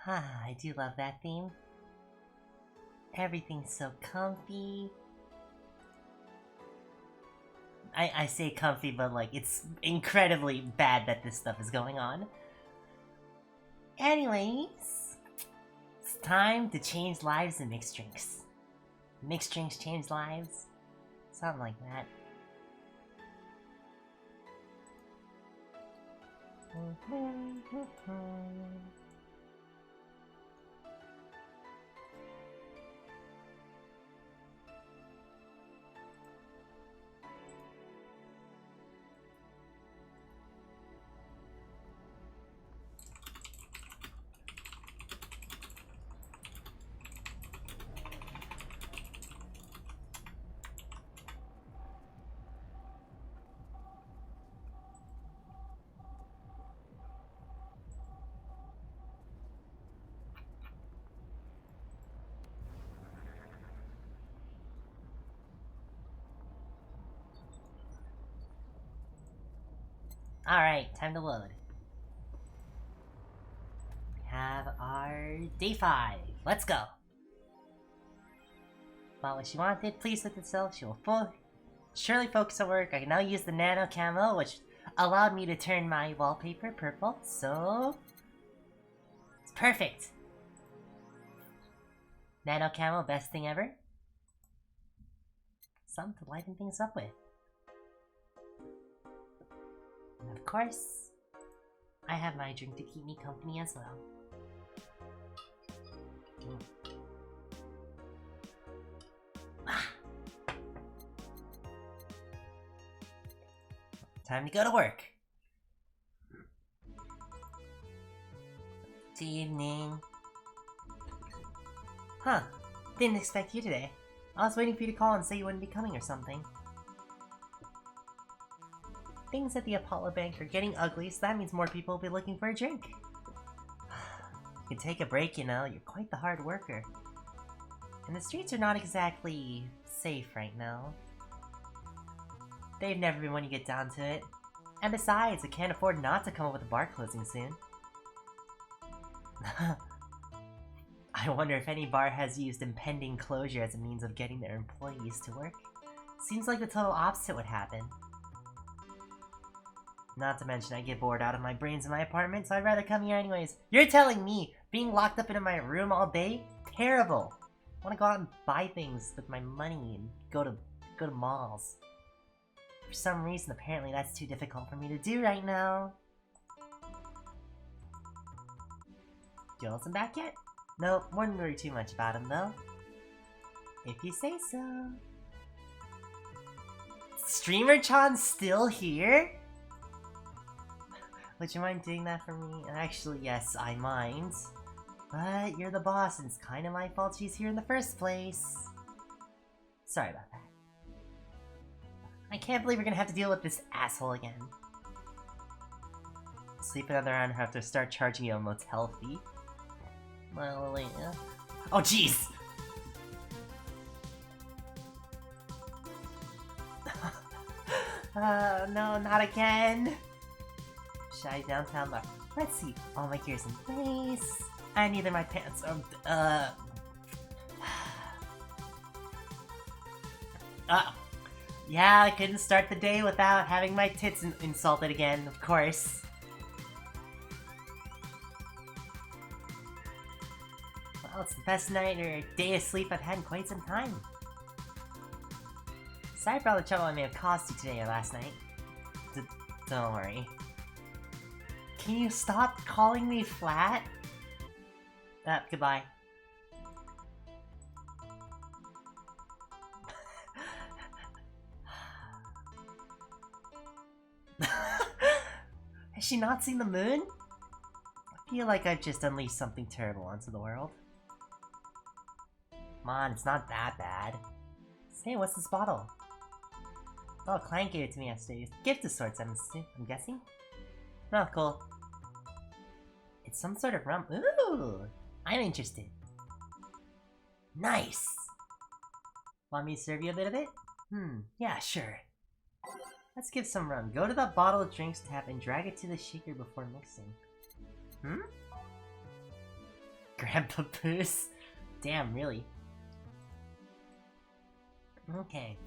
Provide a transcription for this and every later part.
I do love that theme. Everything's so comfy. I say comfy, but like, it's incredibly bad that this stuff is going on. Anyways, it's time to change lives in mixed drinks. Mixed drinks change lives? Something like that. Alright, time to load. We have our day 5. Let's go. Bought what she wanted, pleased with itself, she will surely focus on work. I can now use the nano camo, which allowed me to turn my wallpaper purple, so it's perfect. Nano camo, best thing ever. Something to lighten things up with. And of course, I have my drink to keep me company as well. Time to go to work. Good evening. Huh, didn't expect you today. I was waiting for you to call and say you wouldn't be coming or something. Things at the Apollo Bank are getting ugly, so that means more people will be looking for a drink. You can take a break, you know, you're quite the hard worker. And the streets are not exactly safe right now. They've never been when you get down to it. And besides, I can't afford not to come up with a bar closing soon. I wonder if any bar has used impending closure as a means of getting their employees to work. Seems like the total opposite would happen. Not to mention I get bored out of my brains in my apartment, so I'd rather come here anyways. You're telling me being locked up in my room all day? Terrible! I want to go out and buy things with my money and go to malls. For some reason, apparently that's too difficult for me to do right now. Joel isn't back yet? Nope, wouldn't worry too much about him though. If you say so. Streamer-chan's still here? Would you mind doing that for me? Actually, yes, I mind. But you're the boss, and it's kind of my fault she's here in the first place. Sorry about that. I can't believe we're gonna have to deal with this asshole again. Sleep another hour and have to start charging you a motel fee. Well, wait, oh, jeez! No, not again! Shy downtown bar. Let's see. All my gear's in place. And neither my pants are... Yeah, I couldn't start the day without having my tits insulted again, of course. Well, it's the best night or day of sleep I've had in quite some time. Sorry for all the trouble I may have caused you today or last night. Don't worry. Can you stop calling me flat? Goodbye. Has she not seen the moon? I feel like I've just unleashed something terrible onto the world. Come on, it's not that bad. Say, what's this bottle? Oh, Clank gave it to me yesterday. It's a gift of sorts, I'm guessing? Oh, cool. It's some sort of rum. Ooh! I'm interested. Nice! Want me to serve you a bit of it? Yeah, sure. Let's give some rum. Go to the bottle of drinks tap and drag it to the shaker before mixing. Grandpa Poos? Damn, really? Okay.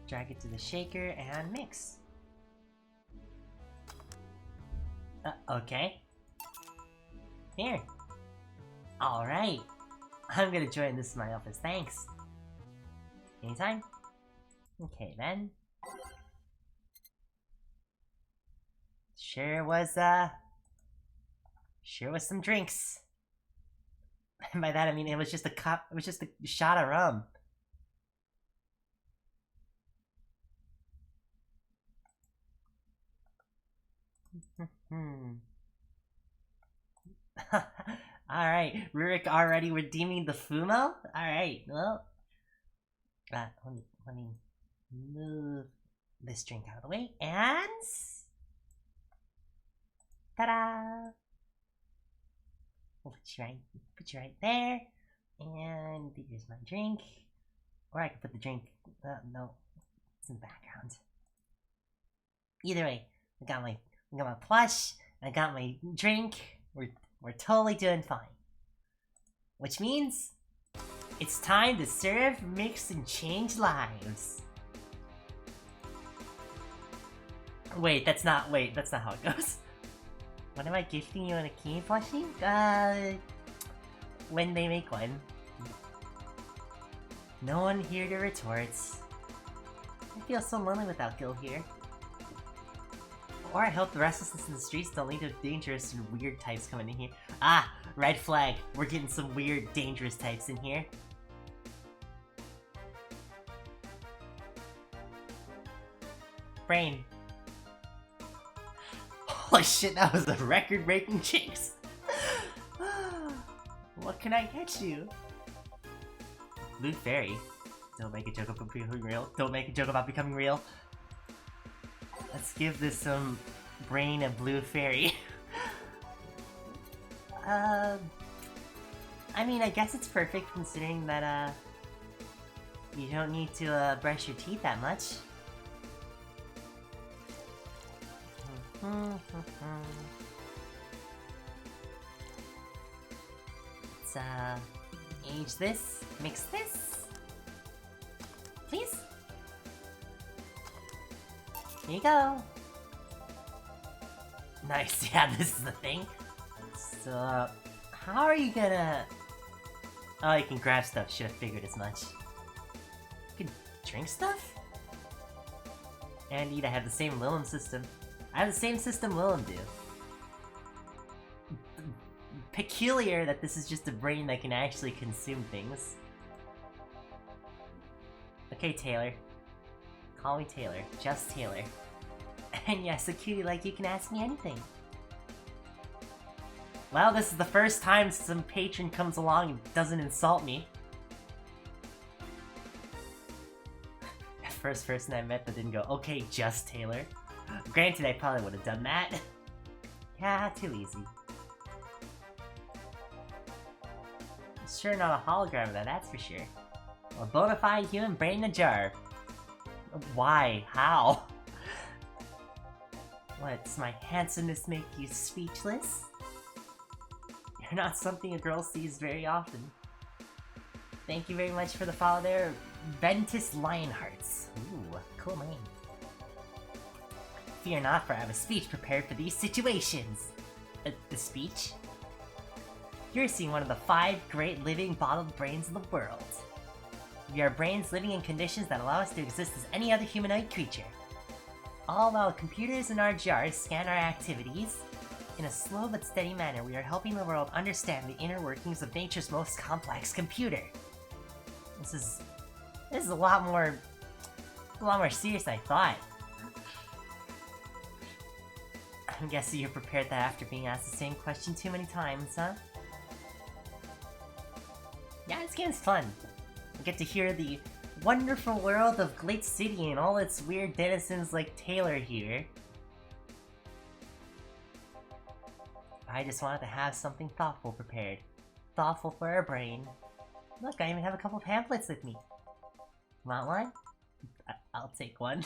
Drag it to the shaker and mix. Okay. Here. Alright. I'm gonna join this in my office, thanks. Anytime? Okay then. Sure was some drinks. And by that I mean it was just a shot of rum. Alright, Rurik already redeeming the Fumo? Alright, well... let me move this drink out of the way, and... Ta-da! We'll put you right there, and here's my drink. Or I could put the drink... no, it's in the background. Either way, I got my plush, I got my drink, we're totally doing fine. Which means, it's time to serve, mix, and change lives. Wait, that's not how it goes. What am I gifting you an Akimi plushie? When they make one. No one here to retort. I feel so lonely without Gil here. Or I hope the restlessness in the streets don't lead to dangerous and weird types coming in here. Ah! Red flag! We're getting some weird, dangerous types in here. Brain. Holy shit, that was a record-breaking jinx! What can I get you? Blue Fairy. Don't make a joke about becoming real. Don't make a joke about becoming real. Let's give this some brain and Blue Fairy. I mean, I guess it's perfect considering that, you don't need to, brush your teeth that much. Let's, age this, mix this. Please? Here you go. Nice, yeah, this is the thing. So, how are you gonna... Oh, you can grab stuff, should have figured as much. You can drink stuff? And indeed, I have the same Lilum system. I have the same system Lilum do. Peculiar that this is just a brain that can actually consume things. Okay, Taylor. Call me Taylor. Just Taylor. And yes, a cutie like you can ask me anything. Well, this is the first time some patron comes along and doesn't insult me. First person I met that didn't go, okay, just Taylor. Granted, I probably would have done that. Yeah, too easy. Sure not a hologram of that, that's for sure. A bona fide human brain in a jar. Why? How? What's my handsomeness make you speechless? You're not something a girl sees very often. Thank you very much for the follow there, Ventus Lionhearts. Ooh, cool name. Fear not, for I have a speech prepared for these situations. The speech? You're seeing one of the 5 great living bottled brains in the world. We are brains living in conditions that allow us to exist as any other humanoid creature. All while computers in our jars scan our activities. In a slow but steady manner, we are helping the world understand the inner workings of nature's most complex computer. This is a lot more serious than I thought. I'm guessing you're prepared that after being asked the same question too many times, huh? Yeah, this game's fun. I get to hear the wonderful world of Glade City and all its weird denizens like Taylor here. I just wanted to have something thoughtful prepared. Thoughtful for our brain. Look, I even have a couple pamphlets with me. Want one? I'll take one.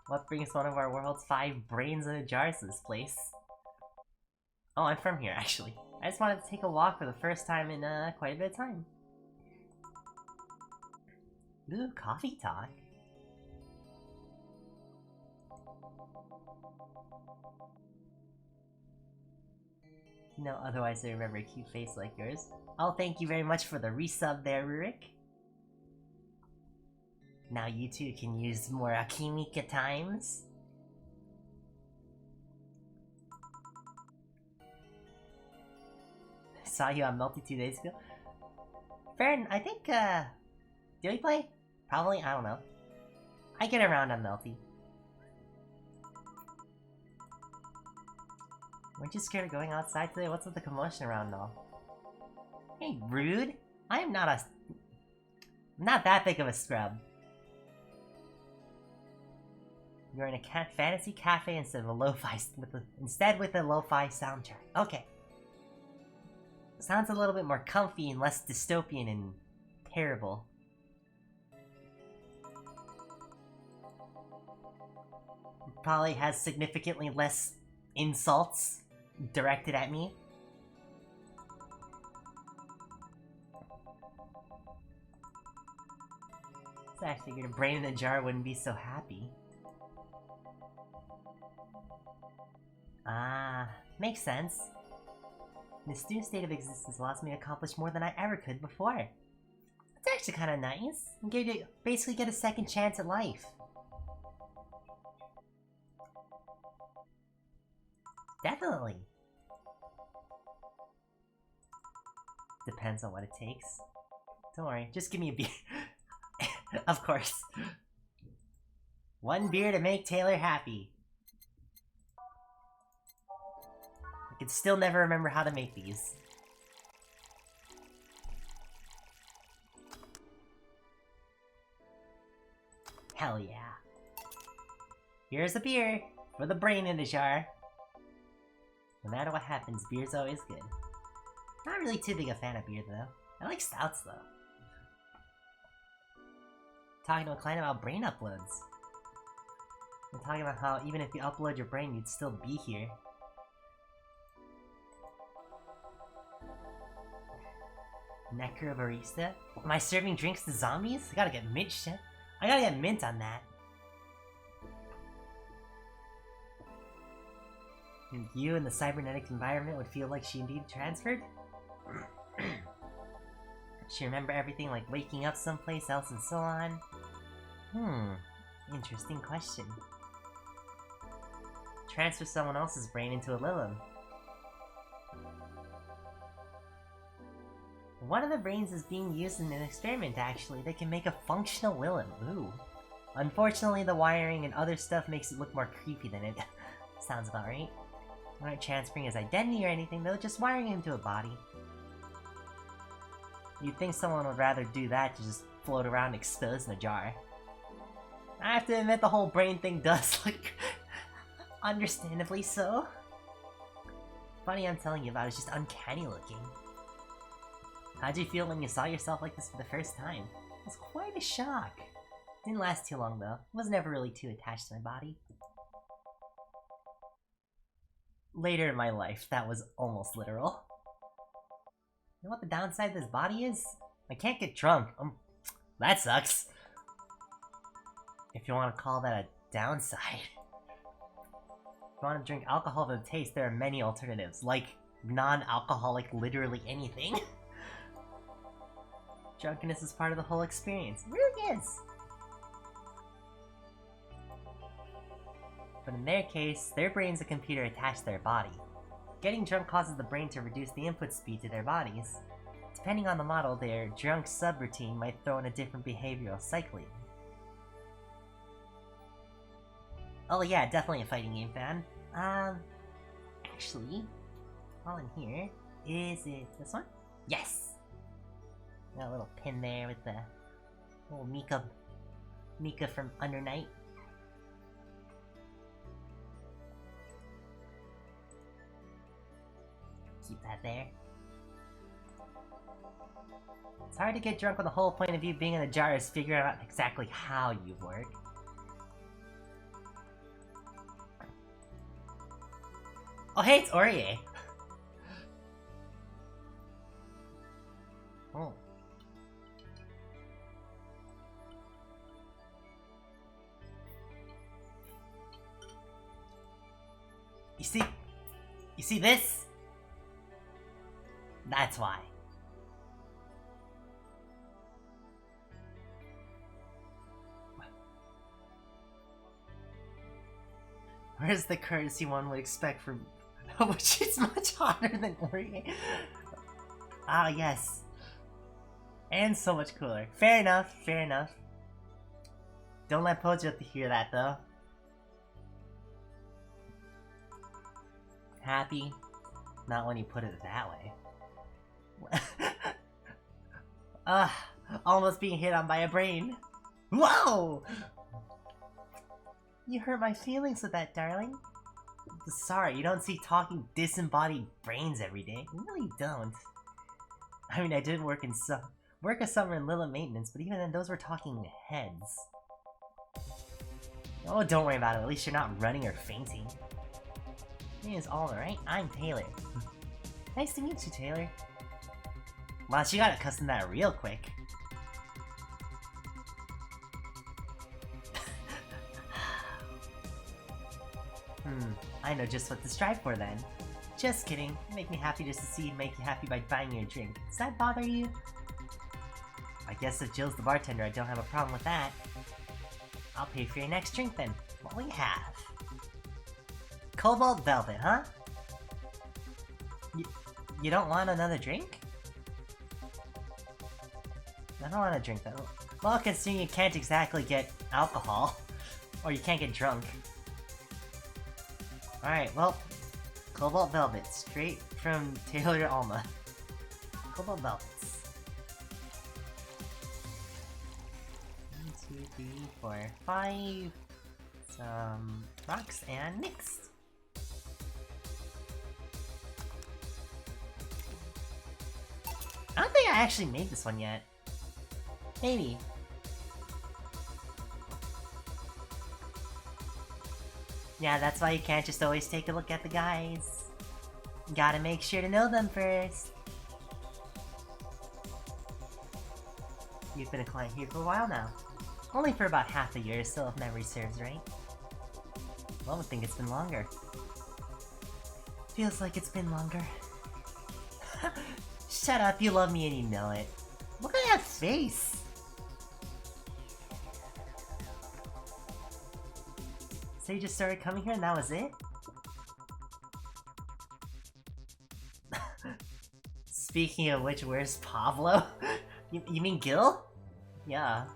What brings one of our world's 5 brains in a jar to this place? Oh, I'm from here, actually. I just wanted to take a walk for the first time in quite a bit of time. Ooh, coffee talk. No, otherwise I remember a cute face like yours. Oh, thank you very much for the resub there, Rurik. Now you two can use more Akimi times. I saw you on Melty 2 days ago. Farron, I think, do we play? Probably, I don't know. I get around on Melty. Weren't you scared of going outside today? What's with the commotion around and all? Hey, rude! I am not that big of a scrub. You're in a fantasy cafe instead of a lo-fi with a lo-fi soundtrack. Okay. Sounds a little bit more comfy and less dystopian and terrible. Probably has significantly less insults directed at me. So I figured a brain in a jar wouldn't be so happy. Ah, makes sense. This new state of existence allows me to accomplish more than I ever could before. It's actually kind of nice. You basically get a second chance at life. Definitely. Depends on what it takes. Don't worry, just give me a beer. Of course. One beer to make Taylor happy. I can still never remember how to make these. Hell yeah. Here's a beer for the brain in the jar. No matter what happens, beer's always good. Not really too big a fan of beer though. I like stouts though. Talking to a client about brain uploads. We're talking about how even if you upload your brain, you'd still be here. Necro barista? Am I serving drinks to zombies? I gotta get mint shit. I gotta get mint on that. And you in the cybernetic environment would feel like she indeed transferred? She remember everything like waking up someplace else and so on? Interesting question. Transfer someone else's brain into a Lilum. One of the brains is being used in an experiment actually that can make a functional Lilum. Ooh. Unfortunately the wiring and other stuff makes it look more creepy than it sounds about right. We're not transferring his identity or anything though, just wiring him to a body. You'd think someone would rather do that to just float around exposed in a jar. I have to admit the whole brain thing does look understandably so. Funny I'm telling you about is just uncanny looking. How'd you feel when you saw yourself like this for the first time? It was quite a shock. Didn't last too long though. I was never really too attached to my body. Later in my life, that was almost literal. You know what the downside of this body is? I can't get drunk. That sucks. If you want to call that a downside. If you want to drink alcohol for the taste, there are many alternatives, like non-alcoholic literally anything. Drunkenness is part of the whole experience. It really is! But in their case, their brain's a computer attached to their body. Getting drunk causes the brain to reduce the input speed to their bodies. Depending on the model, their drunk subroutine might throw in a different behavioral cycling. Oh yeah, definitely a fighting game fan. Actually, all in here, is it this one? Yes! Got a little pin there with the little Mika from Under Night. Keep that there. It's hard to get drunk when the whole point of you being in a jar is figuring out exactly how you work. Oh hey, it's Orie! Oh. You see this? That's why. Where's the courtesy one would expect from... which is much hotter than Ori. Ah, yes. And so much cooler. Fair enough, fair enough. Don't let Pojo hear that, though. Happy? Not when you put it that way. Almost being hit on by a brain. Whoa! You hurt my feelings with that, darling. Sorry, you don't see talking disembodied brains every day. You really don't. I mean, I did work a summer in Lilla maintenance, but even then, those were talking heads. Oh, don't worry about it. At least you're not running or fainting. My name is Alma, right? I'm Taylor. Nice to meet you, Taylor. Wow, she got accustomed to that real quick. I know just what to strive for then. Just kidding. You make me happy just to see you make you happy by buying you a drink. Does that bother you? I guess if Jill's the bartender, I don't have a problem with that. I'll pay for your next drink then. What will you have? Cobalt Velvet, huh? You don't want another drink? I don't want a drink though. Well, considering you can't exactly get alcohol. Or you can't get drunk. Alright, well, Cobalt Velvet, straight from Taylor Alma. Cobalt Velvets. 1, 2, 3, 4, 5. Some rocks and mixed. I don't think I actually made this one yet. Maybe. Yeah, that's why you can't just always take a look at the guys. You gotta make sure to know them first. You've been a client here for a while now. Only for about half a year, still if memory serves right. One would think it's been longer. Feels like it's been longer. Shut up, you love me and you know it. Look at that face! So you just started coming here and that was it? Speaking of which, where's Pablo? you mean Gil? Yeah.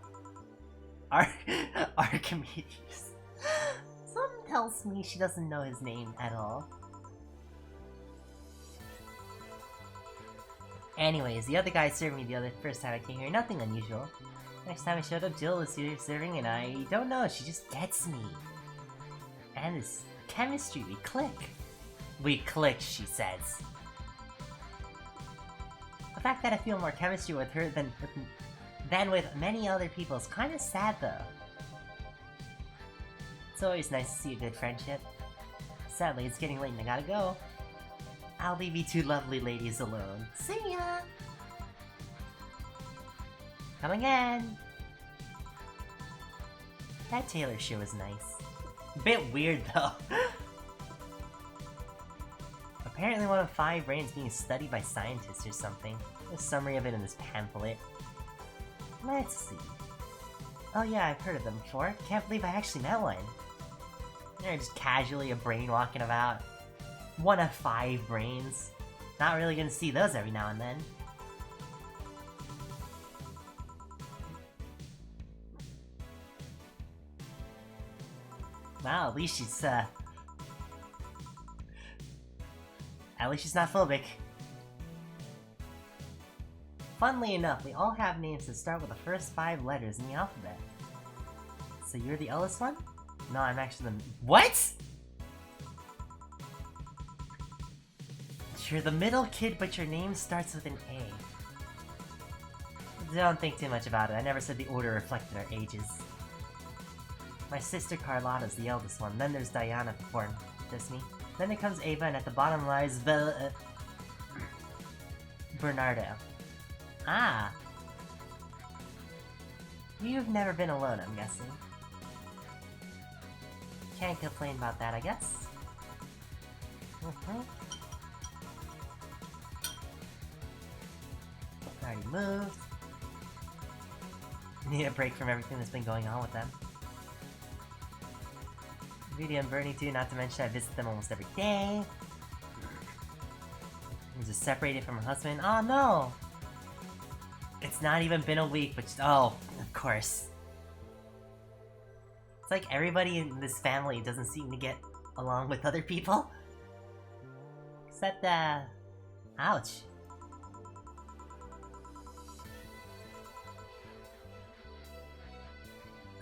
Archimedes. Something tells me she doesn't know his name at all. Anyways, the other guy served me the first time I came here, nothing unusual. Next time I showed up, Jill was here serving and I don't know, she just gets me. And this chemistry, we click. We click, she says. The fact that I feel more chemistry with her than with many other people is kinda sad though. It's always nice to see a good friendship. Sadly, it's getting late and I gotta go. I'll leave you two lovely ladies alone. See ya! Come again! That Taylor show was nice. Bit weird though. Apparently one of 5 brains being studied by scientists or something. There's a summary of it in this pamphlet. Let's see. Oh yeah, I've heard of them before. Can't believe I actually met one. They're just casually a brain walking about. One of 5 brains. Not really gonna see those every now and then. Wow, at least she's, at least she's not phobic. Funnily enough, they all have names that start with the first 5 letters in the alphabet. So you're the eldest one? No, I'm actually the... What?! You're the middle kid, but your name starts with an A. Don't think too much about it. I never said the order reflected our ages. My sister Carlotta's the eldest one. Then there's Diana before just me. Then it comes Ava, and at the bottom lies Bernardo. Ah. You've never been alone, I'm guessing. Can't complain about that, I guess. Already moved. Need a break from everything that's been going on with them. Rudy and Bernie too, not to mention I visit them almost every day. I'm just separated from her husband. Oh no! It's not even been a week, but oh, of course. It's like everybody in this family doesn't seem to get along with other people. Except, ouch.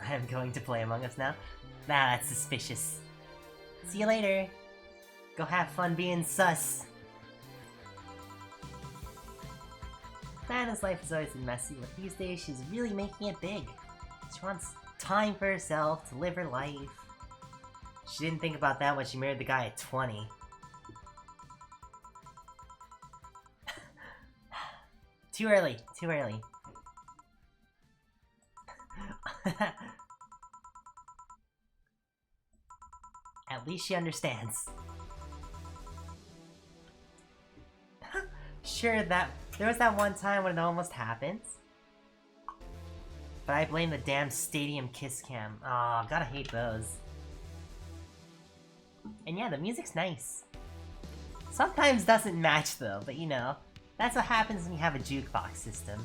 I'm going to play Among Us now. Nah, that's suspicious. See you later. Go have fun being sus. Diana's life has always been messy, but these days she's really making it big. She wants time for herself, to live her life. She didn't think about that when she married the guy at 20. Too early, too early. At least she understands. Sure, there was that one time when it almost happened. But I blame the damn stadium kiss cam. Aw, gotta hate those. And yeah, the music's nice. Sometimes doesn't match though, but you know, that's what happens when you have a jukebox system.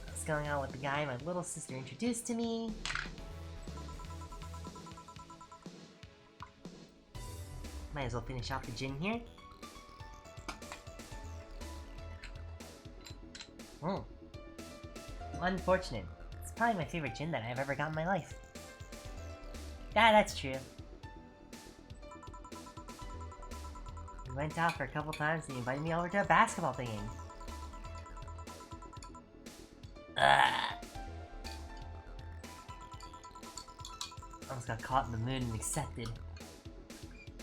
What's going on with the guy my little sister introduced to me? Might as well finish off the gin here. Unfortunate. It's probably my favorite gin that I've ever got in my life. Yeah, that's true. We went out for a couple times and he invited me over to a basketball game. Almost got caught in the mood and accepted.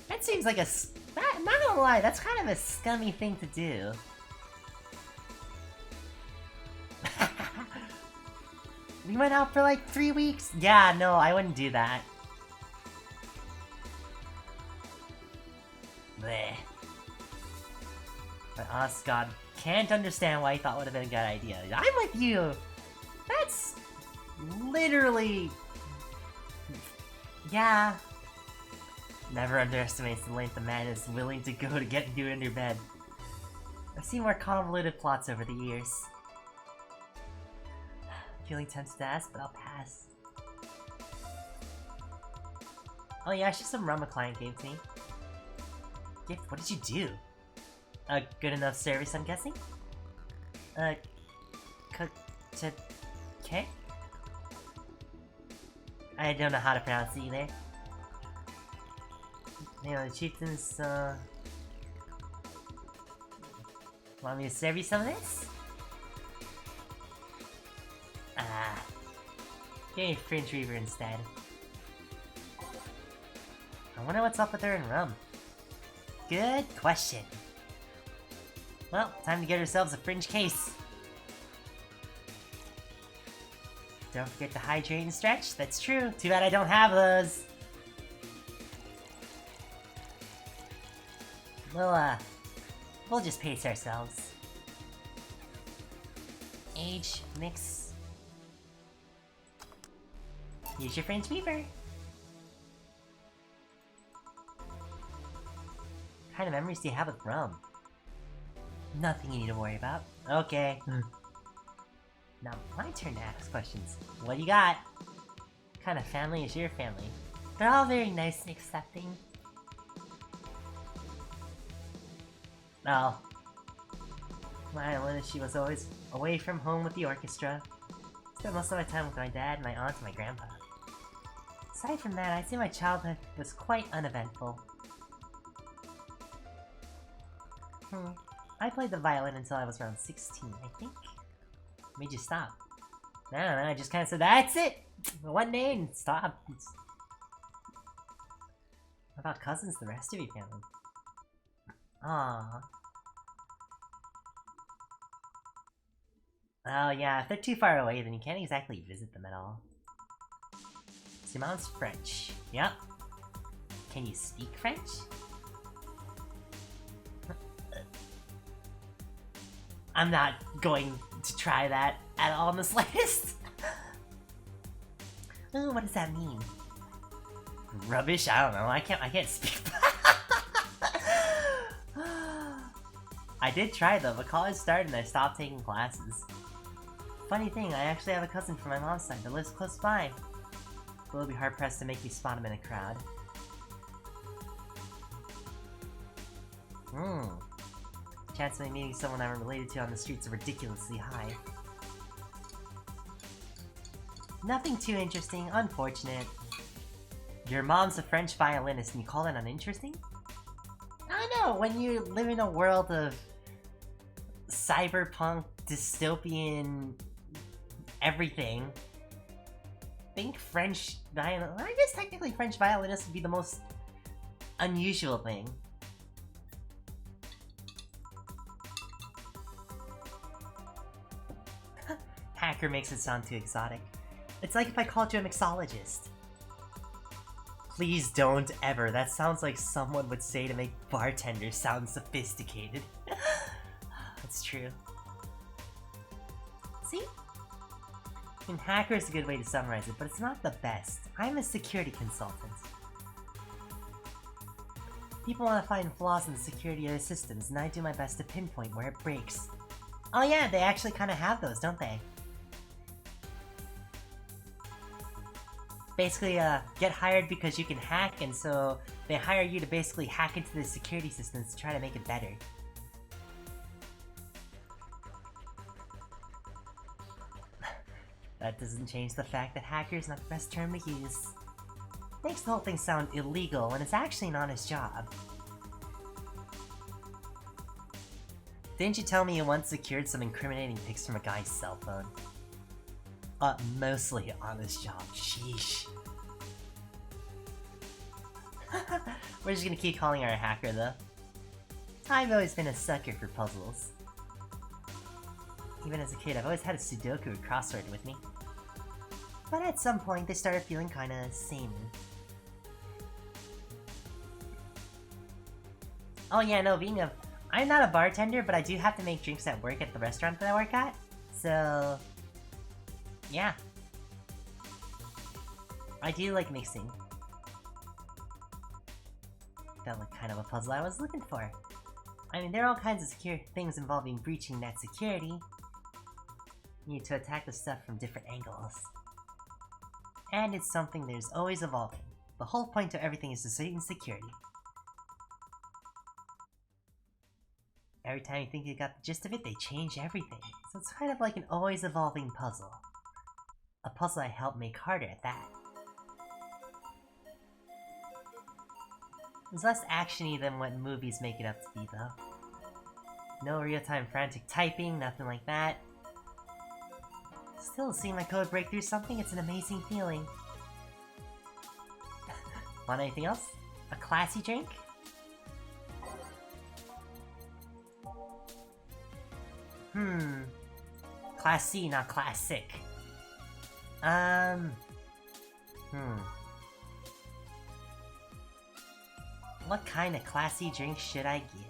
That seems like a... not gonna lie, that's kind of a scummy thing to do. We went out for like 3 weeks? Yeah, no, I wouldn't do that. Bleh. But honest God, can't understand why he thought it would have been a good idea. I'm with you! That's... literally... yeah. Never underestimates the length a man is willing to go to get you in your bed. I've seen more convoluted plots over the years. Feeling tempted to ask, but I'll pass. Oh yeah, it's just some rum a client gave to me. Gift, what did you do? A good enough service, I'm guessing? Okay? I don't know how to pronounce it either. Anyway, the chieftains, want me to serve you some of this? Give me Fringe Reaver instead. I wonder what's up with her and rum. Good question. Well, time to get ourselves a Fringe case. Don't forget to hydrate and stretch. That's true. Too bad I don't have those. We'll just pace ourselves. Age, mix. Use your Fringe Weaver. What kind of memories do you have with rum? Nothing you need to worry about. Okay. Now, my turn to ask questions. What do you got? What kind of family is your family? They're all very nice and accepting. Oh. violinist, she was always away from home with the orchestra. Spent most of my time with my dad, my aunt, and my grandpa. Aside from that, I'd say my childhood was quite uneventful. I played the violin until I was around 16, I think. What made you stop? I don't know, I just kinda said, that's it! One day and stop. What about cousins, the rest of your family? Aww. Oh yeah, if they're too far away, then you can't exactly visit them at all. So your mom's French. Yep. Can you speak French? I'm not going to try that at all in the slightest. Ooh, what does that mean? Rubbish? I don't know. I can't speak. I did try though, but college started and I stopped taking classes. Funny thing, I actually have a cousin from my mom's side that lives close by. But it'll be hard pressed to make me spot him in a crowd. Chance of me meeting someone I'm related to on the streets are ridiculously high. Nothing too interesting, unfortunate. Your mom's a French violinist and you call that uninteresting? I don't know, when you live in a world of cyberpunk, dystopian everything, I think French violin... I guess technically French violinists would be the most unusual thing. Hacker makes it sound too exotic. It's like if I called you a mixologist. Please don't ever. That sounds like someone would say to make bartenders sound sophisticated. That's true. See? I mean, hacker is a good way to summarize it, but it's not the best. I'm a security consultant. People want to find flaws in the security of their systems, and I do my best to pinpoint where it breaks. Oh yeah, they actually kind of have those, don't they? Basically, get hired because you can hack, and so they hire you to basically hack into the security systems to try to make it better. That doesn't change the fact that hacker is not the best term to use. Makes the whole thing sound illegal when it's actually an honest job. Didn't you tell me you once secured some incriminating pics from a guy's cell phone? Mostly honest job. Sheesh. We're just gonna keep calling her a hacker, though. I've always been a sucker for puzzles. Even as a kid, I've always had a Sudoku or crossword with me. But at some point, they started feeling kinda samey. Oh yeah, no, I'm not a bartender, but I do have to make drinks at work at the restaurant that I work at. So... yeah. I do like mixing. Felt like kind of a puzzle I was looking for. I mean, there are all kinds of secure things involving breaching net security. You need to attack the stuff from different angles. And it's something that is always evolving. The whole point of everything is to sustain security. Every time you think you got the gist of it, they change everything. So it's kind of like an always evolving puzzle. A puzzle I help make harder at that. It's less actiony than what movies make it up to be, though. No real-time frantic typing, nothing like that. Still, seeing my code break through something, it's an amazing feeling. Want anything else? A classy drink? Classy, not classic. What kind of classy drink should I give?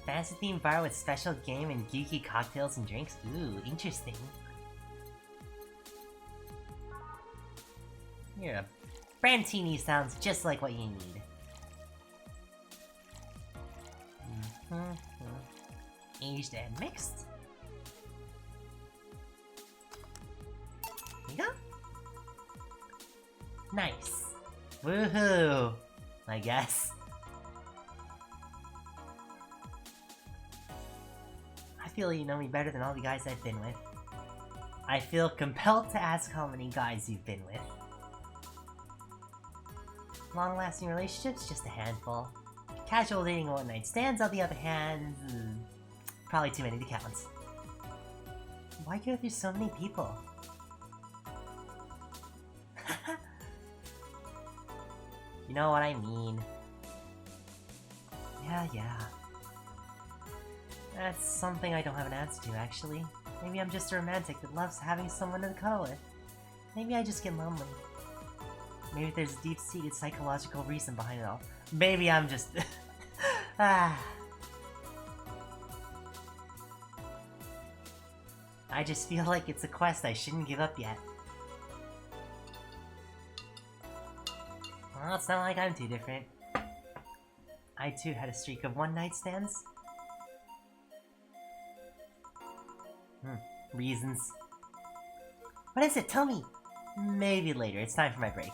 Fancy themed bar with special game and geeky cocktails and drinks? Ooh, interesting. Here, a Brandtini sounds just like what you need. Aged and mixed. There you go. Nice. Woohoo! I guess. feel you know me better than all the guys I've been with. I feel compelled to ask how many guys you've been with. Long-lasting relationships? Just a handful. Casual dating and one-night stands, on the other hand... probably too many to count. Why go through so many people? You know what I mean. Yeah. That's something I don't have an answer to, actually. Maybe I'm just a romantic that loves having someone to cuddle with. Maybe I just get lonely. Maybe there's a deep-seated psychological reason behind it all. Maybe I'm just... I just feel like it's a quest I shouldn't give up yet. Well, it's not like I'm too different. I too had a streak of one-night stands. Reasons. What is it? Tell me! Maybe later. It's time for my break.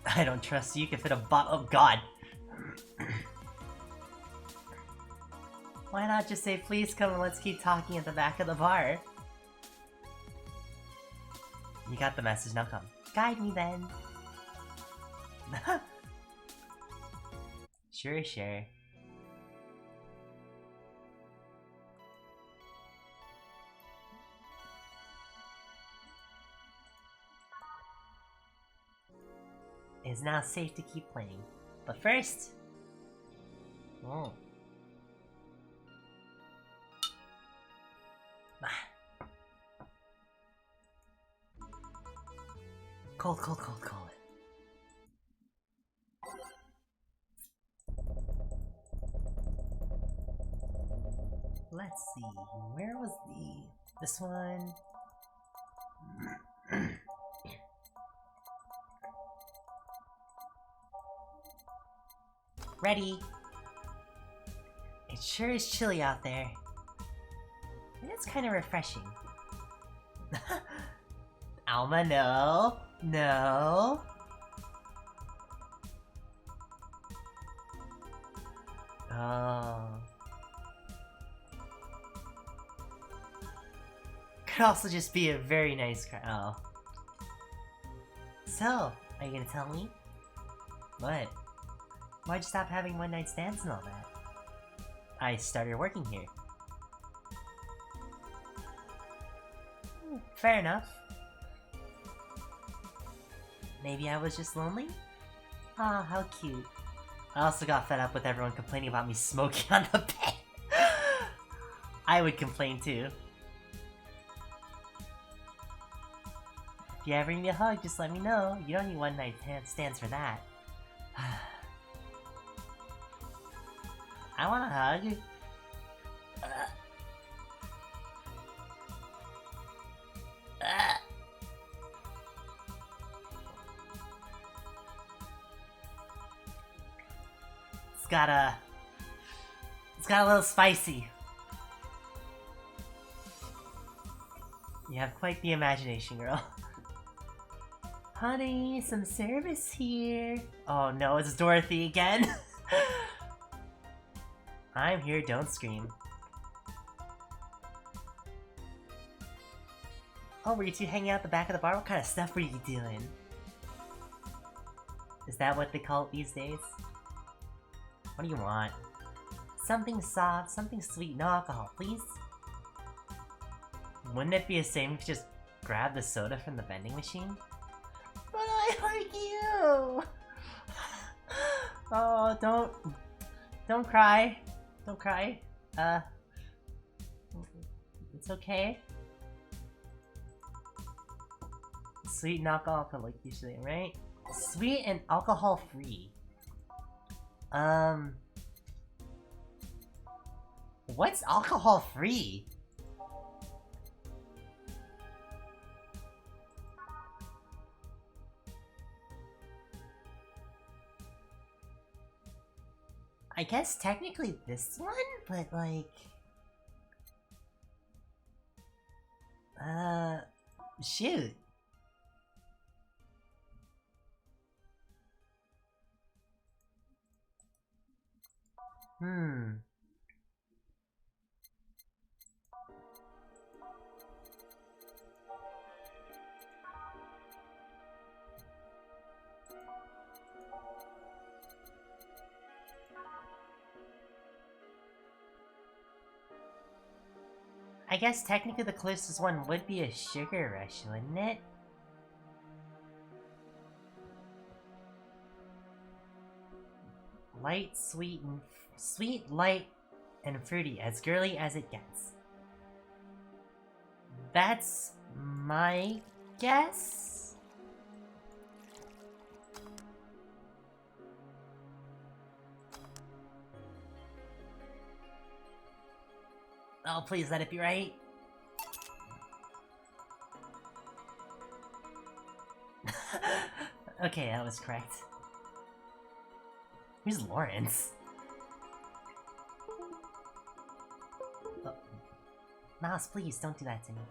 I don't trust you. You can fit a bottle. Oh god! Why not just say, please come and let's keep talking at the back of the bar? You got the message, now come. Guide me then. Sure. It is now safe to keep playing. But first... Cold. Let's see, where was this one? Ready! It sure is chilly out there. And it's kind of refreshing. Alma, no! Oh. Could also just be a very nice cry. Oh. So, are you gonna tell me? What? Why'd you stop having one-night stands and all that? I started working here. Fair enough. Maybe I was just lonely? Aw, how cute. I also got fed up with everyone complaining about me smoking on the bed. I would complain too. If you ever need a hug, just let me know. You don't need one-night stands for that. I want a hug. It's got a little spicy. You have quite the imagination, girl. Honey, some service here. Oh no, it's Dorothy again. I'm here, don't scream. Oh, were you two hanging out the back of the bar? What kind of stuff were you doing? Is that what they call it these days? What do you want? Something soft, something sweet, no alcohol, please? Wouldn't it be a shame if you just grab the soda from the vending machine? But I like you! Oh, don't cry. Don't cry. It's okay. Sweet and alcohol, like you say, right? Sweet and alcohol free. What's alcohol free? I guess technically this one, but like... shoot. I guess technically the closest one would be a Sugar Rush, wouldn't it? Light, sweet, light, and fruity, as girly as it gets. That's my guess? Oh, please let it be right. Okay, that was correct. Who's Lawrence? Oh. Mouse, please, don't do that to me.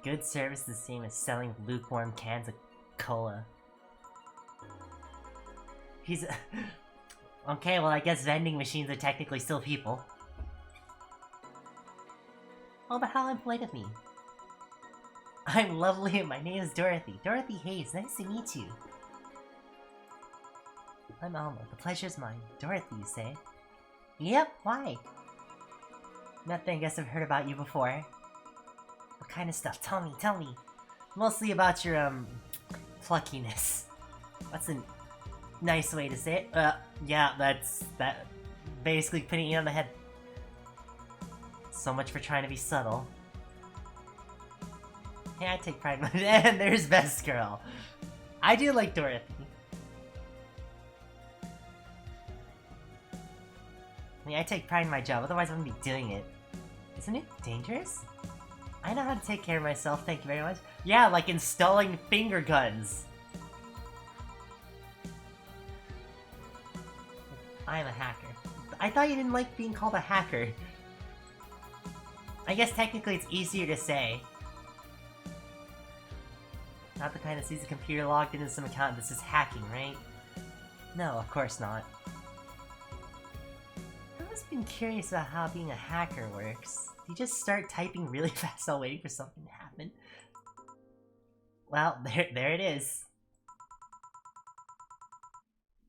Good service is the same as selling lukewarm cans of cola. He's... Okay, well I guess vending machines are technically still people. Oh, but how unpolite of me. I'm lovely and my name is Dorothy. Dorothy Hayes, nice to meet you. I'm Alma, the pleasure's mine. Dorothy, you say? Yep, why? Nothing, I guess I've heard about you before. What kind of stuff? Tell me. Mostly about your, pluckiness. What's a nice way to say it? Yeah, that's basically putting you on the head. So much for trying to be subtle. Hey, I take pride in my- and there's Best Girl. I do like Dorothy. I mean, I take pride in my job, otherwise I wouldn't be doing it. Isn't it dangerous? I know how to take care of myself, thank you very much. Yeah, like installing finger guns. I'm a hacker. I thought you didn't like being called a hacker. I guess technically it's easier to say. Not the kind that sees a computer logged into some account that says hacking, right? No, of course not. I've always been curious about how being a hacker works. Do you just start typing really fast while waiting for something to happen? Well, there it is.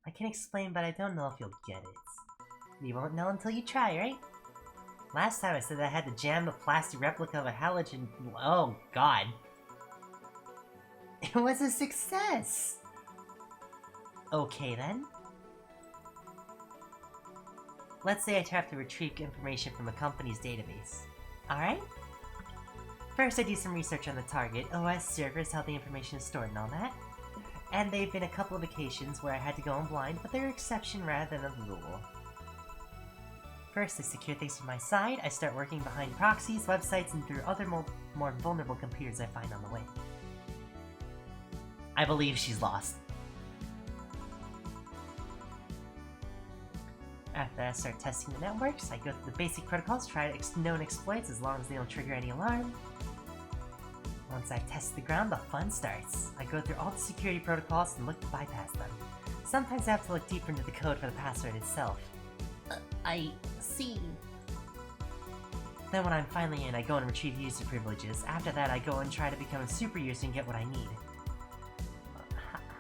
I can explain, but I don't know if you'll get it. You won't know until you try, right? Last time I said I had to jam the plastic replica of a halogen... Oh, God. It was a success! Okay, then. Let's say I have to retrieve information from a company's database. Alright? First, I do some research on the target, OS, servers, how the information is stored, and all that. And they've been a couple of occasions where I had to go in blind, but they're exception rather than the rule. First, I secure things from my side, I start working behind proxies, websites, and through other more vulnerable computers I find on the way. I believe she's lost. After that, I start testing the networks. I go through the basic protocols, try known exploits as long as they don't trigger any alarm. Once I test the ground, the fun starts. I go through all the security protocols and look to bypass them. Sometimes I have to look deeper into the code for the password itself. I see. Then when I'm finally in, I go and retrieve user privileges. After that, I go and try to become a super user and get what I need.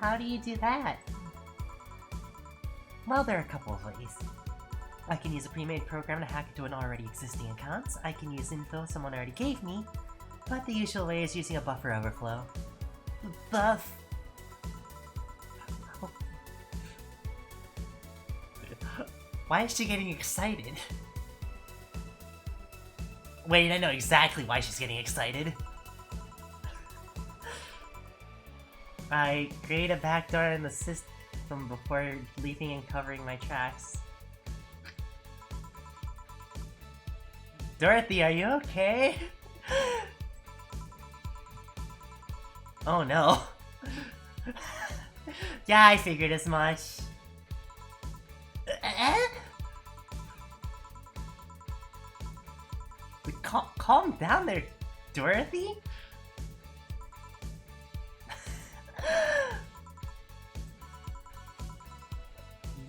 How do you do that? Well, there are a couple of ways. I can use a pre-made program to hack into an already existing account. I can use info someone already gave me, but the usual way is using a buffer overflow. Buff... Why is she getting excited? Wait, I know exactly why she's getting excited. I create a backdoor in the system before leaving and covering my tracks. Dorothy, are you okay? Oh no. Yeah, I figured as much. Calm down there, Dorothy?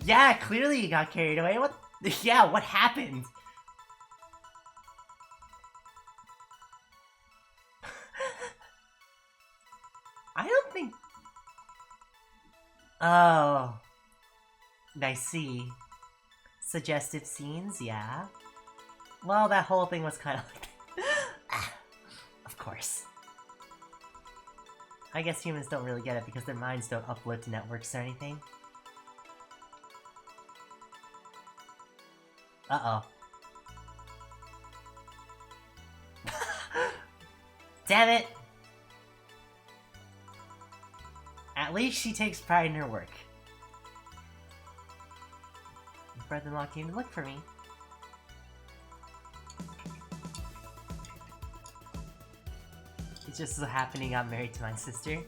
Yeah, clearly you got carried away. What? Yeah, what happened? I don't think... Oh. I see. Suggestive scenes, yeah. Well, that whole thing was kind of like... Of course. I guess humans don't really get it because their minds don't uplift networks or anything. Uh-oh. Damn it! At least she takes pride in her work. My brother-in-law came to look for me. It just so happened he got married to my sister.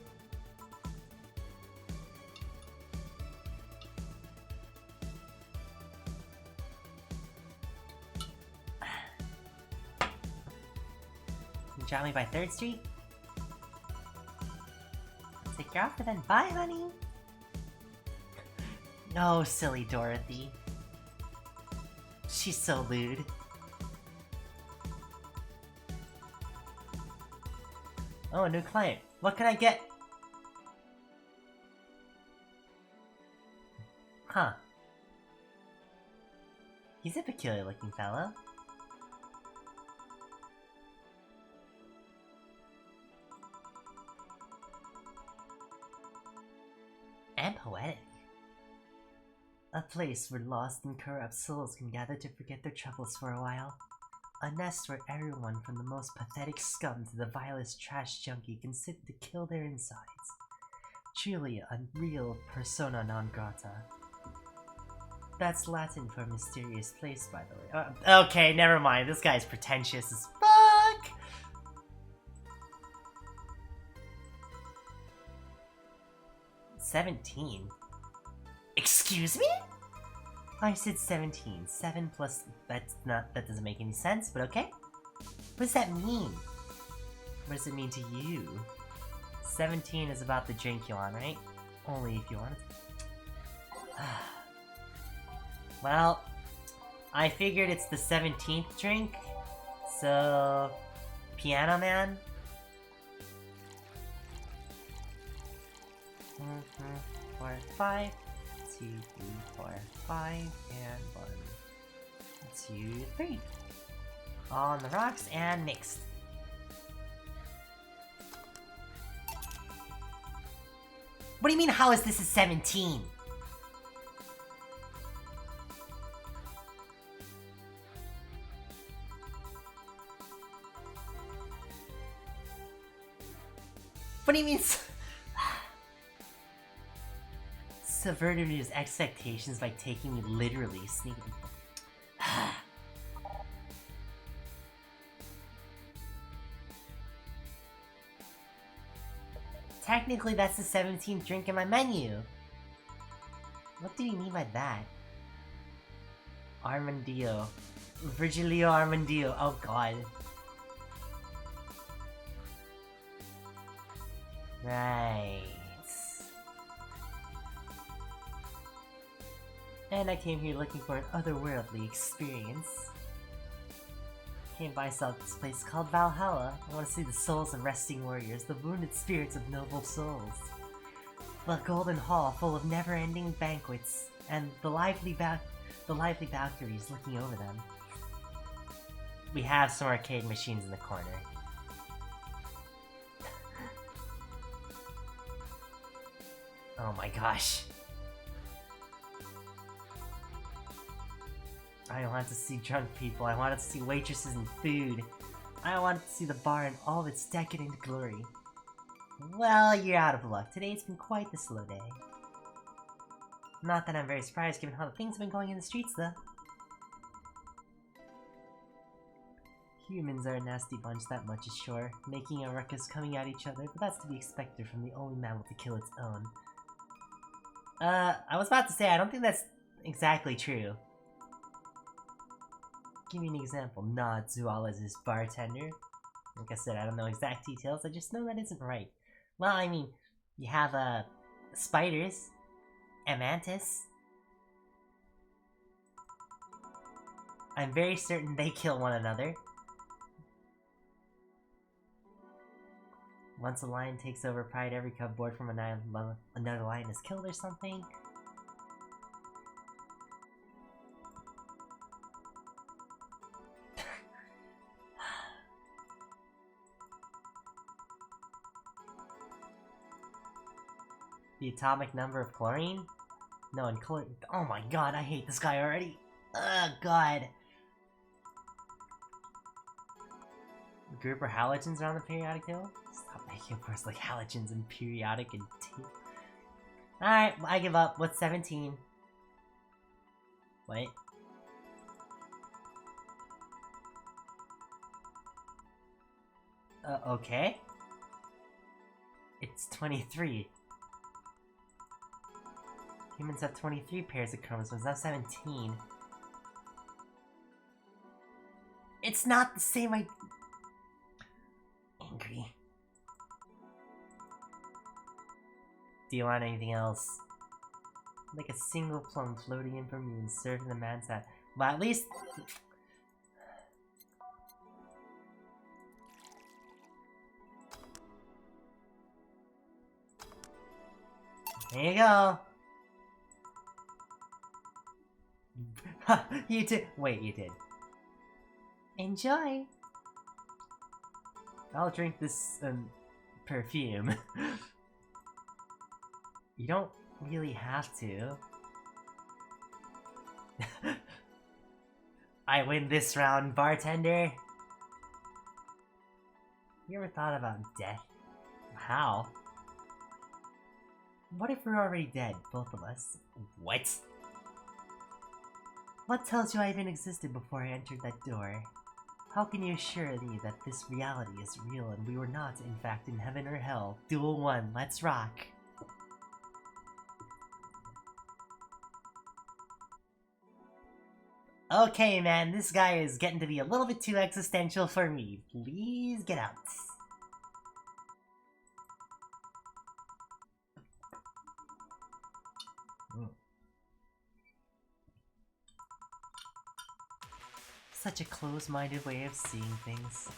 You drop me by 3rd Street? Take your offer then. Bye, honey! No, silly Dorothy. She's so lewd. Oh, a new client. What can I get? Huh. He's a peculiar looking fellow. And poetic. A place where lost and corrupt souls can gather to forget their troubles for a while. A nest where everyone from the most pathetic scum to the vilest trash junkie can sit to kill their insides. Truly a real persona non grata. That's Latin for mysterious place, by the way. Okay, never mind. This guy's pretentious as fuck! $17? Excuse me? I said 17. 7 plus... that doesn't make any sense, but okay. What does that mean? What does it mean to you? 17 is about the drink you want, right? Only if you want it. Well, I figured it's the 17th drink, so... Piano Man? 4, 5, 2, 3, 4, 5, and 1, 2, 3. All on the rocks and mixed. What do you mean, how is this a 17? What do you mean? Subverted his expectations by taking me literally, sneaking. Technically, that's the 17th drink in my menu. What do you mean by that? Armandillo. Virgilio Armandillo. Oh god. Right. And I came here looking for an otherworldly experience. Came by saw this place called Valhalla. I want to see the souls of resting warriors, the wounded spirits of noble souls. The golden hall full of never-ending banquets, and the lively Valkyries looking over them. We have some arcade machines in the corner. Oh my gosh. I wanted to see drunk people, I wanted to see waitresses and food. I wanted to see the bar in all of its decadent glory. Well, you're out of luck. Today's been quite the slow day. Not that I'm very surprised given how the things have been going in the streets, though. Humans are a nasty bunch, that much is sure. Making a ruckus, coming at each other, but that's to be expected from the only mammal to kill its own. I was about to say, I don't think that's exactly true. Give me an example. Nod zoologist bartender. Like I said, I don't know exact details, I just know that isn't right. Well, I mean, you have, spiders. A mantis. I'm very certain they kill one another. Once a lion takes over pride, every cub born from another lion is killed or something. The atomic number of chlorine? No, and chlorine. Oh my god, I hate this guy already. Ugh, god. The group are halogens around the periodic table? Stop making words like halogens and periodic and Alright, I give up. What's 17? Wait. Okay. It's 23. Humans have 23 pairs of chromosomes, not 17. It's not the same Angry. Do you want anything else? Like a single plum floating in from you and served in the man's hat. But at least... There you go. You did. Wait, you did. Enjoy. I'll drink this perfume. You don't really have to. I win this round, bartender. You ever thought about death? How? What if we're already dead, both of us? What? What tells you I even existed before I entered that door? How can you assure me that this reality is real and we were not, in fact, in heaven or hell? Duel 1, let's rock! Okay, man, this guy is getting to be a little bit too existential for me. Please get out. Such a close-minded way of seeing things.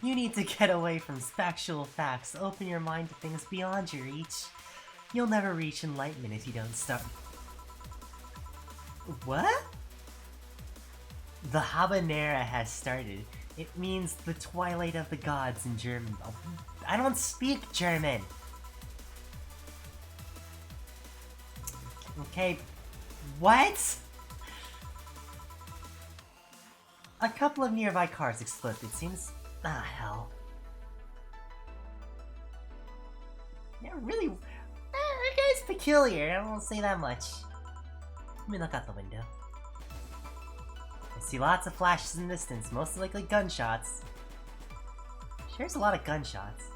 You need to get away from factual facts, open your mind to things beyond your reach. You'll never reach enlightenment if you don't start. What? The habanera has started. It means the twilight of the gods in German. Oh, I don't speak German! Okay, what? A couple of nearby cars exploded, it seems. Ah, hell. Yeah, really. That guy's peculiar, I won't say that much. Let me look out the window. I see lots of flashes in the distance, most likely gunshots. There's a lot of gunshots.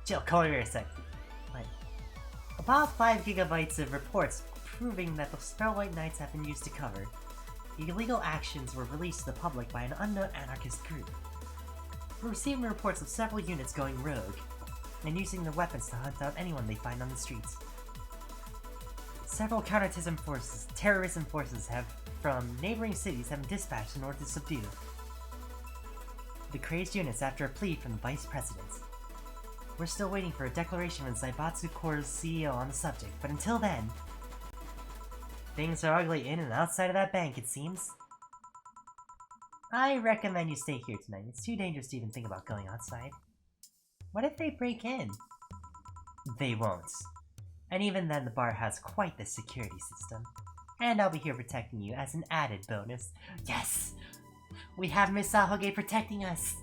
Jill, come over here a sec. What? About 5 gigabytes of reports proving that the Sparrow White Knights have been used to cover. The illegal actions were released to the public by an unknown anarchist group. We're receiving reports of several units going rogue, and using their weapons to hunt out anyone they find on the streets. Several terrorism forces from neighboring cities have been dispatched in order to subdue the crazed units after a plea from the Vice President. We're still waiting for a declaration from Zaibatsu Corps' CEO on the subject, but until then... Things are ugly in and outside of that bank, it seems. I recommend you stay here tonight. It's too dangerous to even think about going outside. What if they break in? They won't. And even then, the bar has quite the security system. And I'll be here protecting you as an added bonus. Yes! We have Miss Sahoge protecting us!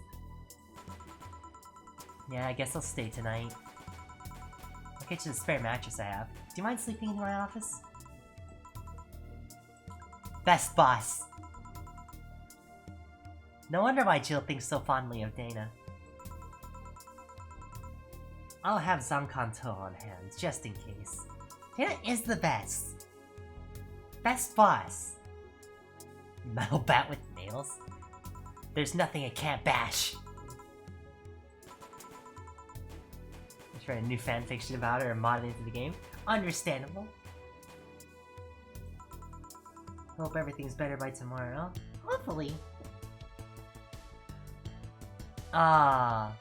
Yeah, I guess I'll stay tonight. I'll get you the spare mattress I have. Do you mind sleeping in my office? Best boss! No wonder why Jill thinks so fondly of Dana. I'll have Zankanto on hand, just in case. Dana is the best! Best boss! Metal bat with nails? There's nothing it can't bash! Let's write a new fanfiction about her and mod it into the game. Understandable. Hope everything's better by tomorrow. Hopefully. Ah.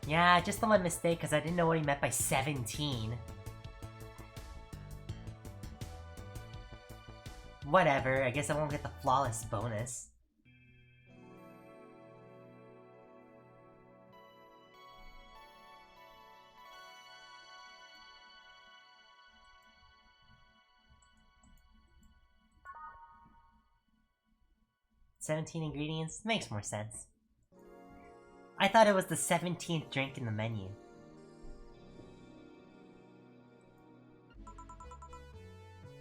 Yeah, just a mistake because I didn't know what he meant by 17. Whatever, I guess I won't get the flawless bonus. "17 ingredients? Makes more sense. I thought it was the 17th drink in the menu.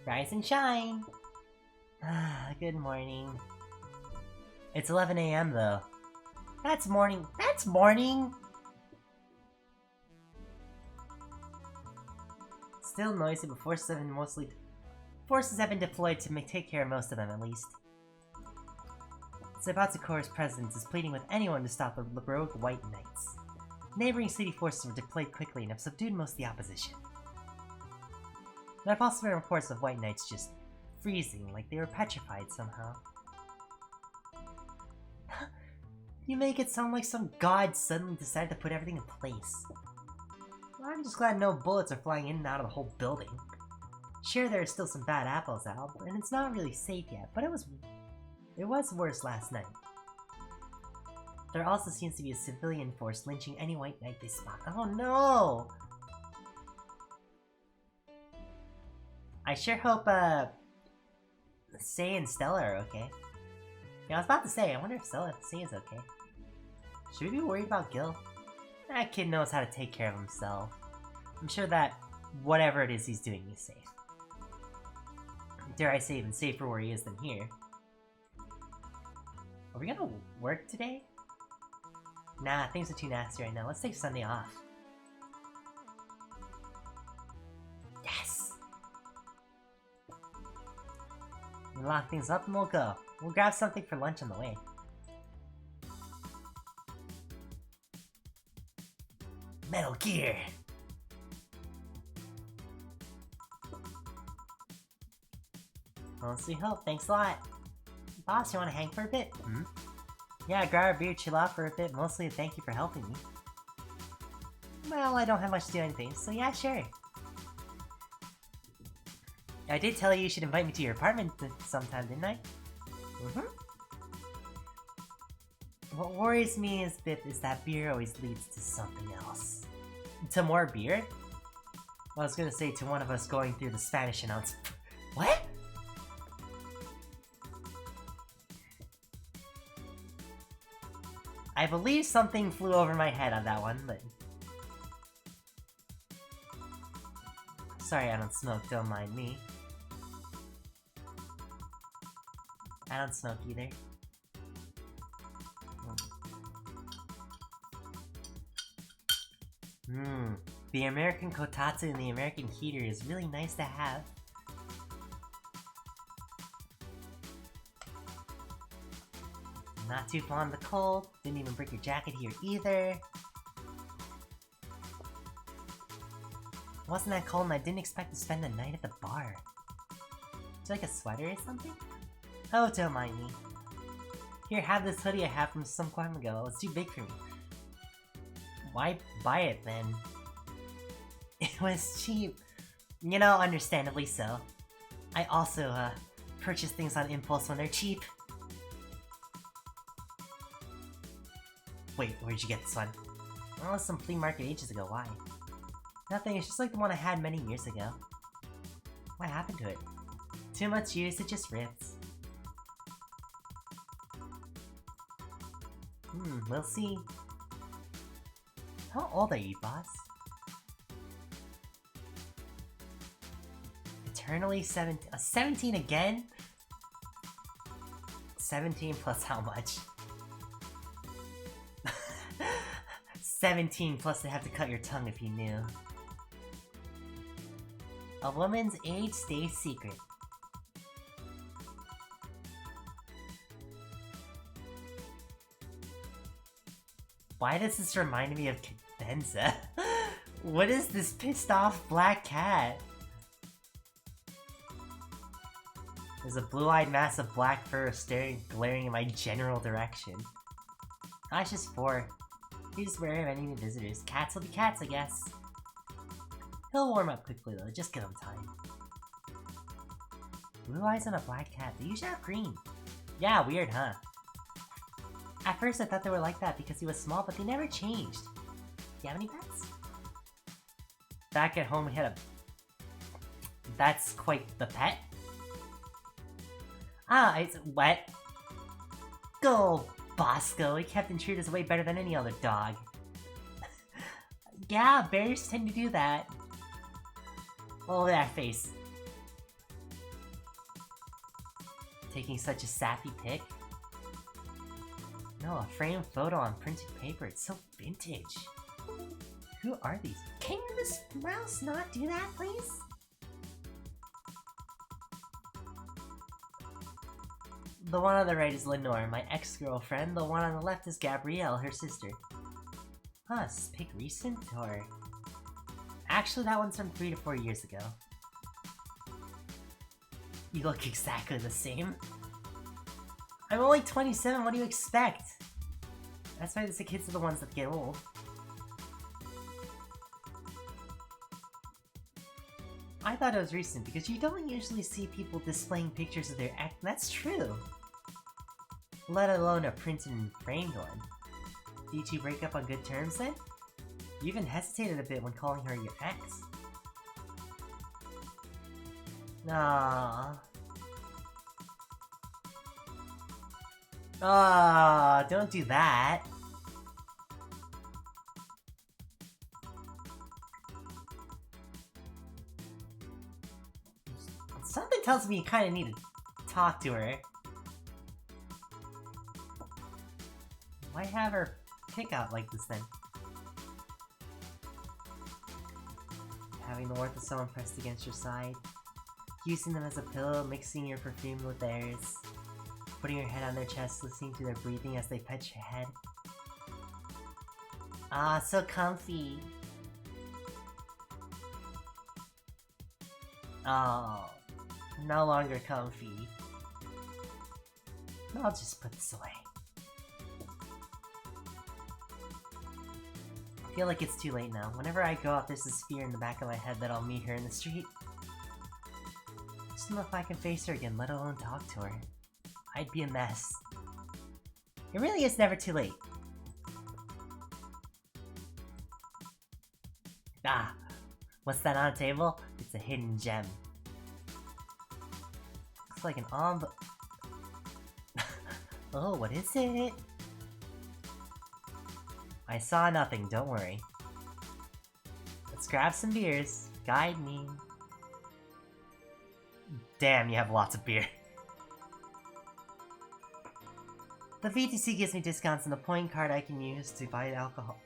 Rise and shine! Good morning. It's 11 AM though. That's morning. That's morning! Still noisy, but forces have been deployed to take care of most of them at least. Sabatsukora's presence is pleading with anyone to stop the rogue White Knights. Neighboring city forces were deployed quickly and have subdued most of the opposition. There have also been reports of White Knights just freezing, like they were petrified somehow. You make it sound like some god suddenly decided to put everything in place. Well, I'm just glad no bullets are flying in and out of the whole building. Sure, there are still some bad apples out, and it's not really safe yet, but it was worse last night. There also seems to be a civilian force lynching any White Knight they spot. Oh no! I sure hope, Sei and Stella are okay. Yeah, I was about to say, I wonder if Sei is okay. Should we be worried about Gil? That kid knows how to take care of himself. I'm sure that whatever it is he's doing is safe. Dare I say even safer where he is than here. Are we gonna work today? Nah, things are too nasty right now. Let's take Sunday off. Yes! We'll lock things up and we'll go. We'll grab something for lunch on the way. Metal Gear! Mostly hope, thanks a lot. Boss, you wanna hang for a bit? Hmm? Yeah, grab a beer, chill out for a bit, mostly a thank you for helping me. Well, I don't have much to do anything, so yeah, sure. I did tell you should invite me to your apartment sometime, didn't I? Mm-hmm. What worries me a bit is that beer always leads to something else. To more beer? Well, I was gonna say to one of us going through the Spanish announcement. What? I believe something flew over my head on that one, but... Sorry I don't smoke, don't mind me. I don't smoke either. The American kotatsu and the American heater is really nice to have. Not too fond of the cold, didn't even bring your jacket here either. It wasn't that cold and I didn't expect to spend the night at the bar. Do you like a sweater or something? Oh, don't mind me. Here, have this hoodie I have from some time ago. It's too big for me. Why buy it then? It was cheap. You know, understandably so. I also, purchase things on impulse when they're cheap. Wait, where'd you get this one? Oh, some flea market ages ago, why? Nothing, it's just like the one I had many years ago. What happened to it? Too much use, it just rips. We'll see. How old are you, boss? Eternally 17. 17 again? 17 plus how much? 17 plus they have to cut your tongue if you knew. A woman's age stays secret. Why does this remind me of Cadenza? What is this pissed off black cat? There's a blue-eyed mass of black fur glaring in my general direction. It's just 4. He's just wary of any new visitors. Cats will be cats, I guess. He'll warm up quickly though, just give him time. Blue eyes on a black cat. They usually have green. Yeah, weird, huh? At first I thought they were like that because he was small, but they never changed. Do you have any pets? Back at home we had a... That's quite the pet. Ah, it's wet. Go, Bosco. He kept intruders way better than any other dog. Yeah, bears tend to do that. Oh, that face. Taking such a sappy pic. No, a framed photo on printed paper. It's so vintage. Who are these? Can this mouse not do that, please? The one on the right is Lenore, my ex-girlfriend. The one on the left is Gabrielle, her sister. Huh, is this pic recent, or... Actually, that one's from 3 to 4 years ago. You look exactly the same. I'm only 27, what do you expect? That's why the kids are the ones that get old. I thought it was recent because you don't usually see people displaying pictures of their ex. That's true. Let alone a printed and framed one. Did you two break up on good terms then? You even hesitated a bit when calling her your ex. Aww. Ah, don't do that. Something tells me you kind of need to talk to her. Why have her pick out like this then? Having the warmth of someone pressed against your side. Using them as a pillow, mixing your perfume with theirs. Putting your head on their chest, listening to their breathing as they pet your head. Ah, so comfy. Oh, no longer comfy. I'll just put this away. I feel like it's too late now. Whenever I go out, there's this fear in the back of my head that I'll meet her in the street. Just don't know if I can face her again, let alone talk to her. I'd be a mess. It really is never too late. Ah, what's that on the table? It's a hidden gem. Looks like an envelope. Oh, what is it? I saw nothing, don't worry. Let's grab some beers. Guide me. Damn, you have lots of beer. The VTC gives me discounts on the point card I can use to buy alcohol.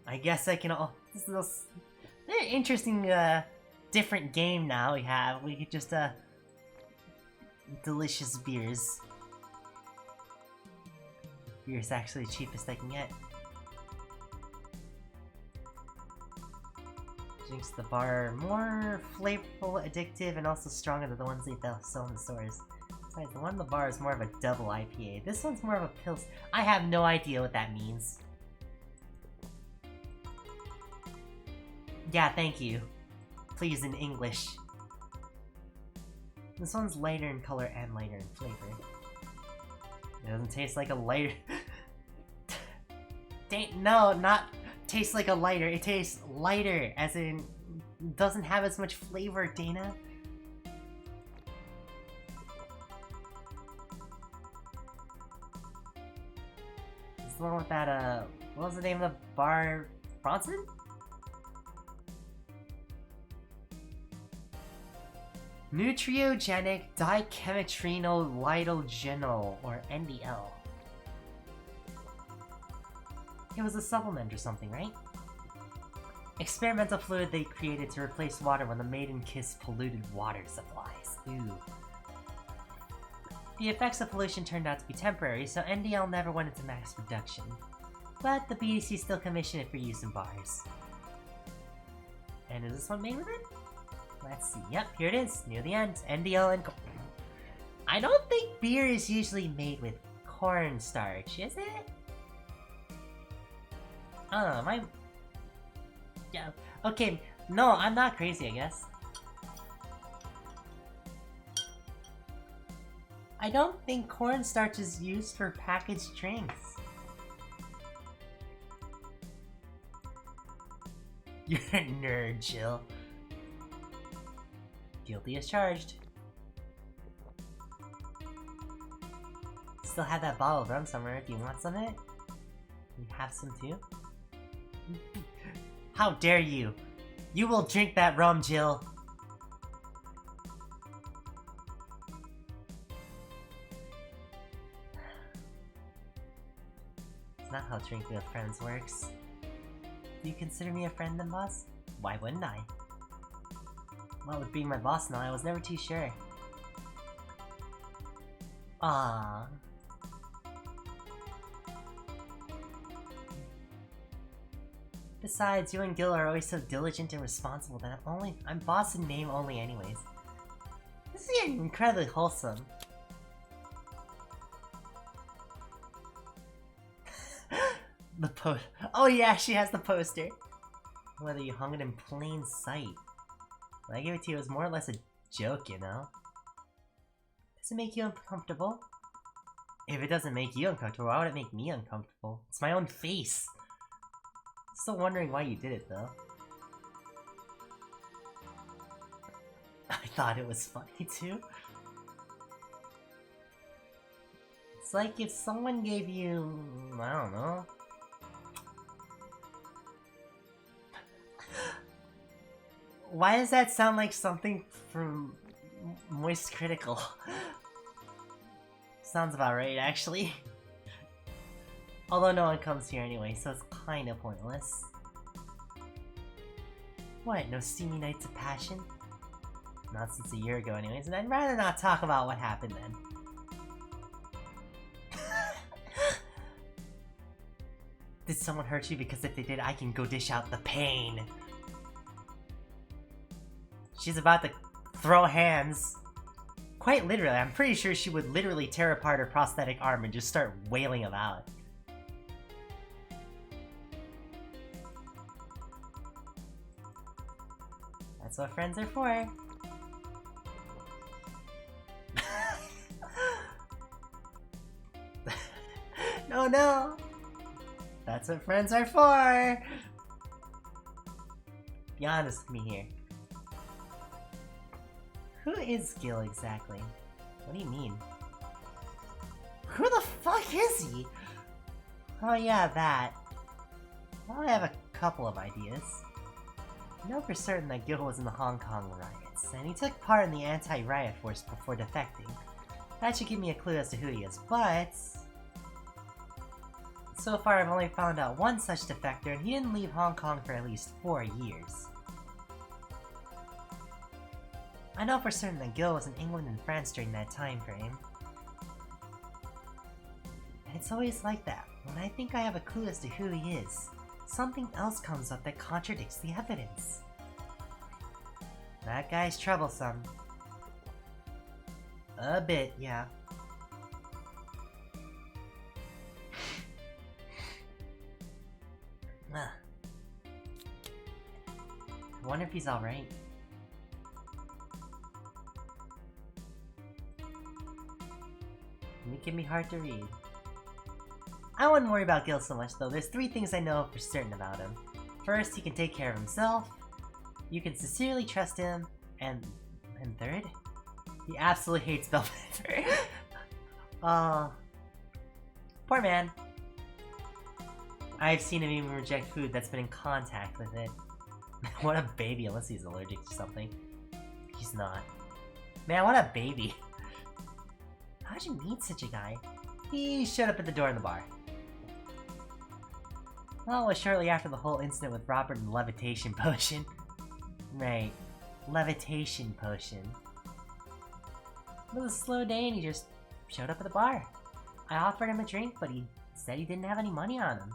I guess I can all... This is a very interesting, different game now we have. We could just, delicious beers. Beer's actually the cheapest I can get. Drinks at the bar are more flavorful, addictive, and also stronger than the ones they sell in the stores. Besides, the one in the bar is more of a double IPA. This one's more of a pils. I have no idea what that means. Yeah, thank you. Please, in English. This one's lighter in color and lighter in flavor. It doesn't taste like a lighter... No, not taste like a lighter. It tastes lighter, as in... doesn't have as much flavor, Dana. It's the one with that, what was the name of the bar? Bronson? Nutriogenic dichemitrino-lidogenol, or NDL. It was a supplement or something, right? Experimental fluid they created to replace water when the maiden kissed polluted water supplies. Ooh. The effects of pollution turned out to be temporary, so NDL never went into mass production. But the BDC still commissioned it for use in bars. And is this one made with it? Let's see. Yep, here it is. Near the end. NDL and... I don't think beer is usually made with cornstarch, is it? My... Yeah, okay. No, I'm not crazy, I guess. I don't think cornstarch is used for packaged drinks. You're a nerd, Jill. Guilty as charged. Still have that bottle of rum somewhere if you want some of it. You have some too? How dare you! You will drink that rum, Jill! It's not how drinking with friends works. Do you consider me a friend then, boss? Why wouldn't I? Well, with being my boss now, I was never too sure. Ah. Besides, you and Gil are always so diligent and responsible that I'm boss in name only anyways. This is getting incredibly wholesome. The oh yeah, she has the poster. Whether you hung it in plain sight. When I gave it to you, it was more or less a joke, you know? Does it make you uncomfortable? If it doesn't make you uncomfortable, why would it make me uncomfortable? It's my own face! Still wondering why you did it, though. I thought it was funny, too. It's like if someone gave you... I don't know... Why does that sound like something from Moist Critical? Sounds about right, actually. Although no one comes here anyway, so it's kinda pointless. What, no steamy nights of passion? Not since a year ago anyways, and I'd rather not talk about what happened then. Did someone hurt you? Because if they did, I can go dish out the pain. She's about to throw hands. Quite literally, I'm pretty sure she would literally tear apart her prosthetic arm and just start wailing about. That's what friends are for. No, no! That's what friends are for! Be honest with me here. Who is Gil exactly? What do you mean? Who the fuck is he? Oh yeah, that. Well, I have a couple of ideas. I know for certain that Gil was in the Hong Kong riots, and he took part in the anti-riot force before defecting. That should give me a clue as to who he is, but... so far I've only found out one such defector, and he didn't leave Hong Kong for at least 4 years. I know for certain that Gil was in England and France during that time frame. And it's always like that. When I think I have a clue as to who he is, something else comes up that contradicts the evidence. That guy's troublesome. A bit, yeah. I wonder if he's alright. It can be hard to read. I wouldn't worry about Gil so much though. There's 3 things I know for certain about him. First, he can take care of himself. You can sincerely trust him. And third, he absolutely hates Belvedere. Poor man. I've seen him even reject food that's been in contact with it. What a baby, unless he's allergic to something. He's not. Man, what a baby. How'd you meet such a guy? He showed up at the door in the bar. Well, it was shortly after the whole incident with Robert and the levitation potion. Right. Levitation potion. It was a slow day and he just showed up at the bar. I offered him a drink, but he said he didn't have any money on him.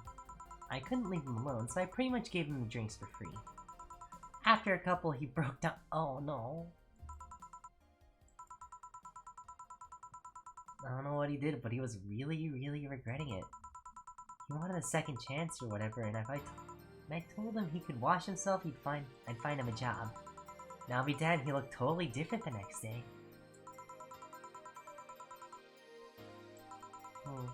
I couldn't leave him alone, so I pretty much gave him the drinks for free. after a couple, he broke down. Oh no. I don't know what he did, but he was really, really regretting it. He wanted a second chance or whatever, and if I told him he could wash himself, I'd find him a job. Now I'll be dead, he looked totally different the next day. Oh.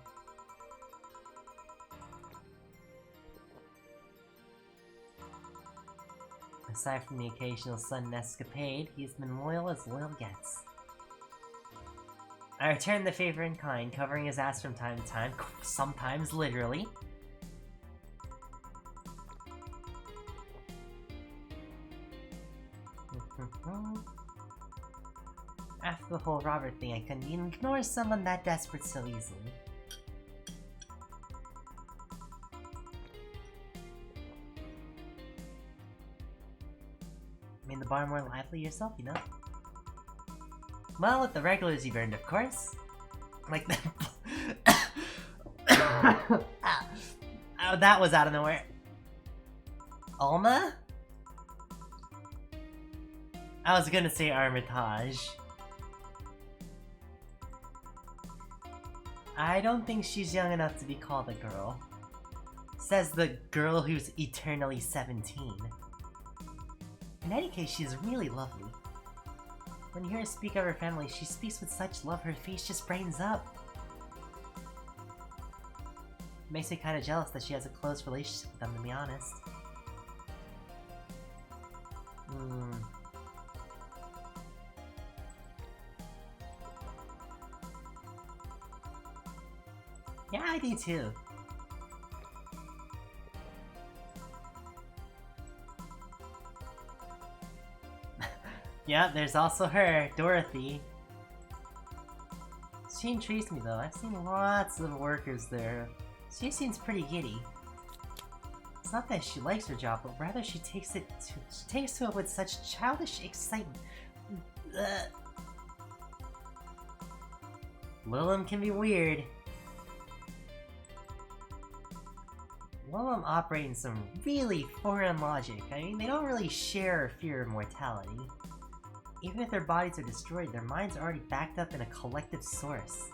Aside from the occasional sudden escapade, he's been loyal as loyal gets. I returned the favor in kind, covering his ass from time to time, sometimes literally. After the whole Robert thing, I couldn't ignore someone that desperate so easily. Made the bar more lively yourself, you know? Well, with the regulars you burned, of course. Like that. Oh, that was out of nowhere. Alma? I was gonna say Armitage. I don't think she's young enough to be called a girl. Says the girl who's eternally 17. In any case, she's really lovely. When you hear her speak of her family, she speaks with such love, her face just brightens up. Makes me kinda jealous that she has a close relationship with them, to be honest. Yeah, I do too. Yeah, there's also her, Dorothy. She intrigues me though. I've seen lots of workers there. She seems pretty giddy. It's not that she likes her job, but rather she takes to it with such childish excitement. Lilum can be weird. Lilum operate in some really foreign logic. I mean, they don't really share or fear mortality. Even if their bodies are destroyed, their minds are already backed up in a collective source.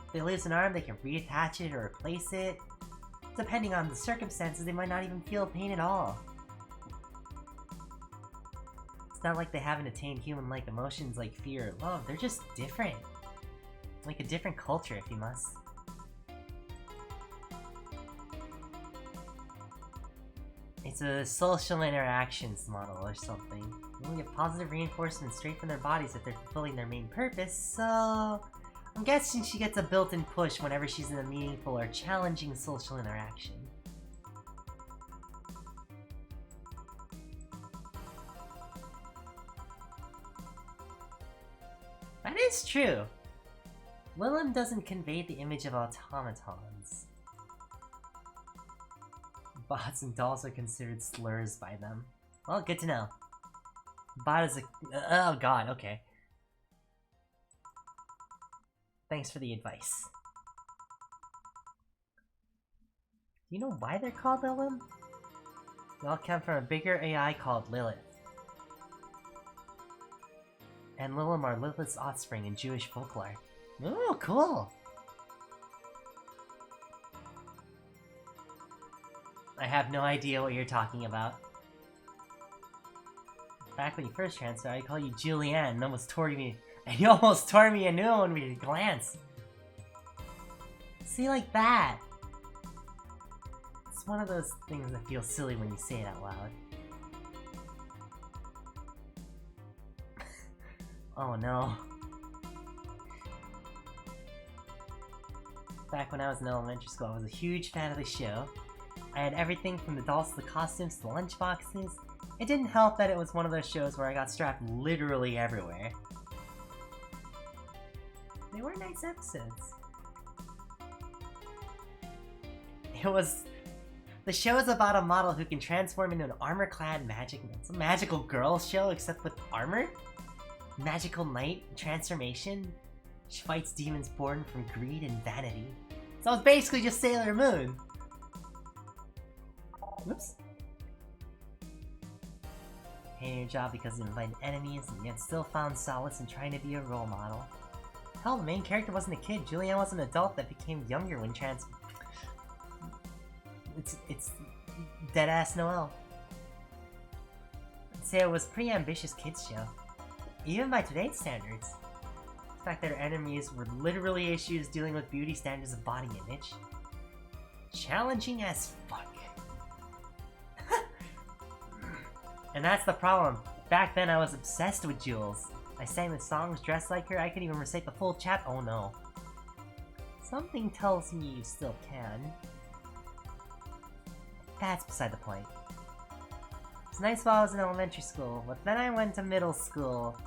If they lose an arm, they can reattach it or replace it. Depending on the circumstances, they might not even feel pain at all. It's not like they haven't attained human-like emotions like fear or love, they're just different. Like a different culture, if you must. It's a social interactions model or something. They will get positive reinforcement straight from their bodies if they're fulfilling their main purpose, so... I'm guessing she gets a built-in push whenever she's in a meaningful or challenging social interaction. That is true! Lilum doesn't convey the image of automatons. Bots and dolls are considered slurs by them. Well, good to know. Bot is a... oh god, okay. Thanks for the advice. Do you know why they're called Lilum? They all come from a bigger AI called Lilith. And Lilum are Lilith's offspring in Jewish folklore. Ooh, cool! I have no idea what you're talking about. Back when you first transferred, I called you Julianne and almost tore me. And you almost tore me a new one with your glance. See, like that. It's one of those things that feels silly when you say it out loud. Oh no. Back when I was in elementary school, I was a huge fan of the show. I had everything from the dolls to the costumes to the lunchboxes. It didn't help that it was one of those shows where I got strapped literally everywhere. They were nice episodes. The show is about a model who can transform into an armor-clad it's a magical girl show except with armor? Magical knight transformation. She fights demons born from greed and vanity. So it's basically just Sailor Moon. Whoops. Hating your job because of invited enemies, and yet still found solace in trying to be a role model. Hell, the main character wasn't a kid. Julianne was an adult that became younger when It's deadass Noelle. I'd say it was a pretty ambitious kids show. Even by today's standards. The fact that her enemies were literally issues dealing with beauty standards of body image. Challenging as fuck. And that's the problem. Back then I was obsessed with Jules. I sang the songs, dressed like her, I could even recite the full chat. Oh no. Something tells me you still can. That's beside the point. It's nice while I was in elementary school, but then I went to middle school.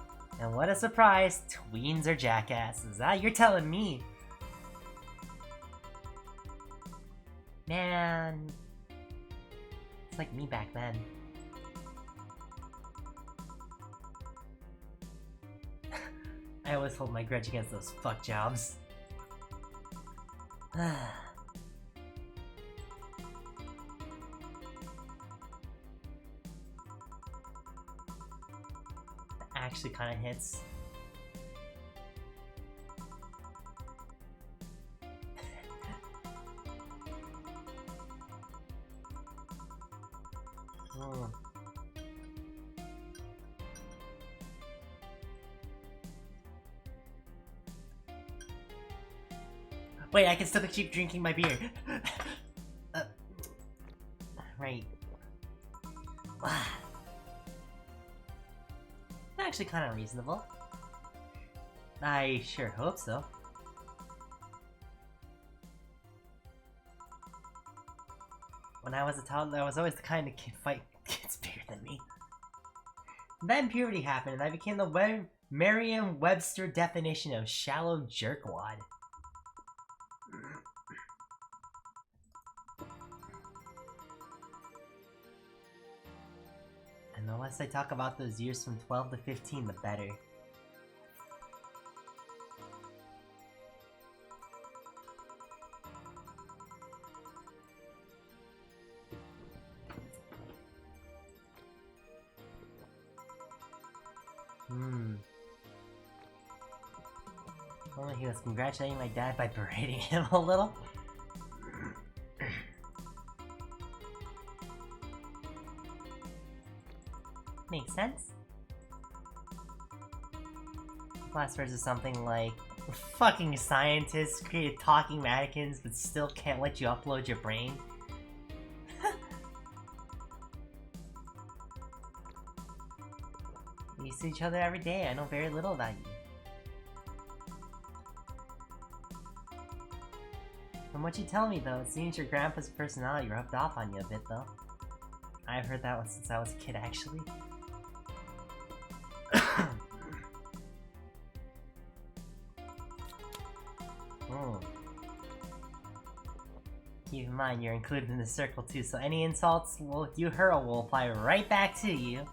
And what a surprise, tweens are jackasses. Ah, you're telling me. Man. It's like me back then. I always hold my grudge against those fuck jobs. Actually kind of hits. Oh. Wait, I can still keep drinking my beer. Right. Actually kind of reasonable. I sure hope so. When I was a toddler, I was always the kind of kid fight kids bigger than me. Then puberty happened, and I became the Merriam-Webster definition of shallow jerkwad. And the less I talk about those years from 12 to 15, the better. Well, he was congratulating my dad by berating him a little. Makes sense. Last words is something like, fucking scientists created talking mannequins but still can't let you upload your brain. We see each other every day, I know very little about you. From what you tell me though, it seems your grandpa's personality rubbed off on you a bit though. I've heard that one since I was a kid actually. Keep in mind, you're included in the circle too, so any insults you hurl will apply right back to you.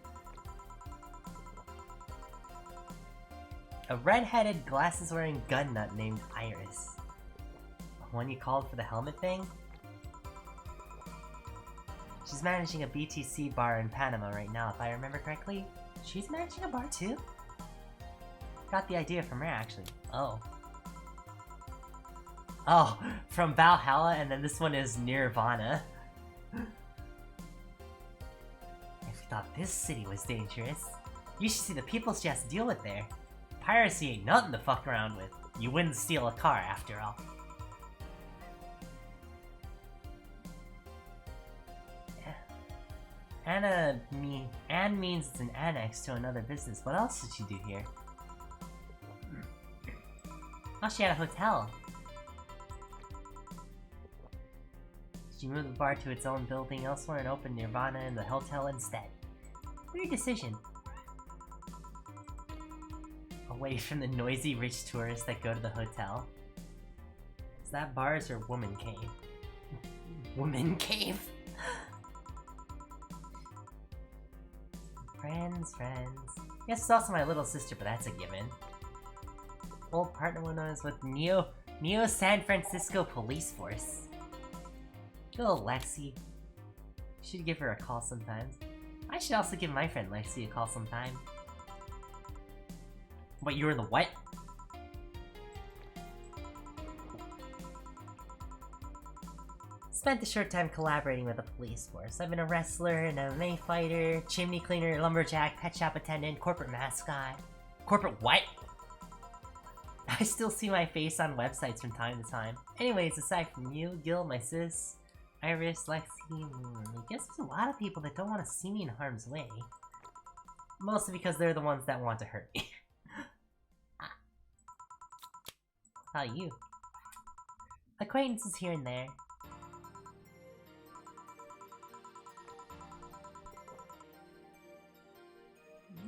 A red-headed, glasses-wearing gun nut named Iris. One you called for the helmet thing? She's managing a BTC bar in Panama right now, if I remember correctly. She's managing a bar too? Got the idea from her, actually. Oh. Oh, from Valhalla, and then this one is Nirvana. If you thought this city was dangerous, you should see the people she has to deal with there. Piracy ain't nothing to fuck around with. You wouldn't steal a car, after all. Anne means it's an annex to another business. What else did she do here? Oh, she had a hotel. She moved the bar to its own building elsewhere and opened Nirvana in the hotel instead. Weird decision. Away from the noisy rich tourists that go to the hotel. Is that bar is her woman cave? Woman cave? Friends. Yes, it's also my little sister, but that's a given. Old partner when I was with Neo San Francisco Police Force. Good old Lexi. Should give her a call sometimes. I should also give my friend Lexi a call sometime. Wait, you were in the what? Spent a short time collaborating with the police force. I've been a wrestler, an MMA fighter, chimney cleaner, lumberjack, pet shop attendant, corporate mascot. Corporate what? I still see my face on websites from time to time. Anyways, aside from you, Gil, my sis, Iris, Lexi, I guess there's a lot of people that don't want to see me in harm's way. Mostly because they're the ones that want to hurt me. How about you? Acquaintances here and there.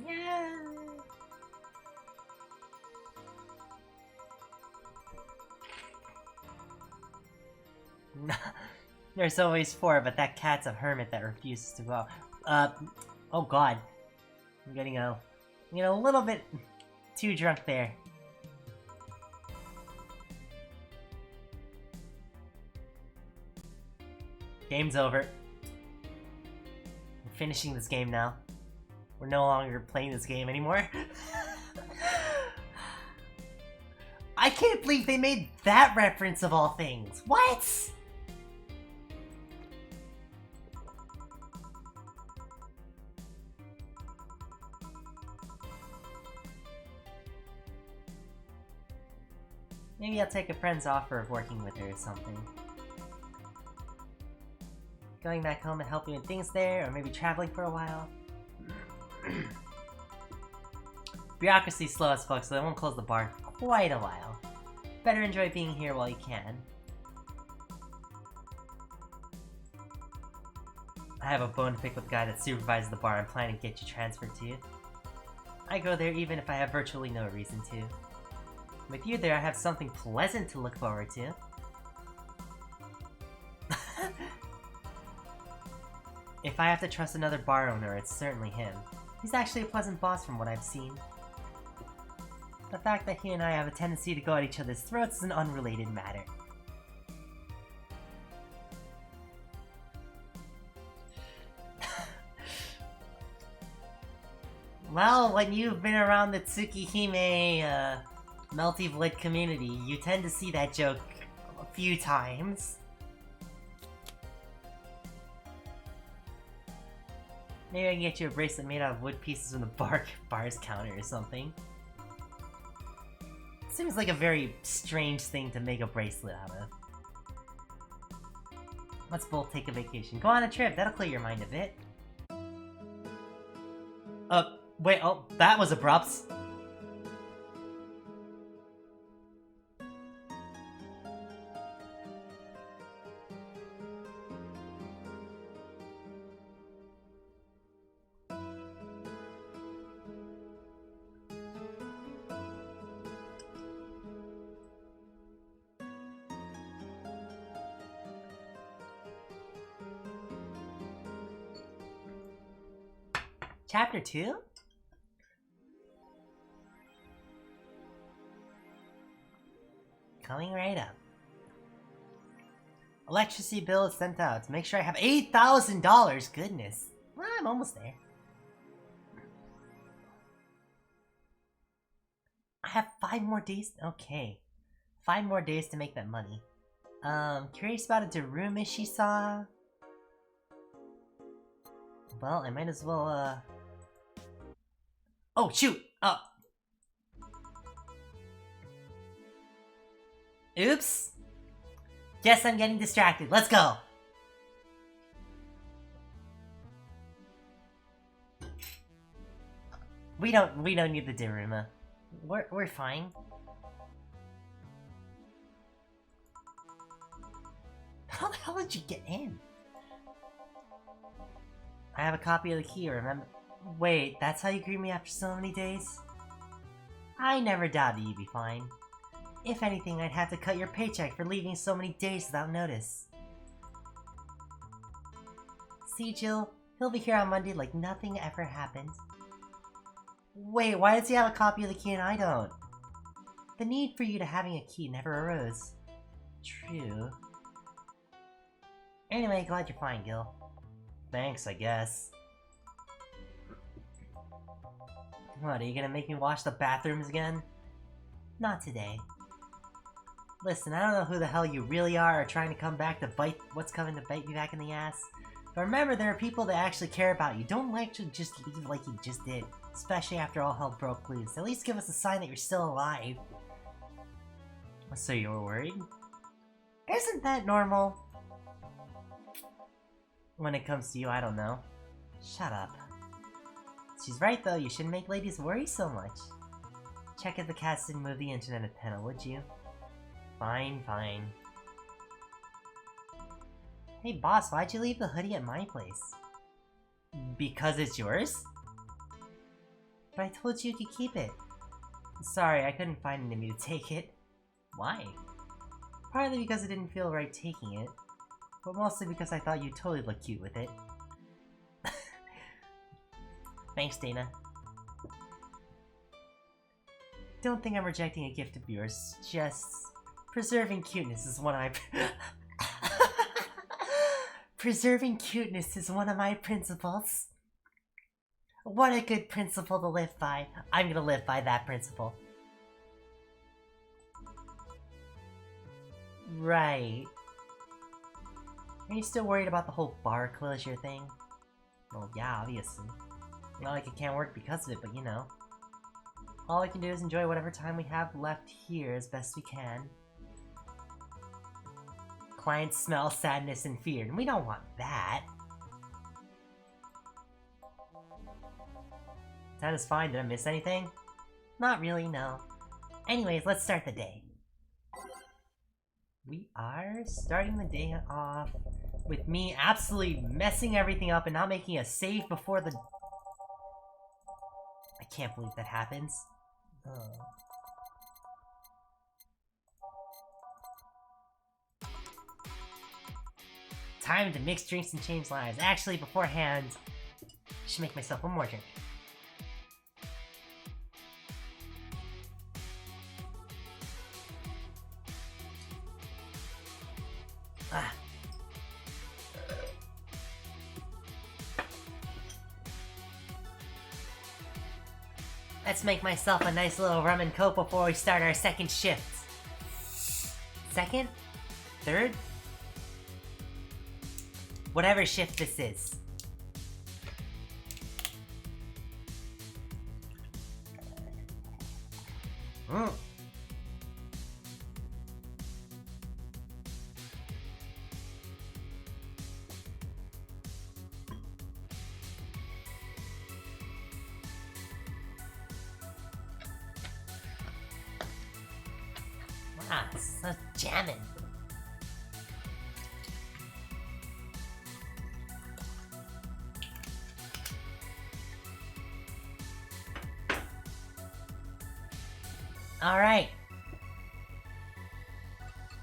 Yeah. There's always four, but that cat's a hermit that refuses to go. Oh god. I'm getting a little bit too drunk there. Game's over. We're finishing this game now. We're no longer playing this game anymore. I can't believe they made that reference of all things. What? Maybe I'll take a friend's offer of working with her or something. Going back home and helping with things there, or maybe traveling for a while. Bureaucracy's slow as fuck, so they won't close the bar for quite a while. Better enjoy being here while you can. I have a bone to pick with the guy that supervises the bar I'm planning to get you transferred to. I go there even if I have virtually no reason to. With you there, I have something pleasant to look forward to. If I have to trust another bar owner, it's certainly him. He's actually a pleasant boss from what I've seen. The fact that he and I have a tendency to go at each other's throats is an unrelated matter. Well, when you've been around the Tsukihime, Melty Blood community, you tend to see that joke a few times. Maybe I can get you a bracelet made out of wood pieces from the bar's counter or something. Seems like a very strange thing to make a bracelet out of. Let's both take a vacation. Go on a trip, that'll clear your mind a bit. Wait, oh, that was abrupt. Chapter 2? Coming right up. Electricity bill is sent out to make sure I have $8,000! Goodness. Well, I'm almost there. I have 5 more days? Okay. 5 more days to make that money. Curious about a Daruma she saw? Well, I might as well, Oh, shoot! Oh. Oops! Guess I'm getting distracted. Let's go! We don't need the Daruma. We're fine. How the hell did you get in? I have a copy of the key, remember? Wait, that's how you greet me after so many days? I never doubted you'd be fine. If anything, I'd have to cut your paycheck for leaving so many days without notice. See, Jill? He'll be here on Monday like nothing ever happened. Wait, why does he have a copy of the key and I don't? The need for you to having a key never arose. True. Anyway, glad you're fine, Gil. Thanks, I guess. What, are you gonna make me wash the bathrooms again? Not today. Listen, I don't know who the hell you really are or trying to come back to bite what's coming to bite me back in the ass. But remember, there are people that actually care about you. Don't like to just leave like you just did. Especially after all hell broke loose. At least give us a sign that you're still alive. So you were worried? Isn't that normal? When it comes to you, I don't know. Shut up. She's right though, you shouldn't make ladies worry so much. Check if the cats didn't move the internet antenna, would you? Fine, fine. Hey boss, why'd you leave the hoodie at my place? Because it's yours? But I told you could keep it. Sorry, I couldn't find it in me to take it. Why? Partly because it didn't feel right taking it, but mostly because I thought you'd totally look cute with it. Thanks, Dana. Don't think I'm rejecting a gift of yours, just... Preserving cuteness is one of my... Preserving cuteness is one of my principles. What a good principle to live by. I'm gonna live by that principle. Right. Are you still worried about the whole bar closure thing? Well, yeah, obviously. Not like it can't work because of it, but you know. All we can do is enjoy whatever time we have left here as best we can. Clients smell sadness and fear, and we don't want that. That is fine. Did I miss anything? Not really, no. Anyways, let's start the day. We are starting the day off with me absolutely messing everything up and not making a save before the... I can't believe that happens. Oh. Time to mix drinks and change lives. Actually, beforehand, I should make myself one more drink. Ah. Let's make myself a nice little rum and coke before we start our second shift. Second? Third? Whatever shift this is. Mm. Wow, so jamming. Alright.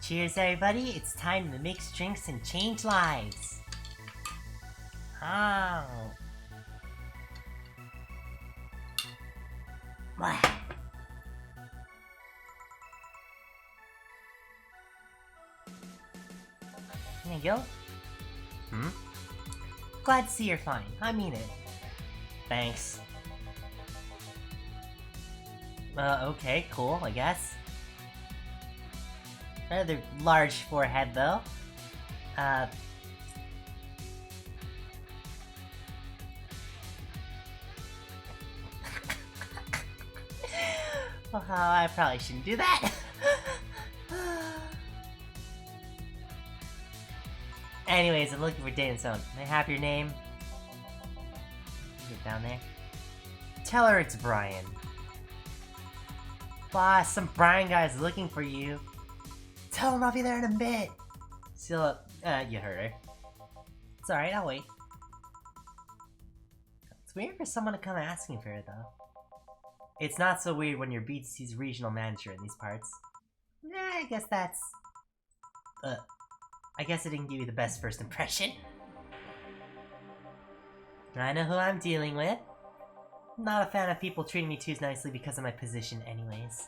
Cheers, everybody. It's time to mix drinks and change lives. Oh. Wow. There you go. Hmm? Glad to see you're fine. I mean it. Thanks. Okay, cool, I guess. Rather large forehead, though. Well, I probably shouldn't do that. Anyways, I'm looking for Dana Stone. May I have your name? Get down there. Tell her it's Brian. Boss, some Brian guy's looking for you. Tell him I'll be there in a bit. Still, you heard her. It's alright, I'll wait. It's weird for someone to come asking for it, though. It's not so weird when you're BTC's regional manager in these parts. I guess that's... I guess I didn't give you the best first impression. I know who I'm dealing with. I'm not a fan of people treating me too nicely because of my position anyways.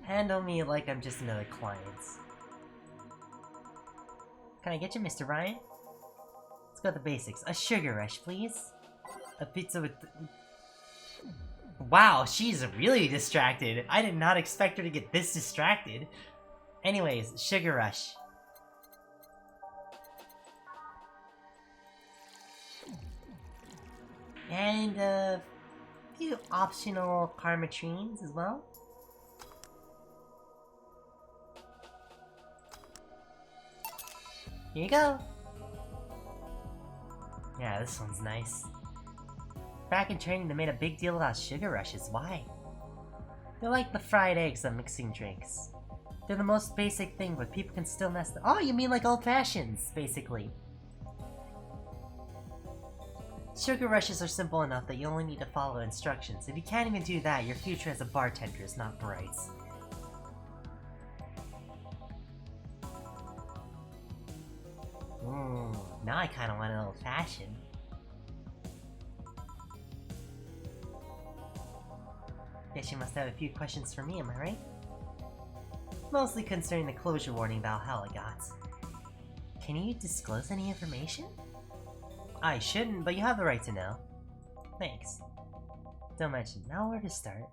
Handle me like I'm just another client. Can I get you, Mr. Ryan? Let's go with the basics. A sugar rush, please. A pizza with... Wow, she's really distracted. I did not expect her to get this distracted. Anyways, Sugar Rush. And a few optional karmatrines as well. Here you go. Yeah, this one's nice. Back in training, they made a big deal about sugar rushes. Why? They're like the fried eggs on mixing drinks. They're the most basic thing, but people can still mess them. Oh, you mean like old fashions, basically. Sugar rushes are simple enough that you only need to follow instructions. If you can't even do that, your future as a bartender is not bright. Now I kinda want an old fashioned. Guess you must have a few questions for me, am I right? Mostly concerning the closure warning Valhalla got. Can you disclose any information? I shouldn't, but you have the right to know. Thanks. Don't mention. Now where to start?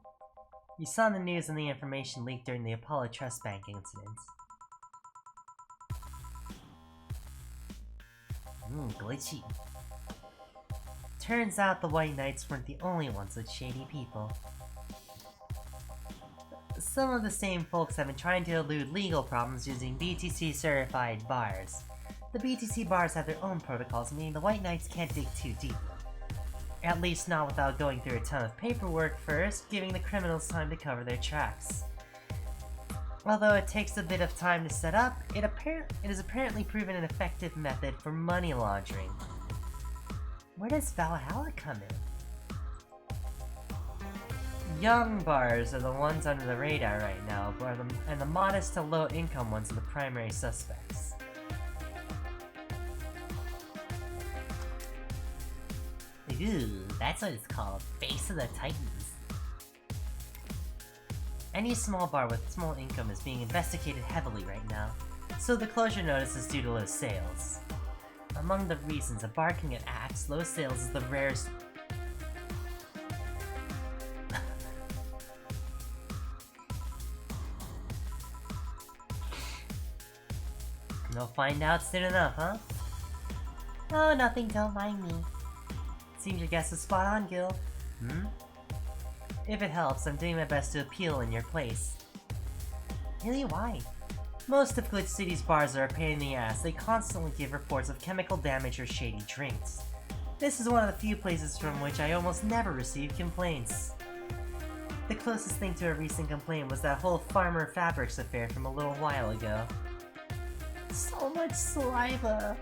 You saw in the news and the information leaked during the Apollo Trust Bank incident. Glitchy. Turns out the White Knights weren't the only ones with shady people. Some of the same folks have been trying to elude legal problems using BTC-certified bars. The BTC bars have their own protocols, meaning the White Knights can't dig too deep. At least not without going through a ton of paperwork first, giving the criminals time to cover their tracks. Although it takes a bit of time to set up, it is apparently proven an effective method for money laundering. Where does Valhalla come in? Young bars are the ones under the radar right now, and the modest to low income ones are the primary suspects. Ooh, that's what it's called, Face of the Titans. Any small bar with small income is being investigated heavily right now, so the closure notice is due to low sales. Among the reasons a bar can get axed, low sales is the rarest... You'll find out soon enough, huh? Oh, nothing, don't mind me. Seems your guess is spot on, Gil. If it helps, I'm doing my best to appeal in your place. Really, why? Most of Glitch City's bars are a pain in the ass. They constantly give reports of chemical damage or shady drinks. This is one of the few places from which I almost never receive complaints. The closest thing to a recent complaint was that whole Farmer Fabrics affair from a little while ago. So much saliva!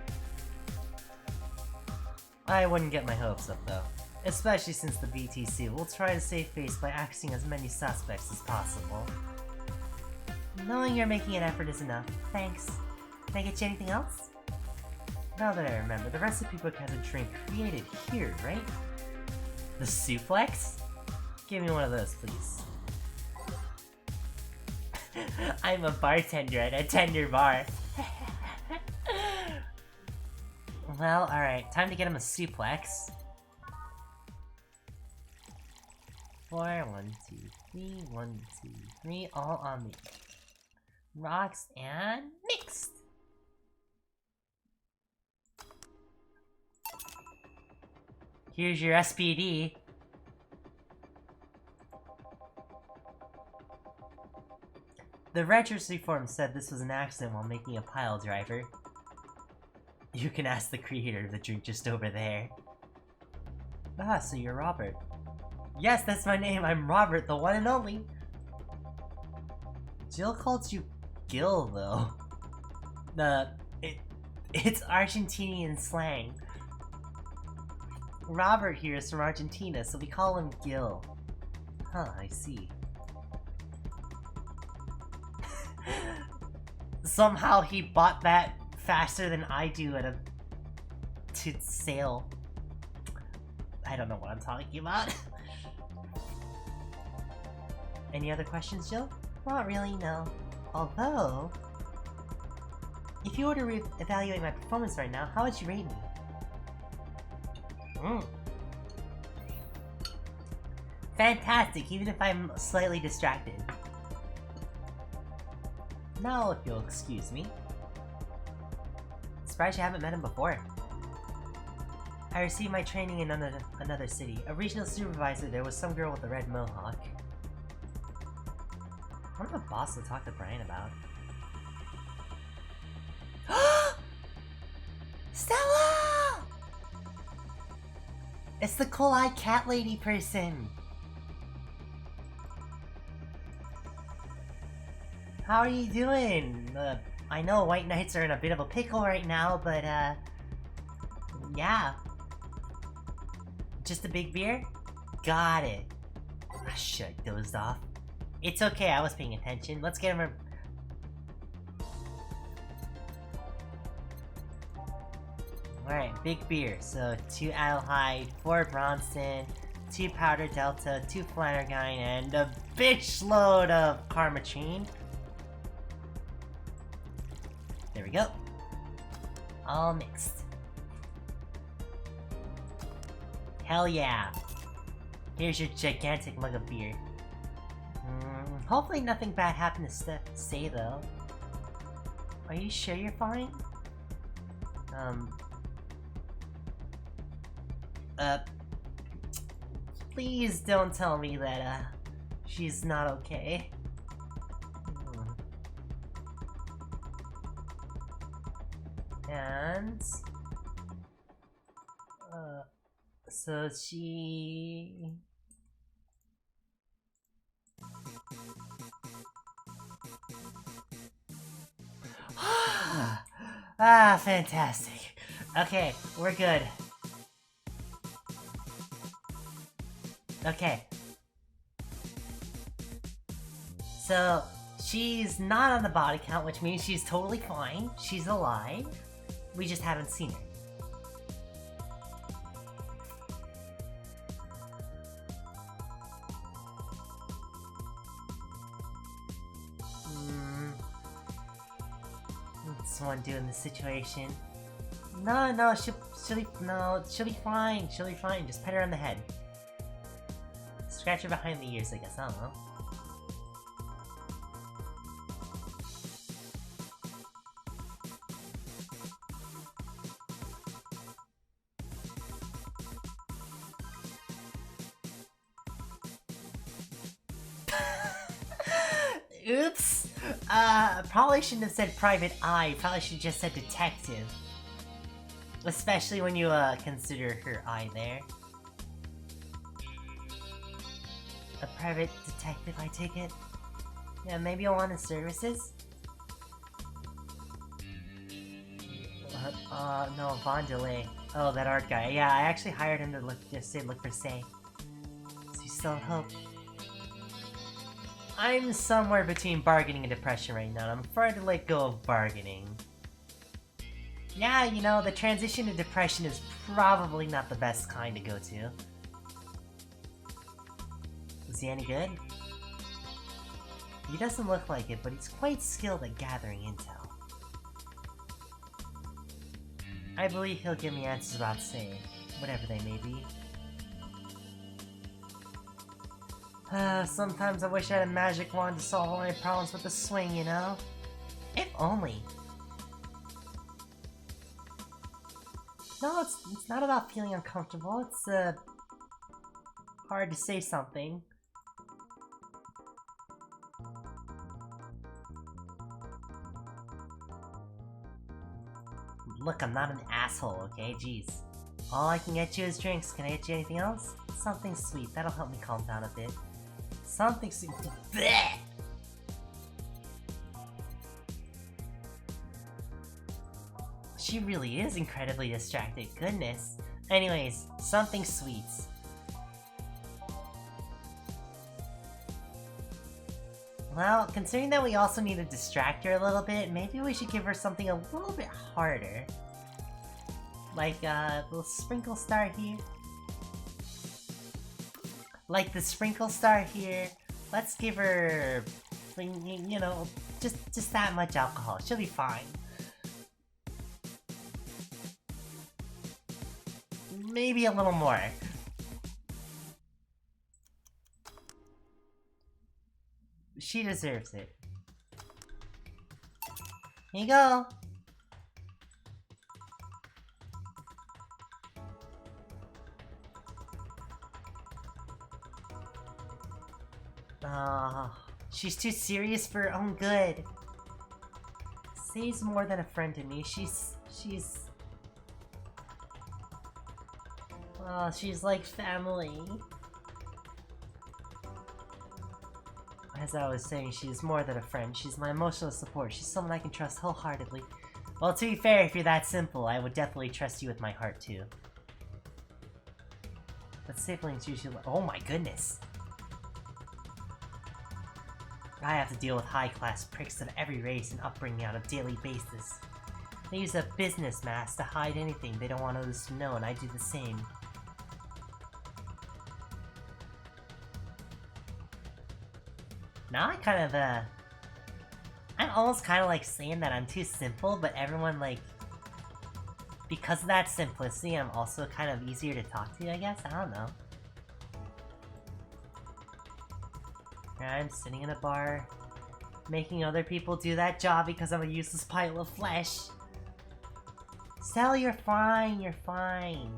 I wouldn't get my hopes up though, especially since the BTC will try to save face by axing as many suspects as possible. Knowing you're making an effort is enough. Thanks. Can I get you anything else? Now that I remember, the recipe book has a drink created here, right? The suplex? Give me one of those, please. I'm a bartender at a tender bar. Well, alright, time to get him a suplex. 4, 1, 2, 3, 1, 2, 3, all on me. Rocks and mixed! Here's your SPD. The registry form said this was an accident while making a pile driver. You can ask the creator of the drink just over there. Ah, so you're Robert. Yes, that's my name. I'm Robert, the one and only. Jill calls you Gil, though. It's Argentinian slang. Robert here is from Argentina, so we call him Gil. Huh, I see. Somehow he bought that faster than I do at a sale. I don't know what I'm talking about. Any other questions, Jill? Not really, no. Although, if you were to evaluate my performance right now, how would you rate me? Fantastic, even if I'm slightly distracted. Now, if you'll excuse me. Surprised you haven't met him before. I received my training in another city. A regional supervisor there was some girl with a red mohawk. I wonder what boss will talk to Brian about. Stella! It's the cool-eyed cat lady person! How are you doing? I know White Knights are in a bit of a pickle right now, but yeah. Just a big beer? Got it. Ah, shit, I dozed off. It's okay, I was paying attention. Let's get him a... Alright, big beer. So, 2 Adelheid, 4 Bronson, 2 Powder Delta, 2 Flannergine, and a bitch load of Karmatrine. There we go. All mixed. Hell yeah. Here's your gigantic mug of beer. Hopefully nothing bad happened to say though. Are you sure you're fine? Please don't tell me that, she's not okay. And... so she... Ah, fantastic. Okay, we're good. Okay. So, she's not on the body count, which means she's totally fine. She's alive. We just haven't seen her. What's someone do in this situation? No, she'll be fine. She'll be fine. Just pet her on the head. Scratch her behind the ears, I guess. I don't know. Oops! Probably shouldn't have said private eye, probably should have just said detective. Especially when you, consider her eye there. A private detective, I take it? Yeah, maybe you'll want his services? No, Von Delay. Oh, that art guy. Yeah, I actually hired him to look for Say. So you still have hope. I'm somewhere between bargaining and depression right now, and I'm afraid to let go of bargaining. Yeah, you know, the transition to depression is probably not the best kind to go to. Is he any good? He doesn't look like it, but he's quite skilled at gathering intel. I believe he'll give me answers about Say, whatever they may be. Sometimes I wish I had a magic wand to solve all my problems with a swing, you know? If only. No, it's not about feeling uncomfortable, it's, hard to say something. Look, I'm not an asshole, okay? Jeez. All I can get you is drinks. Can I get you anything else? Something sweet. That'll help me calm down a bit. Something sweet. Blech! She really is incredibly distracted. Goodness. Anyways, something sweet. Well, considering that we also need to distract her a little bit, maybe we should give her something a little bit harder. Like, a little sprinkle star here. Like the sprinkle star here. Let's give her, you know, just that much alcohol. She'll be fine. Maybe a little more. She deserves it. Here you go. Oh, she's too serious for her own good. Say's more than a friend to me. She's... Oh, she's like family. As I was saying, she's more than a friend. She's my emotional support. She's someone I can trust wholeheartedly. Well, to be fair, if you're that simple, I would definitely trust you with my heart, too. But siblings usually... Oh my goodness! I have to deal with high-class pricks of every race and upbringing on a daily basis. They use a business mask to hide anything they don't want others to know, and I do the same. Now I kind of, I'm almost kind of like saying that I'm too simple, but everyone, like... Because of that simplicity, I'm also kind of easier to talk to, I guess? I don't know. I'm sitting in a bar, making other people do that job because I'm a useless pile of flesh. Sal, you're fine, you're fine.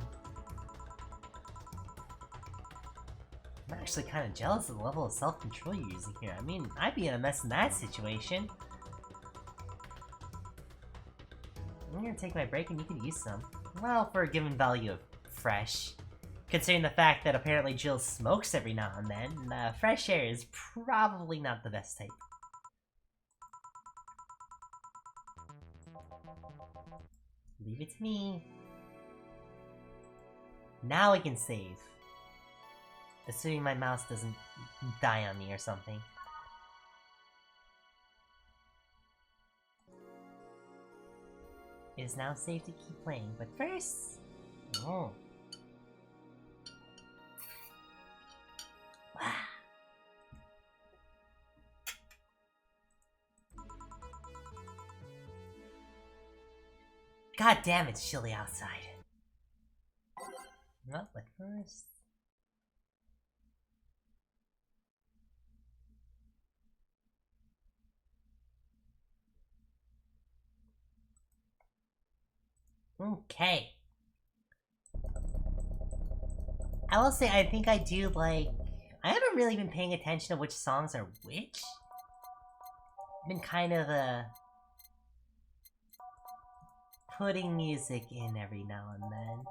I'm actually kind of jealous of the level of self-control you're using here. I mean, I'd be in a mess in that situation. I'm gonna take my break and you could use some. Well, for a given value of fresh. Considering the fact that apparently Jill smokes every now and then, fresh air is probably not the best type. Leave it to me. Now I can save. Assuming my mouse doesn't die on me or something. It is now safe to keep playing, but first... Oh. God damn, it's chilly outside. Well, but first... Okay. I will say, I think I do like... I haven't really been paying attention to which songs are which. I've been kind of, putting music in every now and then.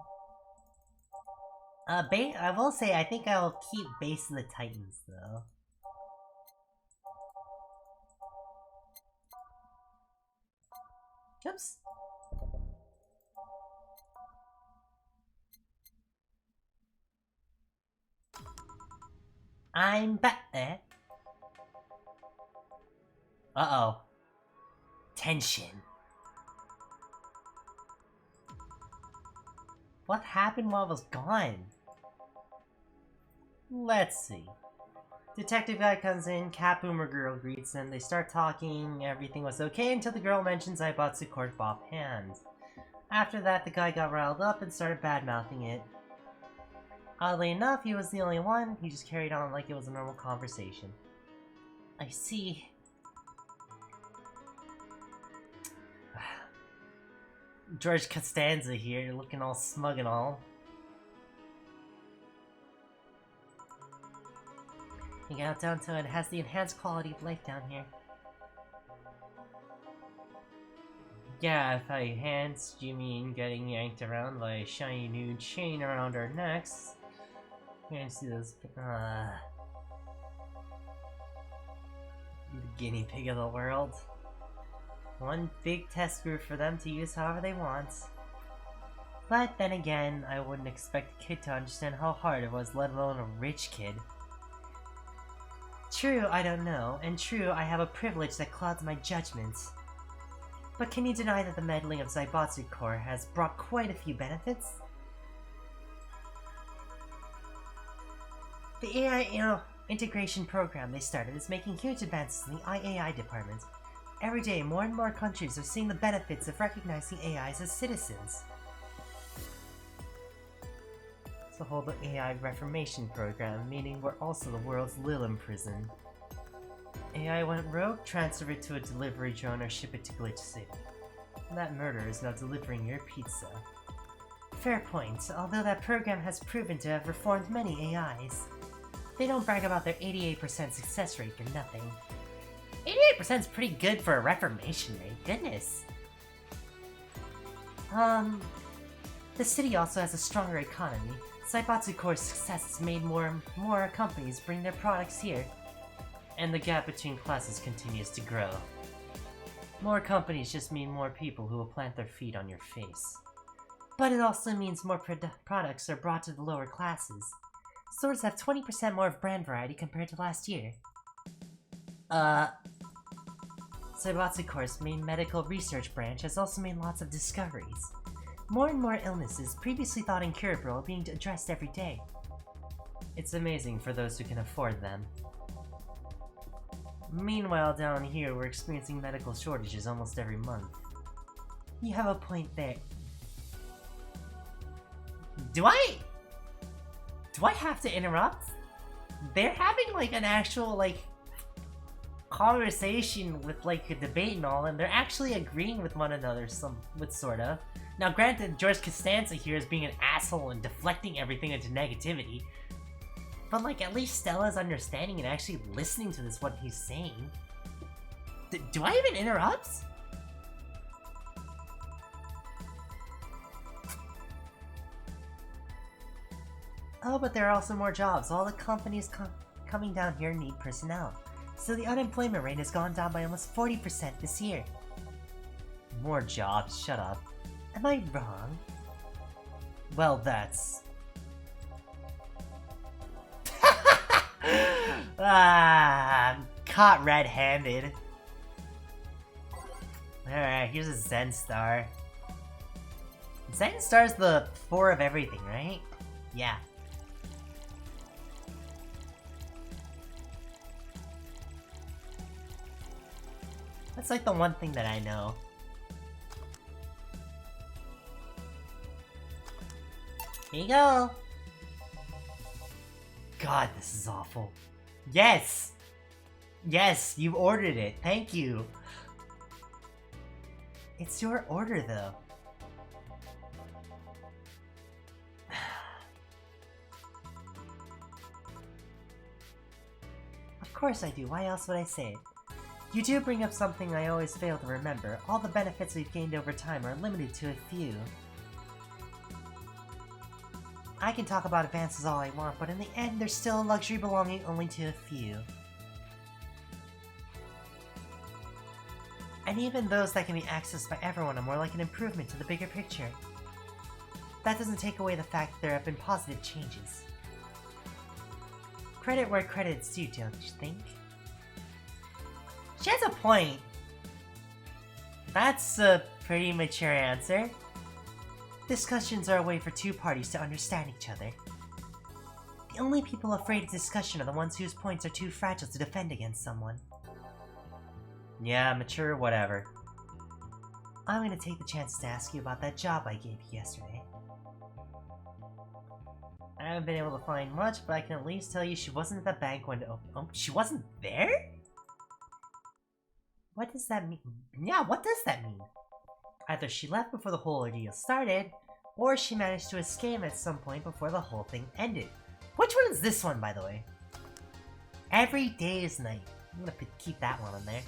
I will say, I think I'll keep Bass of the Titans, though. Oops. I'm back. Uh-oh. Tension. What happened while I was gone? Let's see. Detective guy comes in, cat boomer girl greets him, they start talking, everything was okay until the girl mentions I bought Court offhand. After that, the guy got riled up and started bad-mouthing it. Oddly enough, he was the only one, he just carried on like it was a normal conversation. I see. George Costanza here, looking all smug and all. You get out down to it, has the enhanced quality of life down here. Yeah, if I enhanced, you mean getting yanked around by a shiny new chain around our necks. You can see this, the guinea pig of the world. One big test group for them to use however they want. But then again, I wouldn't expect a kid to understand how hard it was, let alone a rich kid. True, I don't know, and true, I have a privilege that clouds my judgments. But can you deny that the meddling of Zaibatsu Corps has brought quite a few benefits? The AI integration program they started is making huge advances in the IAI department. Every day, more and more countries are seeing the benefits of recognizing AIs as citizens. It's the whole AI reformation program, meaning we're also the world's Lilum prison. AI went rogue, transfer it to a delivery drone or ship it to Glitch City. That murderer is now delivering your pizza. Fair point, although that program has proven to have reformed many AIs. They don't brag about their 88% success rate for nothing. 88% is pretty good for a reformation rate, goodness. The city also has a stronger economy. Saibatsu Corp's success has made more companies bring their products here. And the gap between classes continues to grow. More companies just mean more people who will plant their feet on your face. But it also means more products are brought to the lower classes. Stores have 20% more of brand variety compared to last year. Saibatsu Corp's main medical research branch has also made lots of discoveries. More and more illnesses previously thought incurable are being addressed every day. It's amazing for those who can afford them. Meanwhile, down here, we're experiencing medical shortages almost every month. You have a point there. Do I have to interrupt? They're having, like, an actual, like, conversation with, like, a debate and all, and they're actually agreeing with one another, sorta. Now, granted, George Costanza here is being an asshole and deflecting everything into negativity, but, like, at least Stella's understanding and actually listening to what he's saying. Do I even interrupt? Oh, but there are also more jobs. All the companies coming down here need personnel. So the unemployment rate has gone down by almost 40% this year. More jobs? Shut up. Am I wrong? Well, that's... caught red-handed. Alright, here's a Zen Star. Zen Star's the 4 of everything, right? Yeah. That's like the one thing that I know. Here you go! God, this is awful. Yes! Yes, you ordered it. Thank you. It's your order, though. Of course I do. Why else would I say it? You do bring up something I always fail to remember. All the benefits we've gained over time are limited to a few. I can talk about advances all I want, but in the end, there's still a luxury belonging only to a few. And even those that can be accessed by everyone are more like an improvement to the bigger picture. That doesn't take away the fact that there have been positive changes. Credit where credit's due, don't you think? She has a point. That's a pretty mature answer. Discussions are a way for two parties to understand each other. The only people afraid of discussion are the ones whose points are too fragile to defend against someone. Yeah, mature, whatever. I'm gonna take the chance to ask you about that job I gave you yesterday. I haven't been able to find much, but I can at least tell you she wasn't at the bank when... Oh, she wasn't there? What does that mean? Yeah, what does that mean? Either she left before the whole ordeal started, or she managed to escape at some point before the whole thing ended. Which one is this one, by the way? Every day is night. I'm gonna keep that one on there.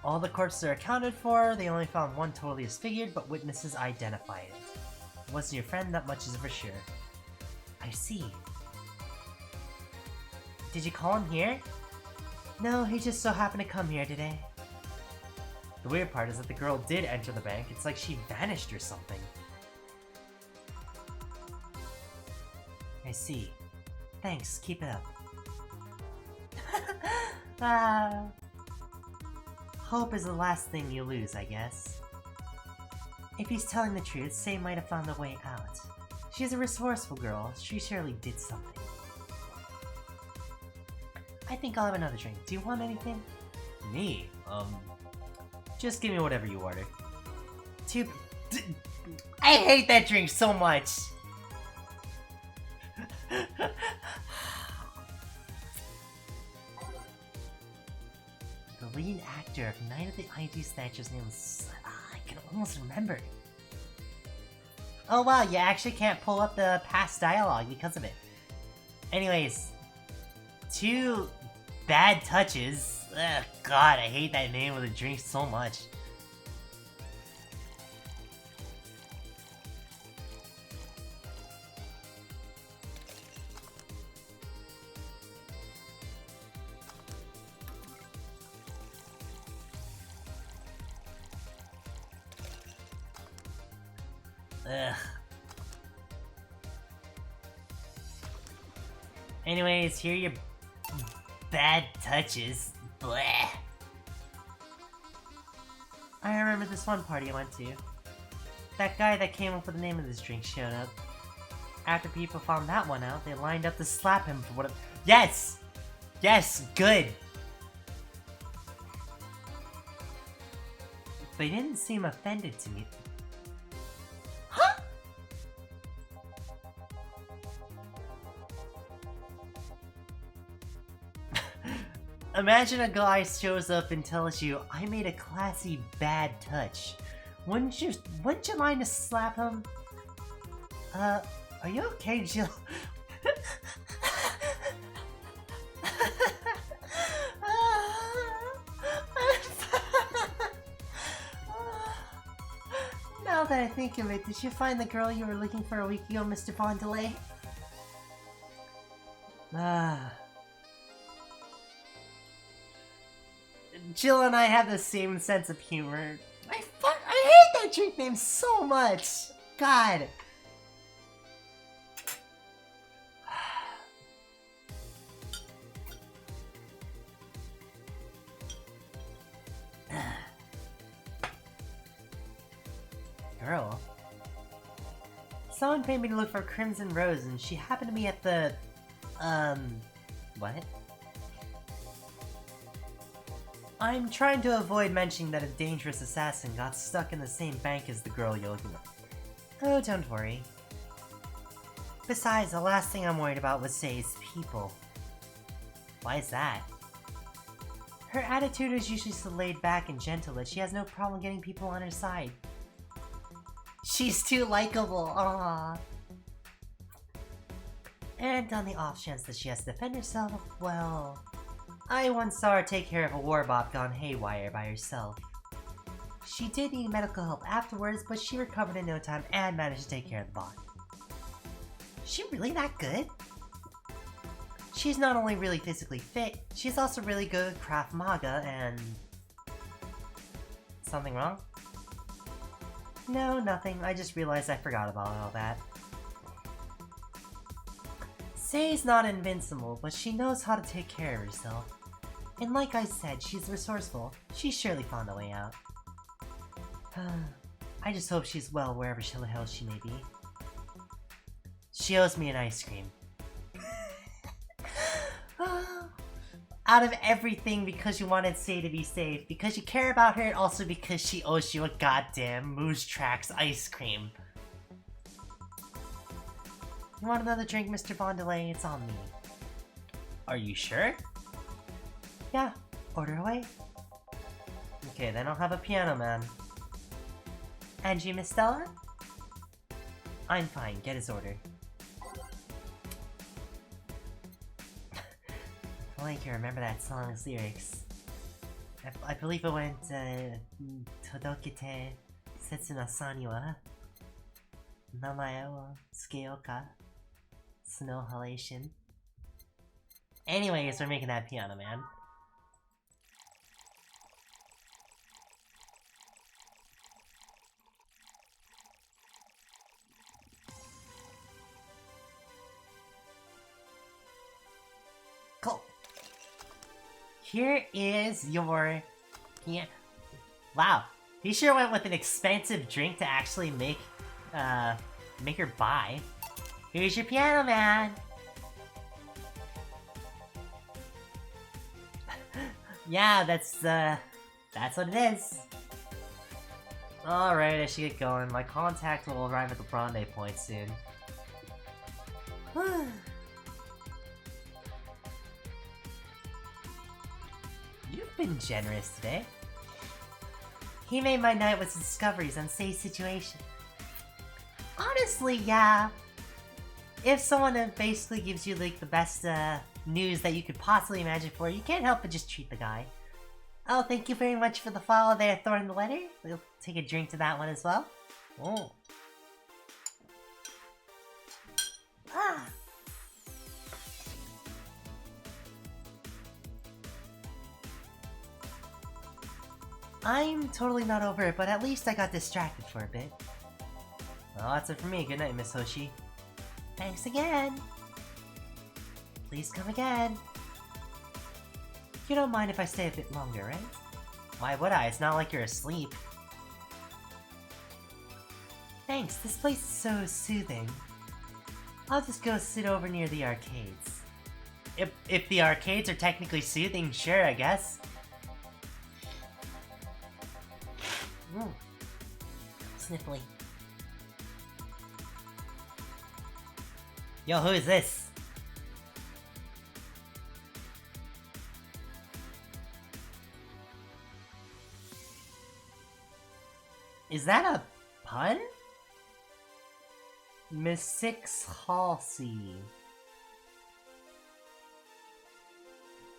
All the corpses are accounted for. They only found one totally disfigured, but witnesses identified it. It wasn't your friend, that much is for sure. I see. Did you call him here? No, he just so happened to come here today. The weird part is that the girl did enter the bank. It's like she vanished or something. I see. Thanks, keep it up. Hope is the last thing you lose, I guess. If he's telling the truth, Sei might have found a way out. She's a resourceful girl. She surely did something. I think I'll have another drink. Do you want anything? Me? Just give me whatever you order. I hate that drink so much! lead actor of Night of the ID Snatchers name was... I can almost remember. Oh wow, you actually can't pull up the past dialogue because of it. Anyways, 2 bad touches. Ugh, God, I hate that name of the drink so much. Ugh. Anyways, here are your bad touches. Bleh. I remember this one party I went to. That guy that came up with the name of this drink showed up. After people found that one out, they lined up to slap him for what... Yes! Yes, good! They didn't seem offended to me. Huh? Imagine a guy shows up and tells you, I made a classy bad touch. Wouldn't you mind to slap him? Are you okay, Jill? Now that I think of it, did you find the girl you were looking for a week ago, Mr. Vondelay? Jill and I have the same sense of humor. I hate that drink name so much! God! Girl? Someone paid me to look for Crimson Rose and she happened to be at the... what? I'm trying to avoid mentioning that a dangerous assassin got stuck in the same bank as the girl you're looking at. Oh, don't worry. Besides, the last thing I'm worried about was Say's people. Why is that? Her attitude is usually so laid back and gentle that she has no problem getting people on her side. She's too likable, aww. And on the off chance that she has to defend herself, well... I once saw her take care of a warbop gone haywire by herself. She did need medical help afterwards, but she recovered in no time and managed to take care of the bot. She really that good? She's not only really physically fit, she's also really good at Krav Maga and... Something wrong? No, nothing. I just realized I forgot about all that. Say's not invincible, but she knows how to take care of herself. And like I said, she's resourceful. She's surely found a way out. I just hope she's well wherever the hell she may be. She owes me an ice cream. Out of everything, because you wanted Say to be safe, because you care about her, and also because she owes you a goddamn Moose Tracks ice cream. You want another drink, Mr. Vondelay? It's on me. Are you sure? Yeah, order away. Okay, then I'll have a piano man. And you, Miss Stella? I'm fine, get his order. I like you remember that song's lyrics. I believe it went, Todokete Setsu no Sani wa Namae wo tsukeyo ka Snow Halation. Anyways, we're making that piano man. Cool. Here is your... Yeah. Wow. He sure went with an expensive drink to actually make her buy. Here's your piano man. Yeah, that's what it is. Alright, I should get going. My contact will arrive at the Bronde point soon. You've been generous today. He made my night with his discoveries on safe situation. Honestly, yeah. If someone basically gives you like the best news that you could possibly imagine for, you can't help but just treat the guy. Oh, thank you very much for the follow there, Thorn the Letter. We'll take a drink to that one as well. Oh. Ah. I'm totally not over it, but at least I got distracted for a bit. Well, that's it for me. Good night, Miss Hoshi. Thanks again. Please come again. You don't mind if I stay a bit longer, right? Why would I? It's not like you're asleep. Thanks, this place is so soothing. I'll just go sit over near the arcades. If the arcades are technically soothing, sure, I guess. Sniffly. Yo, who is this? Is that a pun? Miss Six Halsey.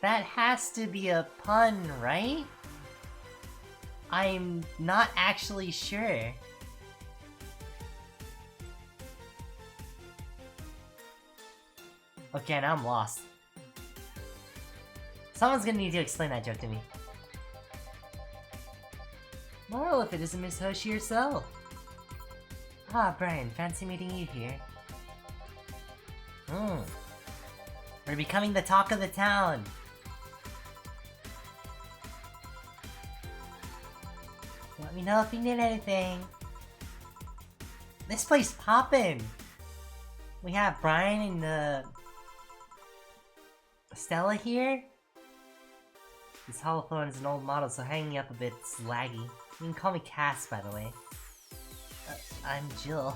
That has to be a pun, right? I'm not actually sure. Okay, now I'm lost. Someone's gonna need to explain that joke to me. Well, if it isn't Miss Hoshi herself. Ah, Brian, fancy meeting you here. We're becoming the talk of the town. Let me know if you need anything. This place poppin'. We have Brian and Stella here. This holophone is an old model, so hanging up a bit is laggy. You can call me Cass, by the way. I'm Jill.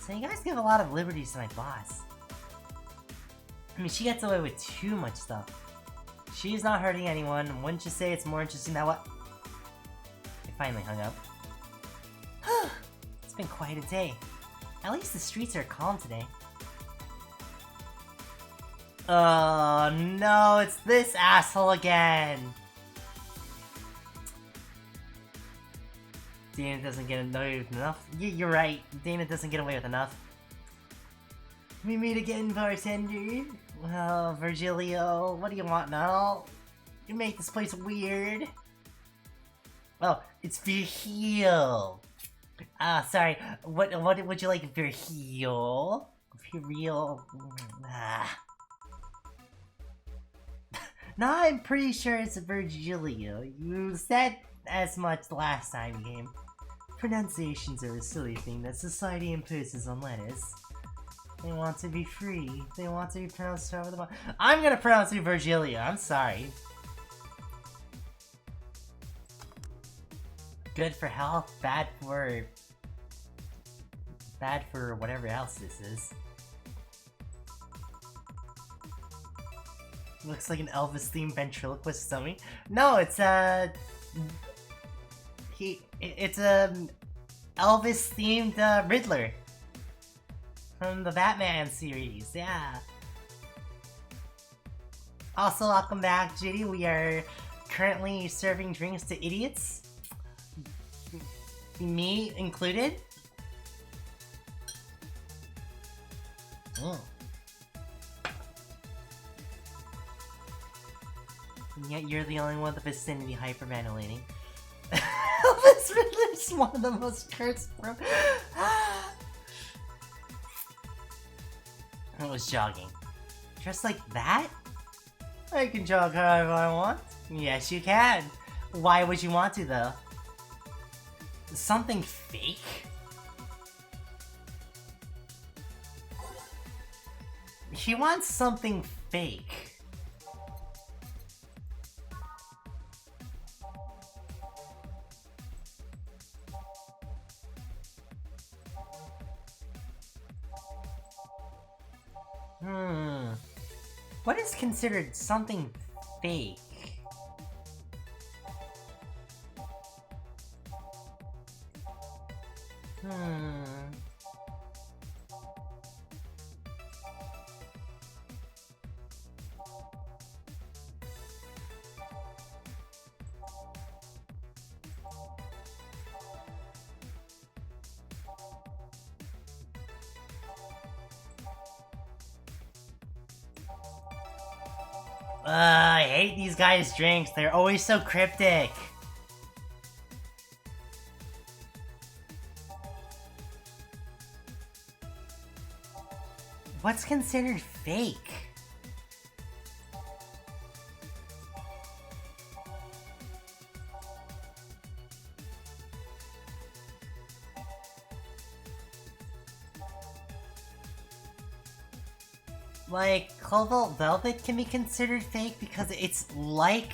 So you guys give a lot of liberties to my boss. I mean, she gets away with too much stuff. She's not hurting anyone. Wouldn't you say it's more interesting that what? It finally hung up. It's been quite a day. At least the streets are calm today. Oh no, it's this asshole again! Dana doesn't get away with enough. You're right, Dana doesn't get away with enough. We meet again, bartender. Well, Virgilio, what do you want now? You make this place weird. Oh, it's Virgil. Ah, sorry. What would you like, Virgil? Virgil. Ah. No, I'm pretty sure it's Virgilio. You said as much last time you came. Pronunciations are a silly thing that society imposes on letters. They want to be free. They want to be pronounced however they want. I'm gonna pronounce you Virgilio. I'm sorry. Good for health, bad for whatever else this is. Looks like an Elvis-themed ventriloquist dummy. No, it's it's a Elvis-themed Riddler from the Batman series. Yeah. Also, welcome back, Judy. We are currently serving drinks to idiots, me included. And yet you're the only one in the vicinity hyperventilating. Elvis Riddler's one of the most cursed, bro. I was jogging. Just like that? I can jog however I want. Yes, you can. Why would you want to, though? Something fake? He wants something fake. What is considered something fake? I hate these guys' drinks. They're always so cryptic. What's considered fake? Like, Cobalt Velvet can be considered fake because it's like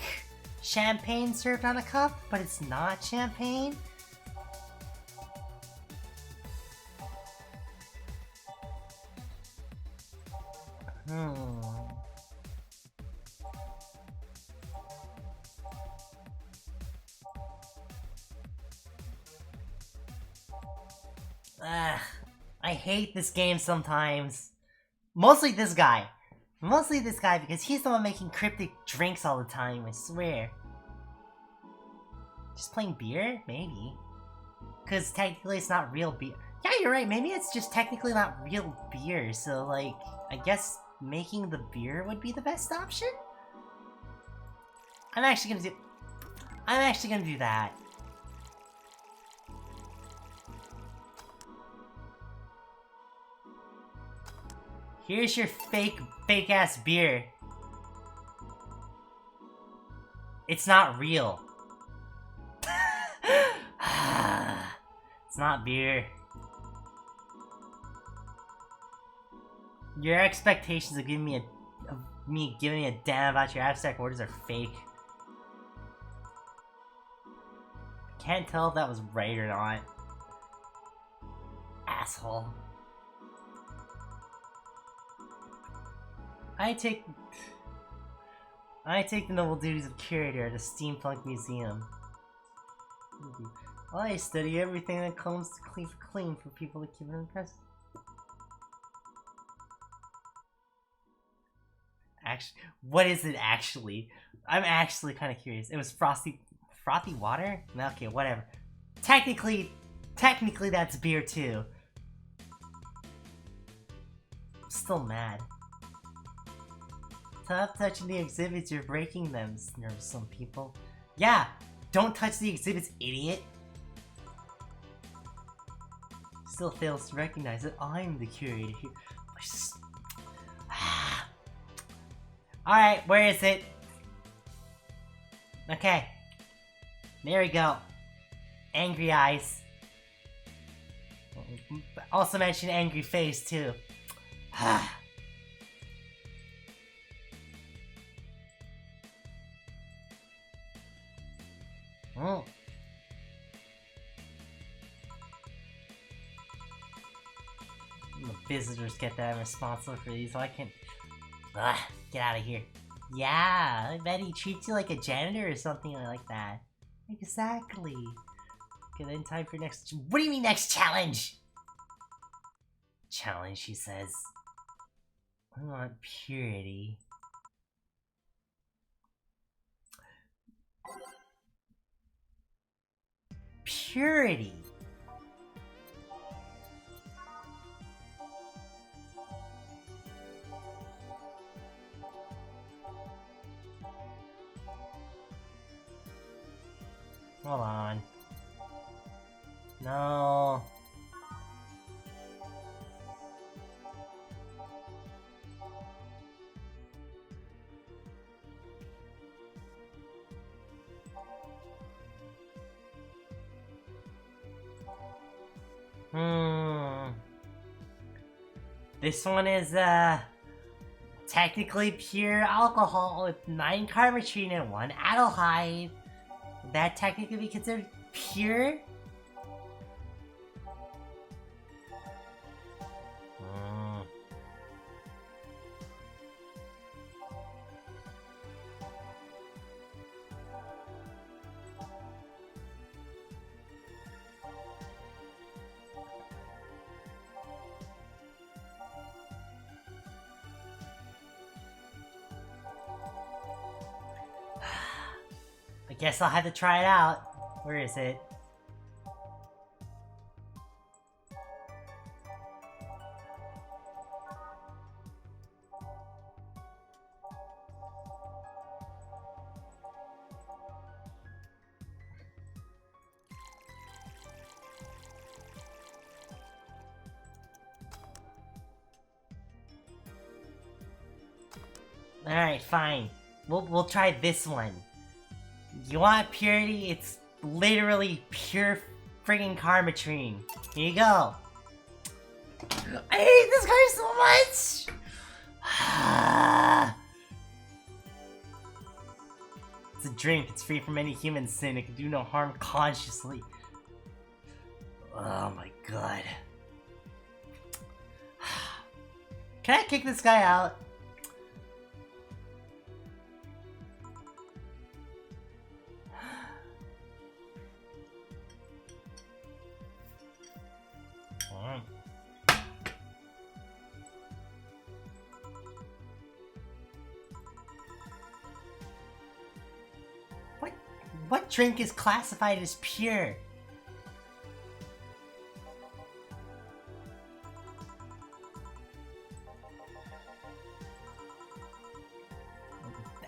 champagne served on a cup, but it's not champagne. Ugh, I hate this game sometimes. Mostly this guy. Mostly this guy because he's the one making cryptic drinks all the time, I swear. Just plain beer? Maybe. Because technically it's not real beer. Yeah, you're right, maybe it's just technically not real beer, so like, I guess making the beer would be the best option? I'm actually gonna do that. Here's your fake ass beer. It's not real. It's not beer. Your expectations of giving me a damn about your abstract orders are fake. Can't tell if that was right or not. Asshole. I take the noble duties of curator at a steampunk museum. I study everything that comes to clean for people to keep them impressed. Actually, what is it actually? I'm actually kind of curious. It was frothy water? Okay, whatever. Technically that's beer too. I'm still mad. Stop touching the exhibits, you're breaking them, nervous some people. Yeah, don't touch the exhibits, idiot. Still fails to recognize that I'm the curator here. Alright, where is it? Okay. There we go. Angry eyes. Also mention angry face, too. Oh. The visitors get that I'm responsible for these, so I can... get out of here. Yeah, I bet he treats you like a janitor or something like that. Exactly. Okay, then time for next... What do you mean next challenge? Challenge, she says. I want purity. Purity. Hold on. No. This one is, technically pure alcohol with 9 carbotrine and 1 aldehyde. Would that technically be considered pure? guess I'll have to try it out. Where is it? Alright, fine. We'll try this one. You want purity? It's literally pure friggin' Karmatrine. Here you go. I hate this guy so much! It's a drink. It's free from any human sin. It can do no harm consciously. Oh my god. Can I kick this guy out? What drink is classified as pure?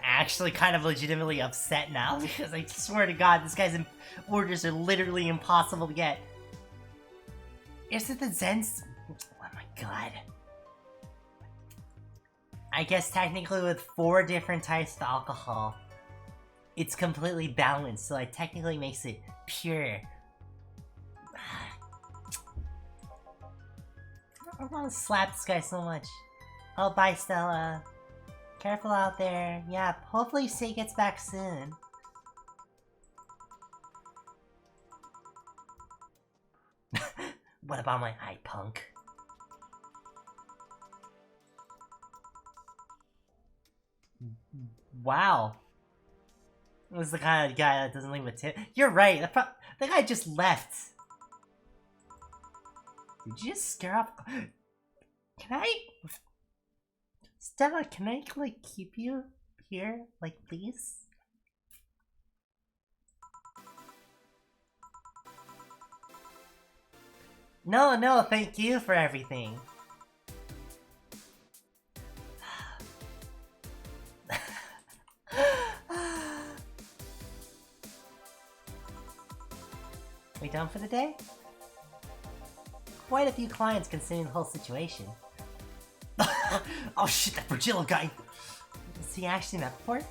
Actually kind of legitimately upset now because I swear to god this guy's orders are literally impossible to get. Is it the Zen's? Oh my god. I guess technically with 4 different types of alcohol, it's completely balanced, so it technically makes it pure. I want to slap this guy so much. Oh, bye, Stella. Careful out there. Yeah, hopefully Say gets back soon. What about my eye, punk? Wow. This is the kind of guy that doesn't leave a tip. You're right, the guy just left. Did you just scare off? Can I? Stella, can I, like, keep you here? Like, please? No, thank you for everything. We done for the day? Quite a few clients considering the whole situation. Oh shit, that Virgillo guy! Has he actually met before?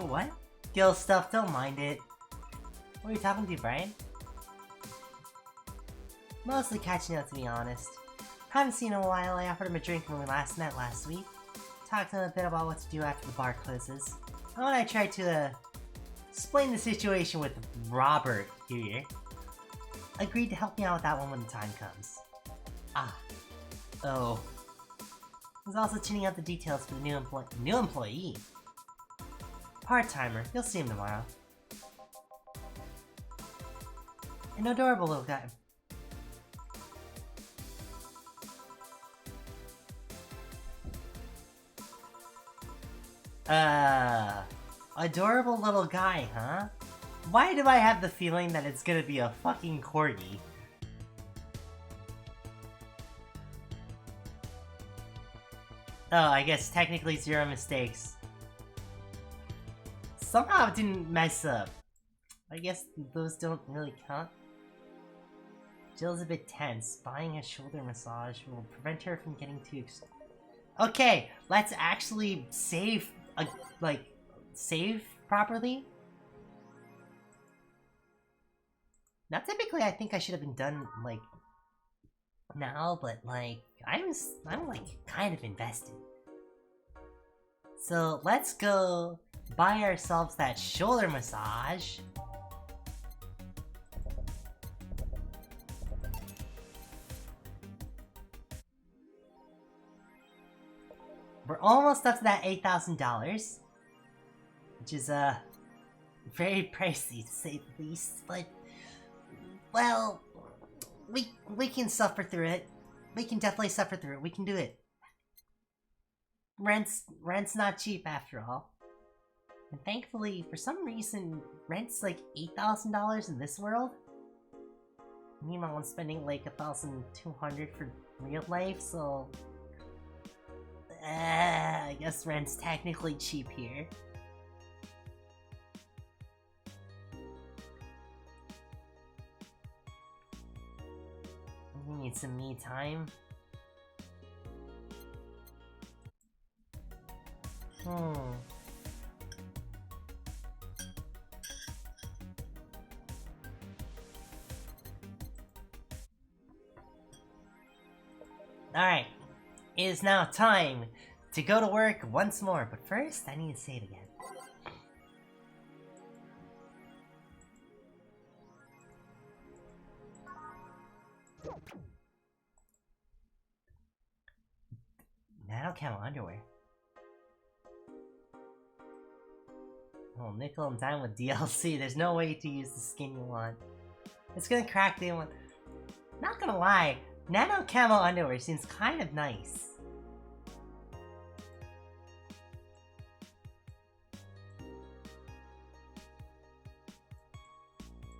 What? Gil stuff, don't mind it. What are you talking to, Brian? Mostly catching up, to be honest. Haven't seen him in a while. I offered him a drink when we last met last week. Talked to him a bit about what to do after the bar closes. And when I tried to, explain the situation with Robert here, agreed to help me out with that one when the time comes. Ah. Oh. He's also tuning out the details for the new employee. Part-timer. You'll see him tomorrow. An adorable little guy. Adorable little guy, huh? Why do I have the feeling that it's gonna be a fucking corgi? Oh, I guess technically 0 mistakes. Somehow it didn't mess up. I guess those don't really count. Jill's a bit tense. Buying a shoulder massage will prevent her from getting too Okay, let's actually save, save properly. Now, typically, I think I should have been done, like, now, but, like, I'm like, kind of invested. So, let's go buy ourselves that shoulder massage. We're almost up to that $8,000, which is, very pricey to say the least, but, well, we can suffer through it. We can definitely suffer through it. We can do it. Rent's not cheap after all. And thankfully, for some reason, rent's like $8,000 in this world. Meanwhile, I'm spending like 1,200 for real life, so... I guess rent's technically cheap here. We need some me time. Alright, it is now time to go to work once more, but first I need to save again. Nano camo underwear. Oh, nickel and dime with DLC. There's no way to use the skin you want. It's gonna crack day one. Not gonna lie, nano camo underwear seems kind of nice.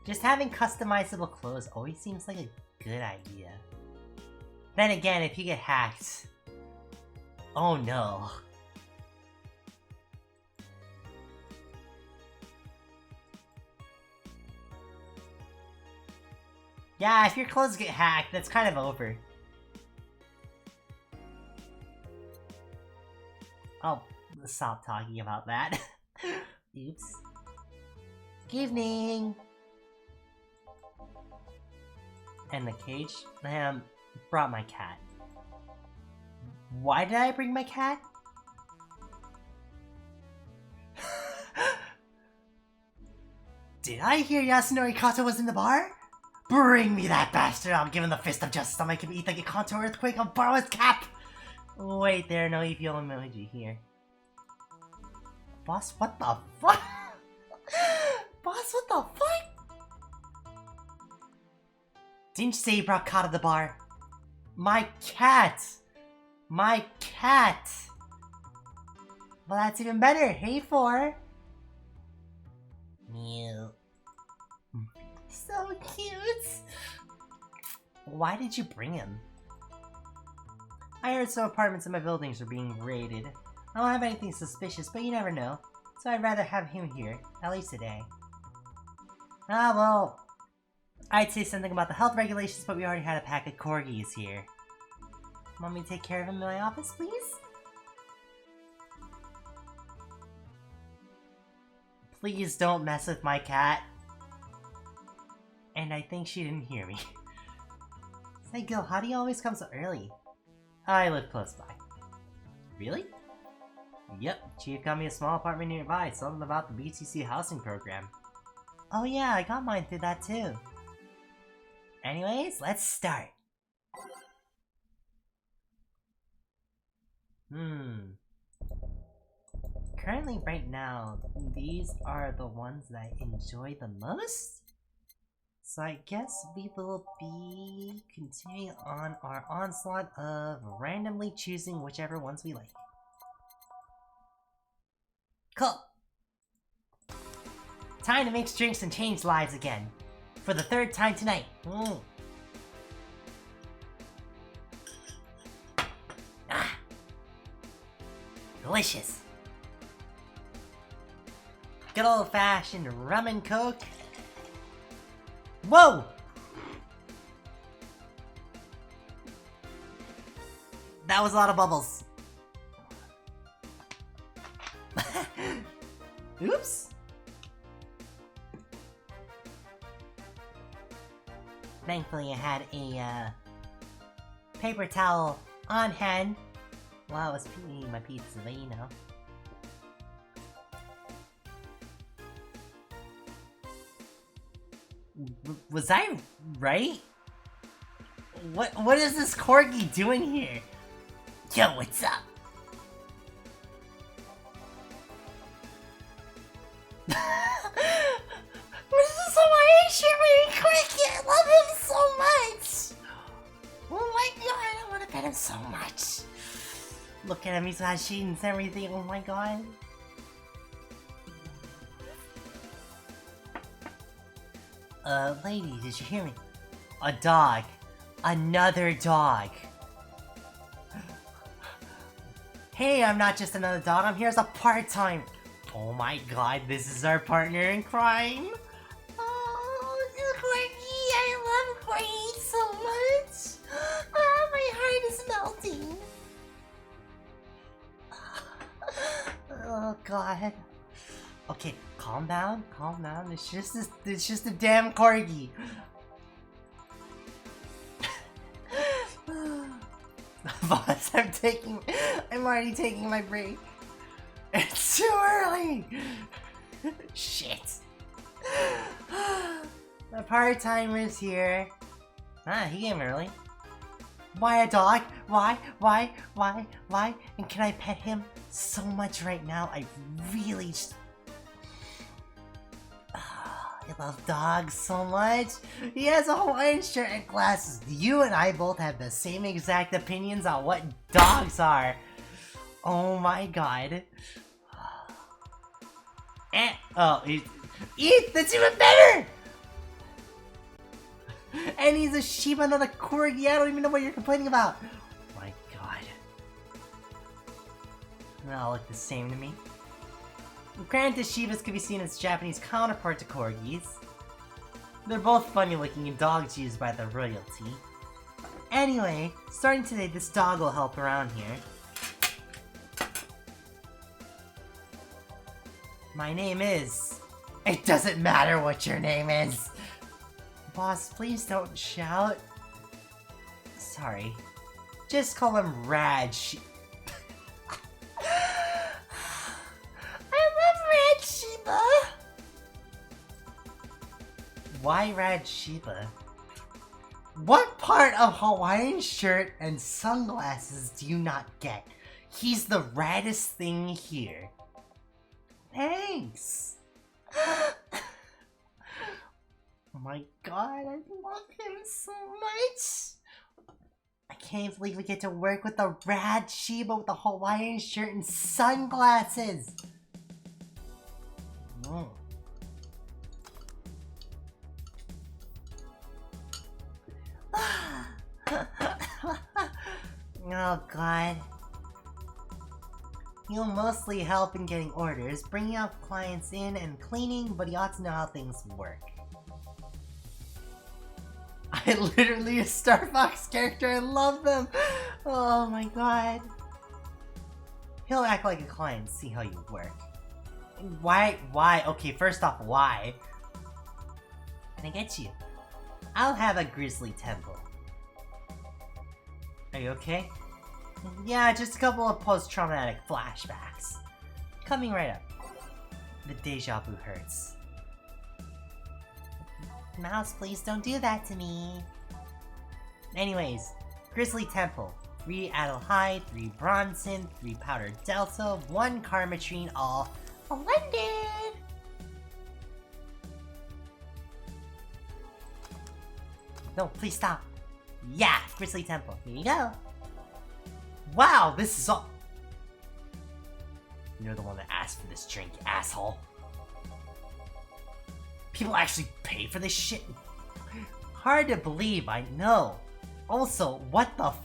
Just having customizable clothes always seems like a good idea. Then again, if you get hacked... Oh no. Yeah, if your clothes get hacked, that's kind of over. I'll stop talking about that. Oops. Good evening! And the cage? I brought my cat. Why did I bring my cat? Did I hear Yasunori Kato was in the bar? Bring me that bastard! I'll give him the fist of justice. I'll make him eat like a Kanto earthquake. I'll borrow his cap! Wait, there are no EPO emoji here. Boss, what the fuck? Boss, what the fuck? Didn't you say you brought Kato to the bar? My cat! My cat! Well, that's even better. Hey, 4. Mew. So cute! Why did you bring him? I heard some apartments in my buildings are being raided. I don't have anything suspicious, but you never know. So I'd rather have him here, at least today. Ah, well... I'd say something about the health regulations, but we already had a pack of corgis here. Want me to take care of him in my office, please? Please don't mess with my cat. And I think she didn't hear me. Say, Gil, how do you always come so early? I live close by. Really? Yep, Chief got me a small apartment nearby, something about the BTC housing program. Oh yeah, I got mine through that too. Anyways, let's start. Currently, right now, these are the ones that I enjoy the most? So I guess we will be continuing on our onslaught of randomly choosing whichever ones we like. Cool! Time to mix drinks and change lives again. For the 3rd time tonight. Ah! Delicious! Good old-fashioned rum and coke. Whoa! That was a lot of bubbles. Oops! Thankfully I had a, paper towel on hand while I was eating my pizza, but you know. Was I right? What is this corgi doing here? Yo, what's up? What is this on my Shimmy Cricket? I love him so much! Oh my god, I want to pet him so much. Look at him, he's got sheets and everything, oh my god. Lady, did you hear me? A dog. Another dog. Hey, I'm not just another dog, I'm here as a part-time. Oh my god, this is our partner in crime. Oh, Corgi, I love Corgi so much. Oh, my heart is melting. Oh god. Okay, calm down, calm down. It's just a damn Corgi. Boss, I'm already taking my break. It's too early! Shit. The part-timer's here. Ah, he came early. Why a dog? Why? And can I pet him so much right now? I really just... I love dogs so much. He has a Hawaiian shirt and glasses. You and I both have the same exact opinions on what dogs are. Oh my god. Oh, that's even better! And he's a Shiba, not a Corgi. I don't even know what you're complaining about. My god. They all look the same to me. Granted, Shibas can be seen as Japanese counterpart to Corgis. They're both funny looking and dogs used by the royalty. Anyway, starting today, this dog will help around here. My name is... It doesn't matter what your name is! Boss, please don't shout. Sorry. Just call him Raj. Why Rad Shiba? What part of Hawaiian shirt and sunglasses do you not get? He's the raddest thing here. Thanks! Oh my god, I love him so much! I can't believe we get to work with the Rad Shiba with the Hawaiian shirt and sunglasses! Oh god. He'll mostly help in getting orders, bringing out clients in and cleaning, but he ought to know how things work. I literally a Star Fox character, I love them! Oh my god. He'll act like a client, see how you work. Why? Okay, first off, why? And I get you. I'll have a grizzly temple. Are you okay? Yeah, just a couple of post-traumatic flashbacks. Coming right up. The deja vu hurts. Mouse, please don't do that to me. Anyways, Grizzly Temple. 3 Adelheid, 3 Bronson, 3 Powder Delta, 1 Karmatrine, all blended! No, please stop. Yeah, Grizzly Temple. Here you go. Wow, this is all... You're the one that asked for this drink, asshole. People actually pay for this shit? Hard to believe, I know. Also, what the f...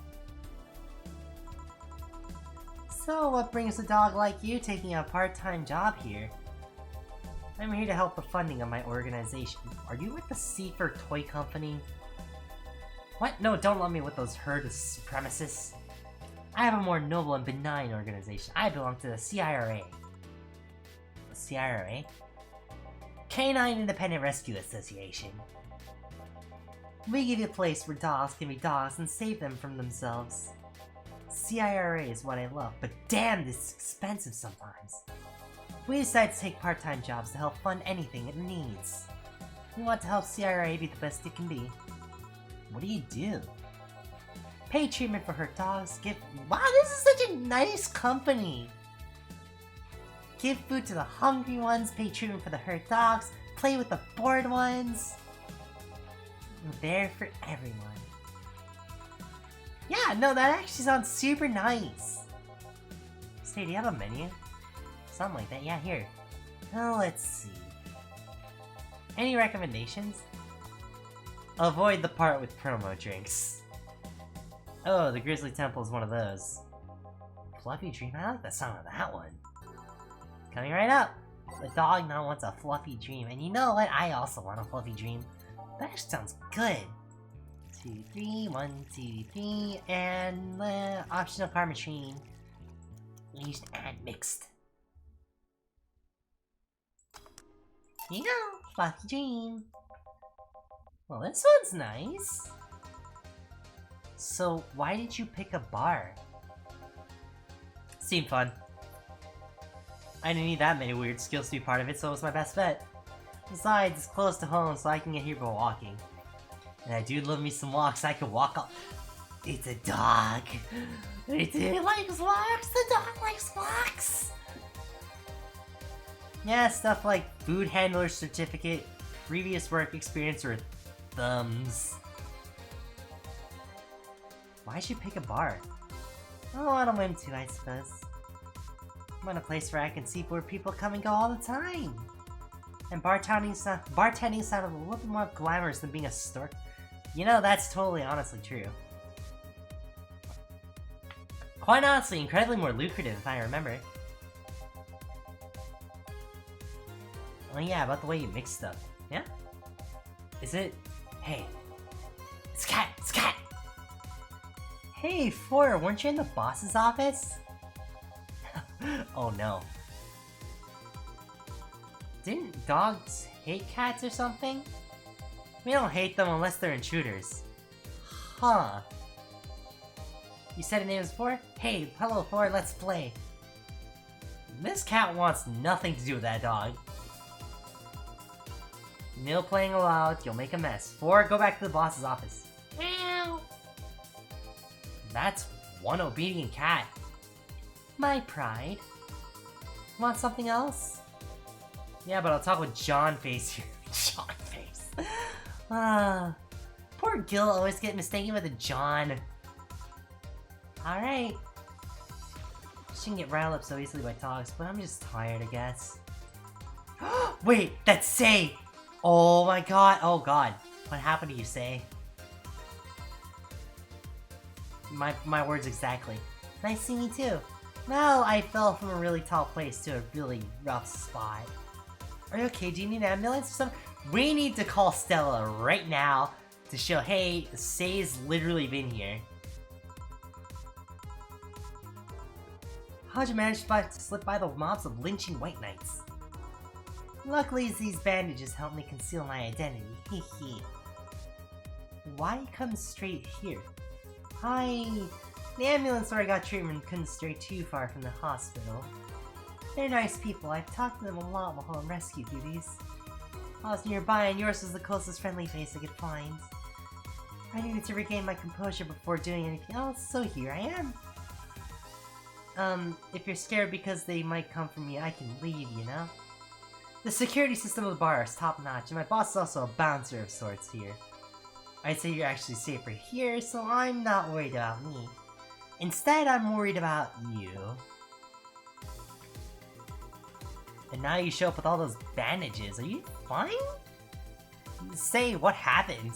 So, what brings a dog like you taking a part-time job here? I'm here to help the funding of my organization. Are you with the Seafer Toy Company? What? No, don't lump me with those herd supremacists. I have a more noble and benign organization. I belong to the CIRA. The CIRA? Canine Independent Rescue Association. We give you a place where dogs can be dogs and save them from themselves. CIRA is what I love, but damn, this is expensive sometimes. We decided to take part-time jobs to help fund anything it needs. We want to help CIRA be the best it can be. What do you do? Pay treatment for hurt dogs, give... Wow, this is such a nice company! Give food to the hungry ones, pay treatment for the hurt dogs, play with the bored ones. We're there for everyone. Yeah, no, that actually sounds super nice. Say, do you have a menu? Something like that, yeah, here. Let's see. Any recommendations? Avoid the part with promo drinks. Oh, the Grizzly Temple is one of those. Fluffy Dream? I like the sound of that one. Coming right up! The dog now wants a fluffy dream, and you know what? I also want a fluffy dream. That actually sounds good. 2, 3, 1, 2, 3, and optional card machine. Aged and mixed. Here you go, fluffy dream. Well, this one's nice. So, why did you pick a bar? Seemed fun. I didn't need that many weird skills to be part of it, so it was my best bet. Besides, it's close to home, so I can get here by walking. And I do love me some walks. I can walk up. It's a dog. It likes walks. The dog likes walks. Yeah, stuff like food handler certificate, previous work experience, or thumbs. Why'd you pick a bar? Oh, I don't whim too, I suppose. I want a place where I can see where people come and go all the time. And bartending sounded a little bit more glamorous than being a store. You know, that's totally honestly true. Quite honestly, incredibly more lucrative if I remember. Oh yeah, about the way you mix stuff. Yeah? Is it? Hey. It's Cat! It's Cat! Hey, Four, weren't you in the boss's office? Oh no. Didn't dogs hate cats or something? We don't hate them unless they're intruders. Huh. You said your name is Four? Hey, hello Four, let's play. This cat wants nothing to do with that dog. No playing allowed, you'll make a mess. Four, go back to the boss's office. Meow. That's one obedient cat. My pride. Want something else? Yeah, but I'll talk with John Face here. John Face. Poor Gil always get mistaken with a John. Alright. Shouldn't get riled up so easily by dogs, but I'm just tired, I guess. Wait, that's Say! Oh my god, oh god. What happened to you, Say? My words exactly. Nice seeing you too. Well, I fell from a really tall place to a really rough spot. Are you okay? Do you need an ambulance or something? We need to call Stella right now to show, hey, Say's literally been here. How'd you manage to slip by the mobs of lynching white knights? Luckily, these bandages help me conceal my identity. Hehe. Why come straight here? Hi. The ambulance where I got treatment couldn't stray too far from the hospital. They're nice people. I've talked to them a lot while on rescue duties. I was nearby and yours was the closest friendly face I could find. I needed to regain my composure before doing anything else, so here I am. If you're scared because they might come for me, I can leave, you know? The security system of the bar is top-notch, and my boss is also a bouncer of sorts here. I'd say you're actually safer here, so I'm not worried about me. Instead, I'm worried about you. And now you show up with all those bandages. Are you fine? Say, what happened?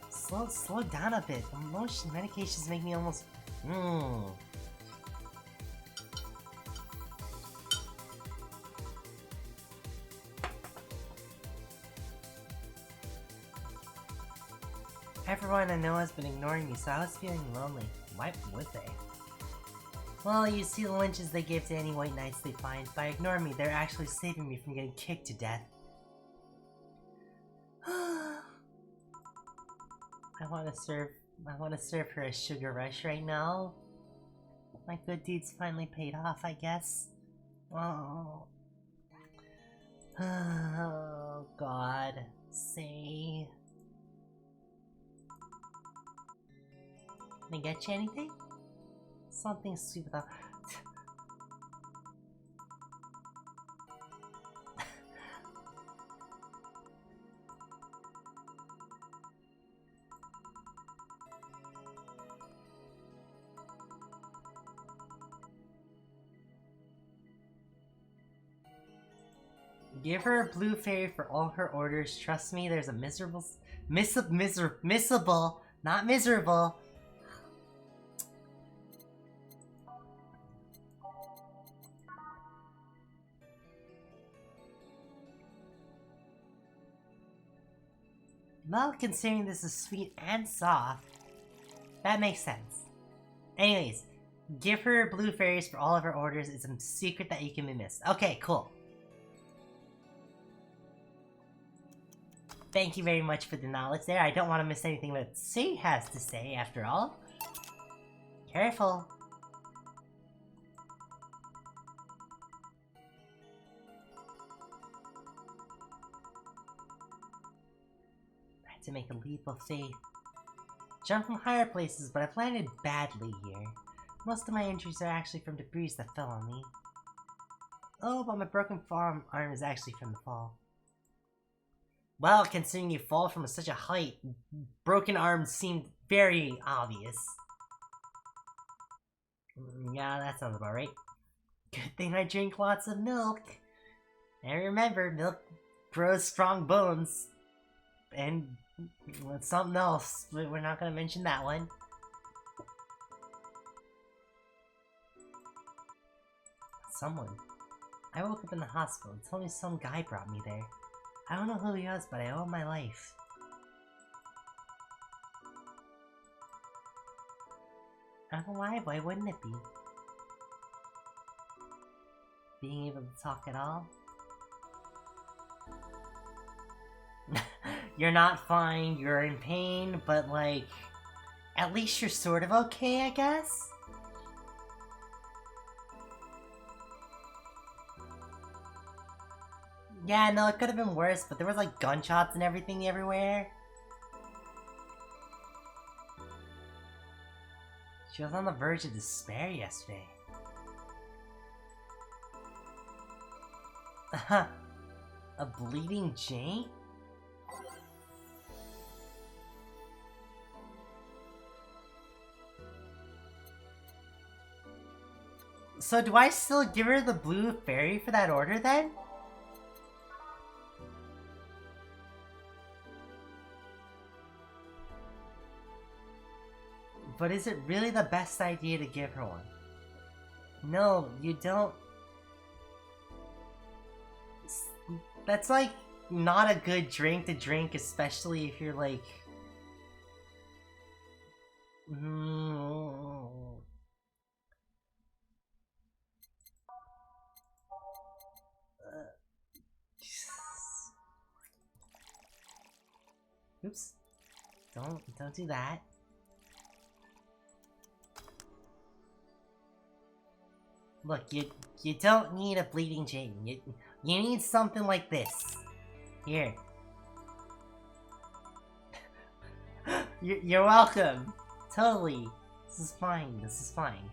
Slow down a bit. Most medications make me almost... Everyone I know has been ignoring me, so I was feeling lonely. Why would they? Well, you see the lynches they give to any white knights they find. By ignoring me, they're actually saving me from getting kicked to death. I want to serve her a sugar rush right now. My good deeds finally paid off, I guess. Oh. Oh god. Say. Can I get you anything? Something sweet without... Give her a blue fairy for all her orders. Trust me, there's a missable, not miserable. Well, considering this is sweet and soft, that makes sense. Anyways, give her blue fairies for all of her orders. It's a secret that you can be missed. Okay, cool. Thank you very much for the knowledge there. I don't want to miss anything that C has to say, after all. Careful. I had to make a leap of faith. Jump from higher places, but I've landed badly here. Most of my injuries are actually from debris that fell on me. Oh, but my broken arm is actually from the fall. Well, considering you fall from such a height, broken arms seemed very obvious. Yeah, that sounds about right. Good thing I drink lots of milk. And remember, milk grows strong bones. And something else, but we're not gonna mention that one. Someone. I woke up in the hospital and told me some guy brought me there. I don't know who he was, but I owe him my life. I'm alive, why wouldn't it be? Being able to talk at all? You're not fine, you're in pain, but like, at least you're sort of okay, I guess? Yeah, no, it could have been worse, but there was like gunshots and everything everywhere. She was on the verge of despair yesterday. A bleeding Jane? So do I still give her the blue fairy for that order then? But is it really the best idea to give her one? No, you don't. That's like not a good drink to drink, especially if you're like... Oops. Don't do that. Look, you don't need a bleeding Jane. You need something like this. Here. You're welcome. Totally. This is fine. This is fine.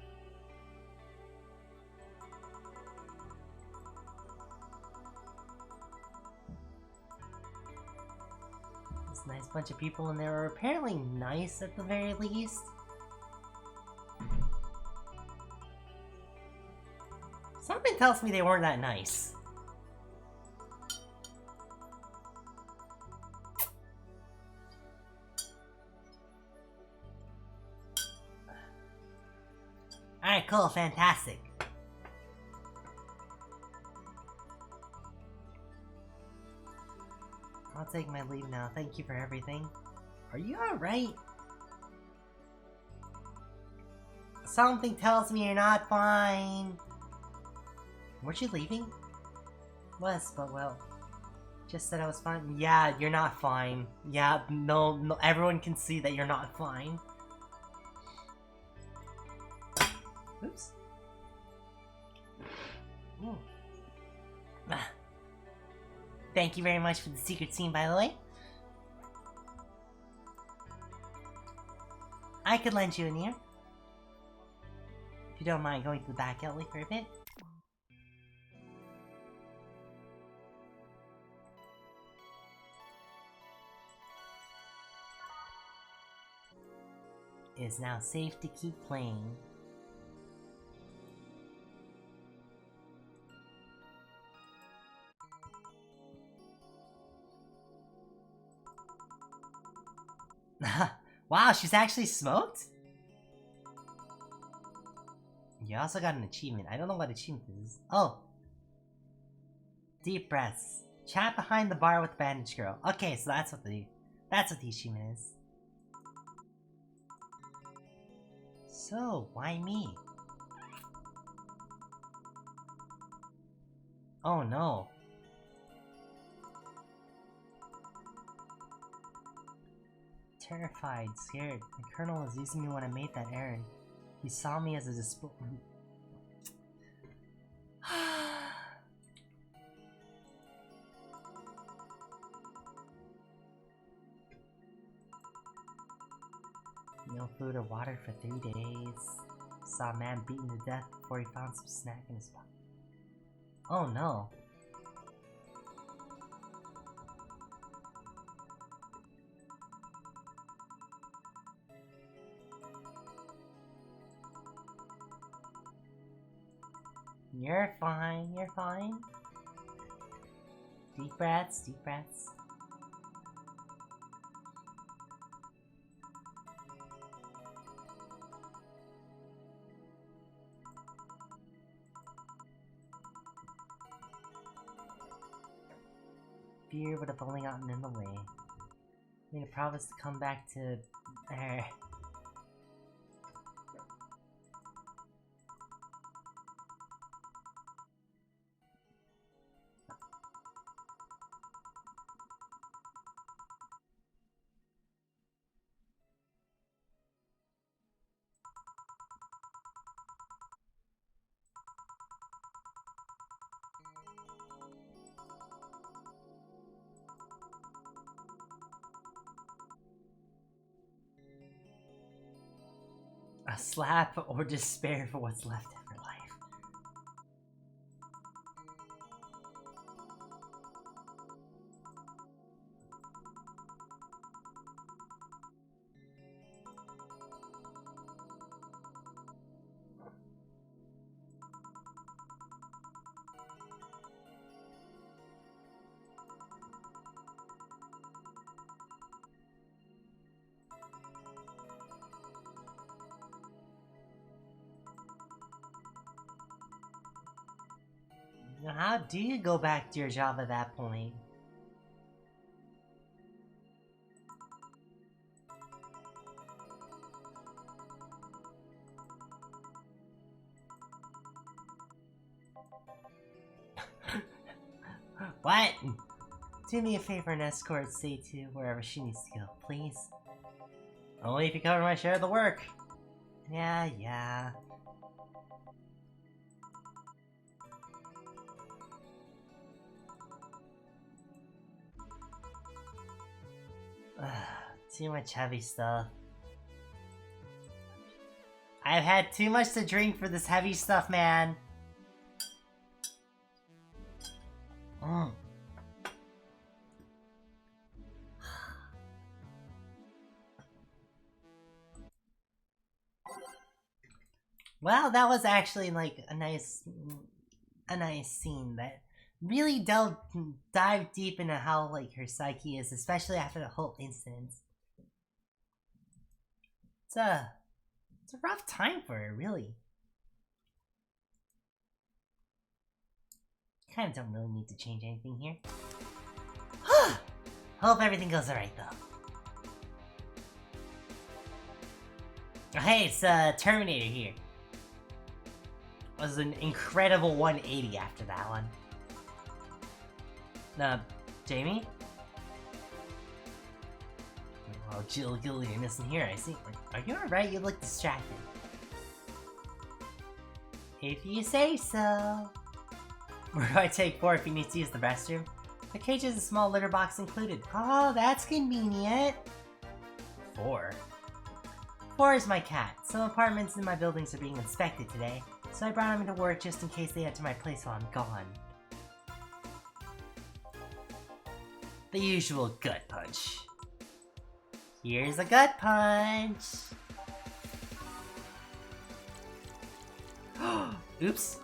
This nice bunch of people in there are apparently nice at the very least. Something tells me they weren't that nice. Alright, cool, fantastic. I'll take my leave now. Thank you for everything. Are you alright? Something tells me you're not fine. Weren't you leaving? Was, but well, just said I was fine. Yeah, you're not fine. Yeah, no, everyone can see that you're not fine. Oops. Ooh. Thank you very much for the secret scene, by the way. I could lend you an ear. If you don't mind going to the back alley for a bit. It is now safe to keep playing. Wow, she's actually smoked? You also got an achievement. I don't know what achievement this is. Oh. Deep breaths. Chat behind the bar with the bandage girl. Okay, so that's what the achievement is. So, why me? Oh no. Terrified, scared. The colonel was using me when I made that errand. He saw me as a disposable. No food or water for 3 days. Saw a man beaten to death before he found some snack in his pocket. Oh no. You're fine, you're fine. Deep breaths, deep breaths. Fear would have only gotten in the way. Made a promise to come back to her. A slap or despair for what's left of her life. How do you go back to your job at that point? What? Do me a favor and escort Say to wherever she needs to go, please. Only if you cover my share of the work. Yeah. Too much heavy stuff. I've had too much to drink for this heavy stuff, man. Well, that was actually like a nice scene that really dived deep into how like her psyche is, especially after the whole incident. It's a rough time for her, really. Kind of don't really need to change anything here. Hope everything goes alright though. Oh, hey, it's Terminator here. Was an incredible 180 after that one. Jamie? Oh, Jill Gillian isn't here, I see. Are you alright? You look distracted. If you say so. Where do I take 4 if he needs to use the restroom? The cage has a small litter box included. Oh, that's convenient. 4? 4 is my cat. Some apartments in my buildings are being inspected today, so I brought him into work just in case they enter my place while I'm gone. The usual gut punch. Here's a gut punch! Oops.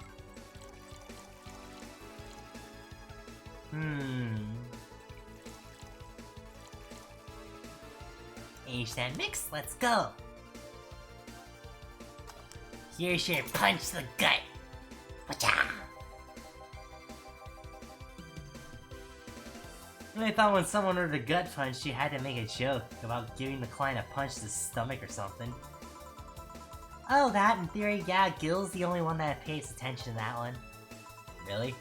age that mix, let's go! Here's your punch to the gut! Wacha! I thought when someone ordered a gut punch, she had to make a joke about giving the client a punch to the stomach or something. Oh, that in theory, yeah, Gil's the only one that pays attention to that one. Really?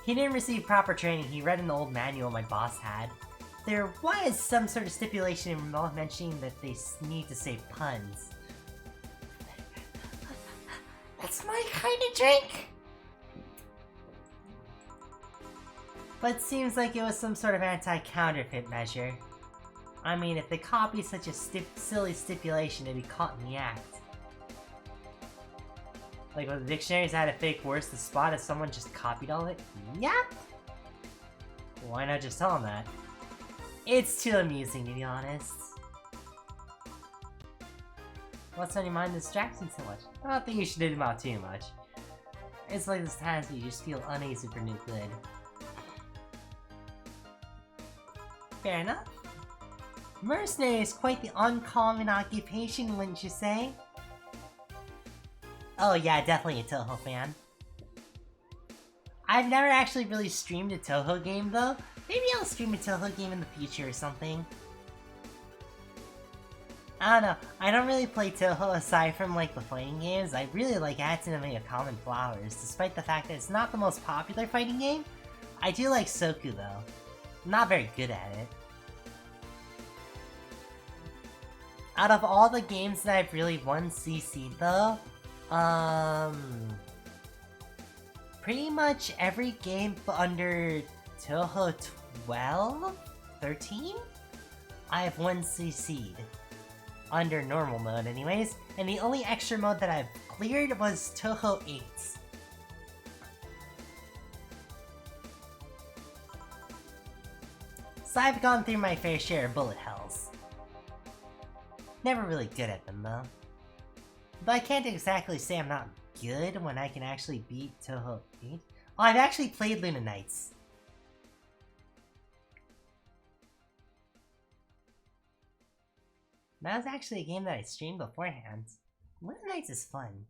He didn't receive proper training, he read an old manual my boss had. There was some sort of stipulation involved mentioning that they need to say puns. That's my kind of drink! But seems like it was some sort of anti-counterfeit measure. I mean, if they copied such a silly stipulation, they'd be caught in the act. Like when the dictionaries had a fake words to spot if someone just copied all of it? Yep! Why not just tell them that? It's too amusing, to be honest. What's on your mind distracting so much? I don't think you should do them out too much. It's like those times where you just feel uneasy for new good. Fair enough. Mercenary is quite the uncommon occupation, wouldn't you say? Oh yeah, definitely a Touhou fan. I've never actually really streamed a Touhou game though. Maybe I'll stream a Touhou game in the future or something. I don't know, I don't really play Touhou aside from like the fighting games. I really like Atsunami of Common Flowers, despite the fact that it's not the most popular fighting game. I do like Soku though. I'm not very good at it. Out of all the games that I've really won CC though, pretty much every game under Touhou 12? 13? I have won CC'd. Under normal mode anyways, and the only extra mode that I've cleared was Touhou 8. So I've gone through my fair share of bullet hells. Never really good at them though. But I can't exactly say I'm not good when I can actually beat Touhou 8. Oh, I've actually played Luna Knights. That was actually a game that I streamed beforehand. Luna Knights is fun.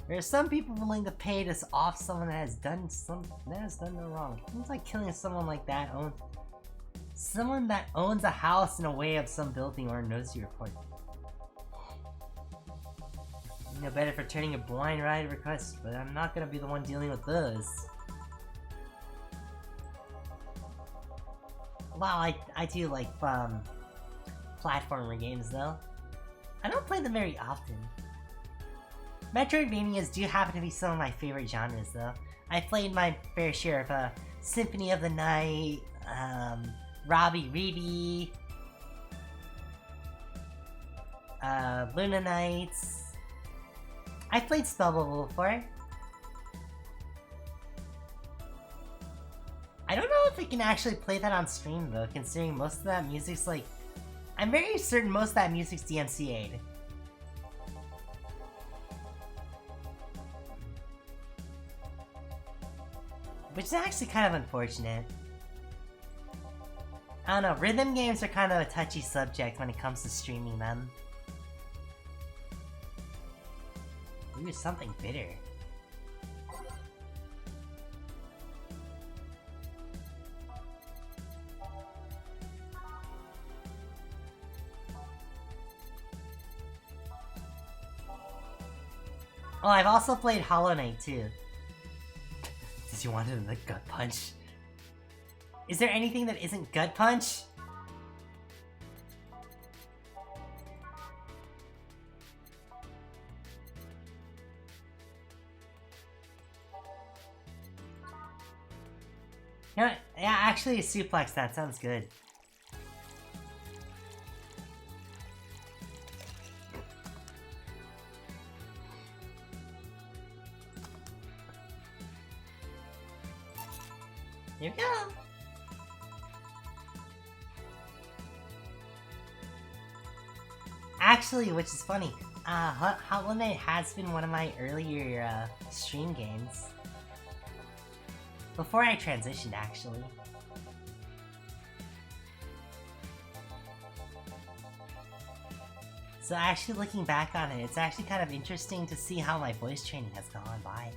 There are some people willing to pay to off someone that has done no wrong. It's like killing someone like that someone that owns a house in a way of some building or a nosy report. No better for turning a blind ride request, but I'm not gonna be the one dealing with those. Wow, I do like platformer games though. I don't play them very often. Metroidvanias do happen to be some of my favorite genres though. I played my fair share of Symphony of the Night, Robbie Reedy, Luna Knights. I've played Spellbubble before. I don't know if I can actually play that on stream though, considering most of that music's like... I'm very certain most of that music's DMCA'd. Which is actually kind of unfortunate. I don't know, rhythm games are kind of a touchy subject when it comes to streaming them. Ooh, something bitter. Oh, I've also played Hollow Knight too. Did you want it in the Gut Punch? Is there anything that isn't Gut Punch? You know what? Yeah, actually a suplex, that sounds good. Here we go! Actually, which is funny, Hot Limit has been one of my earlier, stream games. Before I transitioned, actually. So actually looking back on it, it's actually kind of interesting to see how my voice training has gone by.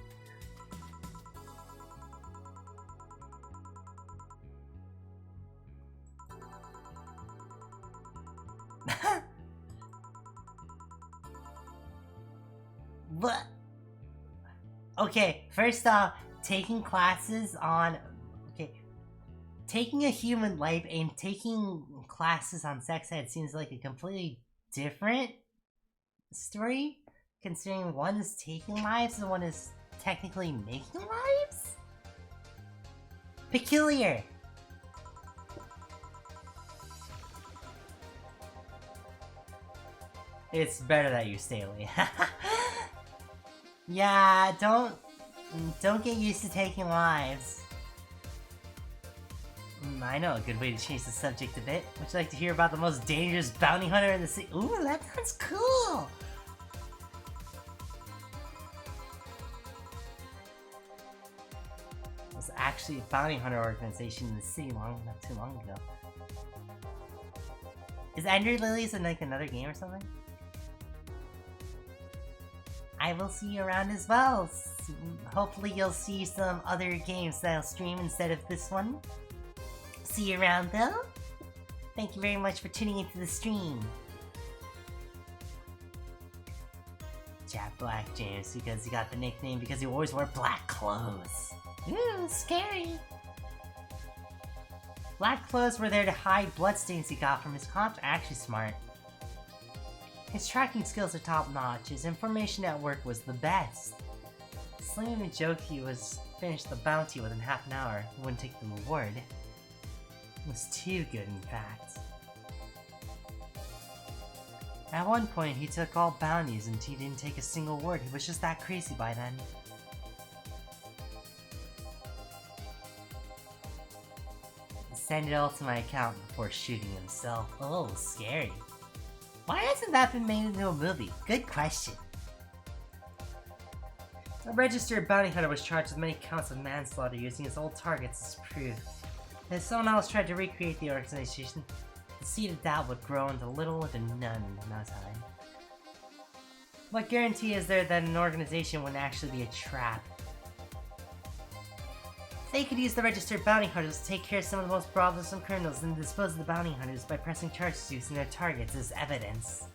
What? Okay, first off, taking classes on... Okay, taking a human life and taking classes on sex ed seems like a completely different story, considering one is taking lives and one is technically making lives? Peculiar! It's better that you stay away. Yeah, don't get used to taking lives. I know a good way to change the subject a bit. Would you like to hear about the most dangerous bounty hunter in the city? Ooh, that sounds cool! There's actually a bounty hunter organization in the city not too long ago. Is Andrew Lilies in like another game or something? I will see you around as well. Hopefully you'll see some other games that I'll stream instead of this one. See you around though. Thank you very much for tuning into the stream. Jack Black James, because he got the nickname because he always wore black clothes. Ooh, scary. Black clothes were there to hide bloodstains he got from his comps. Actually smart. His tracking skills are top notch. His information at work was the best. Slinging a joke he was finished the bounty within half an hour. He wouldn't take the reward. It was too good, in fact. At one point, he took all bounties and he didn't take a single word. He was just that crazy by then. Send it all to my account before shooting himself. Oh, scary. Why hasn't that been made into a movie? Good question. A registered bounty hunter was charged with many counts of manslaughter using his old targets as proof. If someone else tried to recreate the organization, the seed of doubt would grow into little to none in no time. What guarantee is there that an organization would actually be a trap? They could use the registered bounty hunters to take care of some of the most bothersome criminals and dispose of the bounty hunters by pressing charges using their targets as evidence.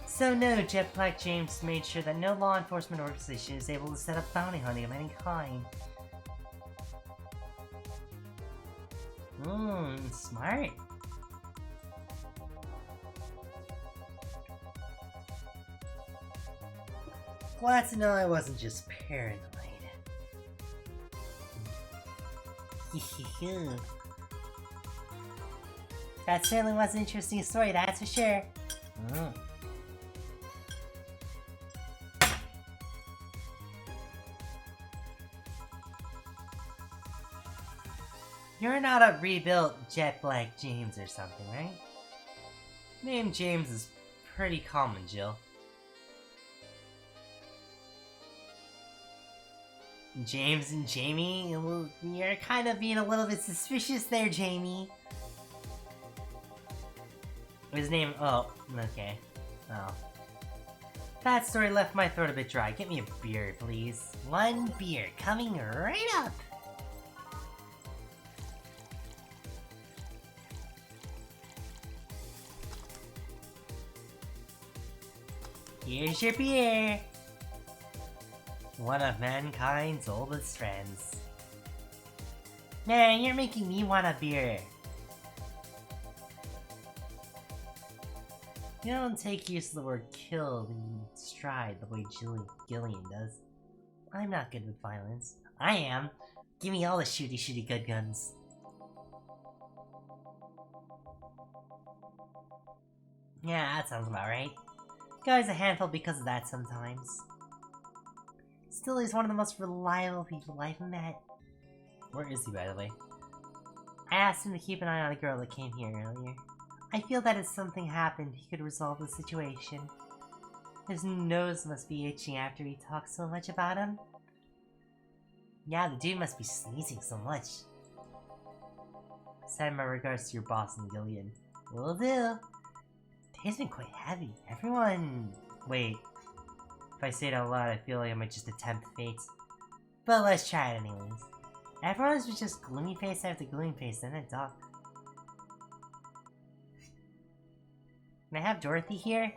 So no, Jet Black James made sure that no law enforcement organization is able to set up bounty hunting of any kind. Smart. Glad to know I wasn't just paranoid. That certainly was an interesting story, that's for sure. You're not a rebuilt Jet Black James or something, right? Name James is pretty common, Jill. James and Jamie? Well, you're kind of being a little bit suspicious there, Jamie. His name... Oh, okay. Oh. That story left my throat a bit dry. Get me a beer, please. One beer, coming right up! Here's your beer! One of mankind's oldest friends. Man, you're making me want a beer. You don't take use of the word kill in stride the way Gillian does. I'm not good with violence. I am. Give me all the shooty good guns. Yeah, that sounds about right. Guy's a handful because of that sometimes. Still, he's one of the most reliable people I've met. Where is he, by the way? I asked him to keep an eye on a girl that came here earlier. I feel that if something happened, he could resolve the situation. His nose must be itching after he talks so much about him. Yeah, the dude must be sneezing so much. Send my regards to your boss in Gilead. Will do. Today's been quite heavy. Everyone... Wait. If I say it out loud, I feel like I might just attempt fate. But let's try it anyways. Everyone's just gloomy face after gloomy face, then a duck. Can I have Dorothy here?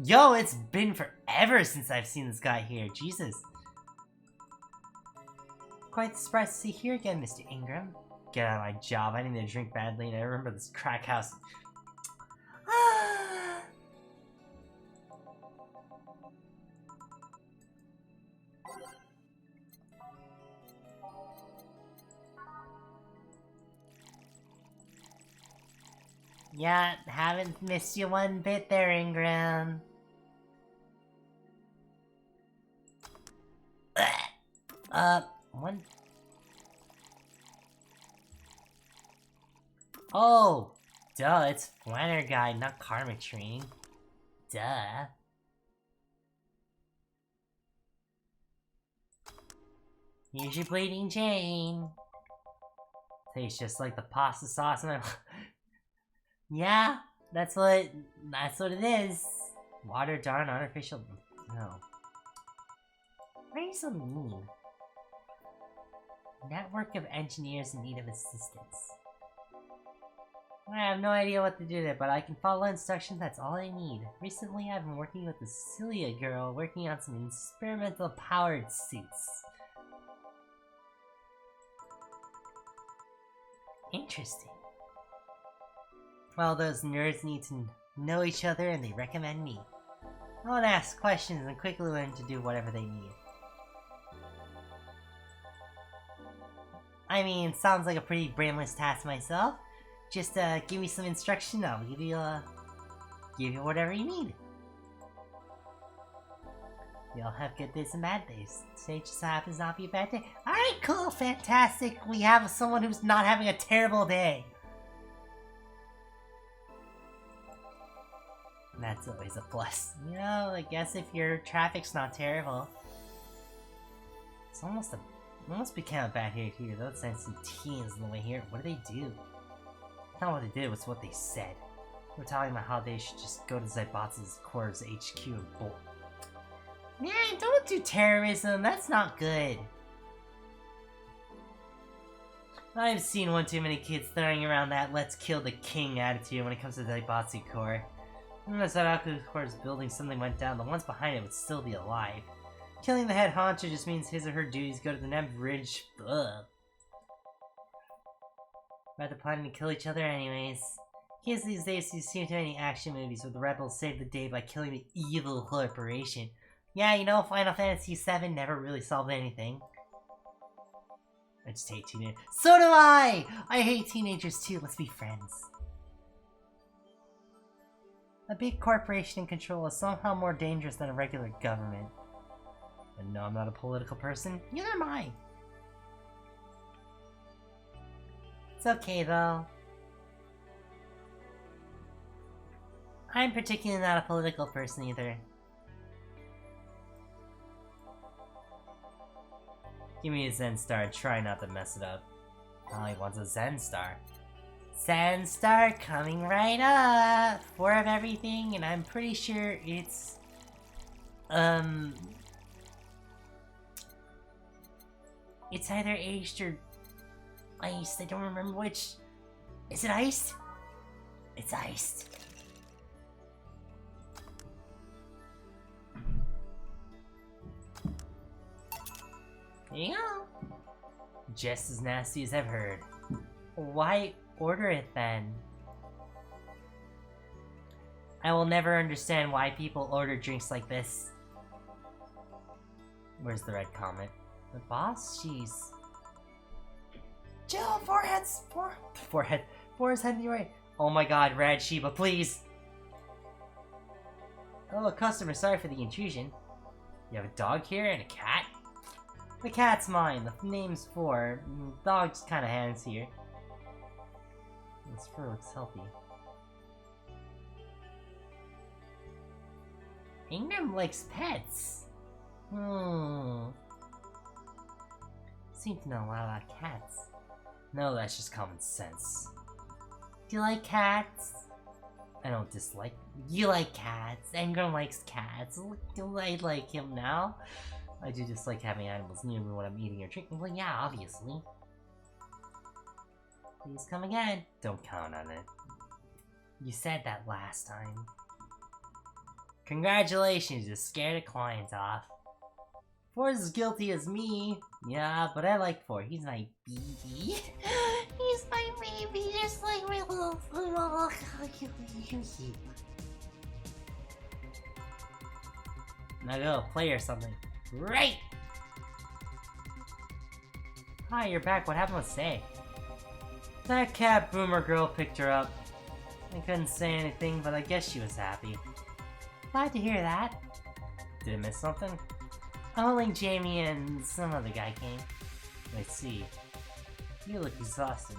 Yo, it's been forever since I've seen this guy here. Jesus. Quite surprised to see you here again, Mr. Ingram. Get out of my job. I need a drink badly, and I remember this crack house. Yeah, haven't missed you one bit there, Ingram. One... Oh! Duh, it's Flanner Guide, not Karma Training. Duh. Here's your bleeding chain. Tastes just like the pasta sauce in my... Yeah, that's what it is. Watered down artificial... No. Why are you so mean? Network of engineers in need of assistance. I have no idea what to do there, but I can follow instructions, that's all I need. Recently, I've been working with the Celia girl, working on some experimental powered suits. Interesting. Well, those nerds need to know each other and they recommend me. I won't ask questions and quickly learn to do whatever they need. I mean, sounds like a pretty brainless task myself. Just give me some instruction, I'll give you whatever you need. We all have good days and bad days. Today just happens to not be a bad day. Alright, cool, fantastic. We have someone who's not having a terrible day. That's always a plus. You know, I guess if your traffic's not terrible. It's almost became a bad here here. Those sent some teens on the way here. What did they do? It's not what they did, it's what they said. We're talking about how they should just go to Zaibatsu's Corps HQ and bolt. Man, don't do terrorism, that's not good. I've seen one too many kids throwing around that let's kill the king attitude when it comes to Zaibatsu Corps. When the Zaibatsu Corps building something went down, the ones behind it would still be alive. Killing the head honcho just means his or her duties go to the next bridge. Ugh. Rather planning to kill each other anyways. Kids these days seem to any action movies where the rebels save the day by killing the evil corporation. Yeah, you know, Final Fantasy VII never really solved anything. I just hate teenagers. So do I! I hate teenagers too, let's be friends. A big corporation in control is somehow more dangerous than a regular government. And no, I'm not a political person. Neither am I. It's okay, though. I'm particularly not a political person, either. Give me a Zen Star, try not to mess it up. Oh, he wants a Zen Star. Zen Star coming right up! 4 of everything, and I'm pretty sure it's... It's either aged or iced. I don't remember which. Is it iced? It's iced. There you go. Just as nasty as I've heard. Why order it then? I will never understand why people order drinks like this. Where's the red comment? The boss? Jeez. Jill, forehead's heading your way. Oh my god, Rad Shiba, please! Oh, customer, sorry for the intrusion. You have a dog here and a cat? The cat's mine, the name's Four. The dog's kinda hands here. This fur looks healthy. Ingram likes pets. Seem to know a lot about cats. No, that's just common sense. Do you like cats? I don't dislike. You like cats. Ingram likes cats. Do I like him now? I do dislike having animals near me when I'm eating or drinking. Well, yeah, obviously. Please come again. Don't count on it. You said that last time. Congratulations, you scared a client off. Four's as guilty as me. Yeah, but I like Four. He's my baby. He's my baby, just like my little... Now go, play or something. Right! Hi, you're back. What happened with Say? That cat boomer girl picked her up. I couldn't say anything, but I guess she was happy. Glad to hear that. Did I miss something? Only Jamie and some other guy came. I see. You look exhausted.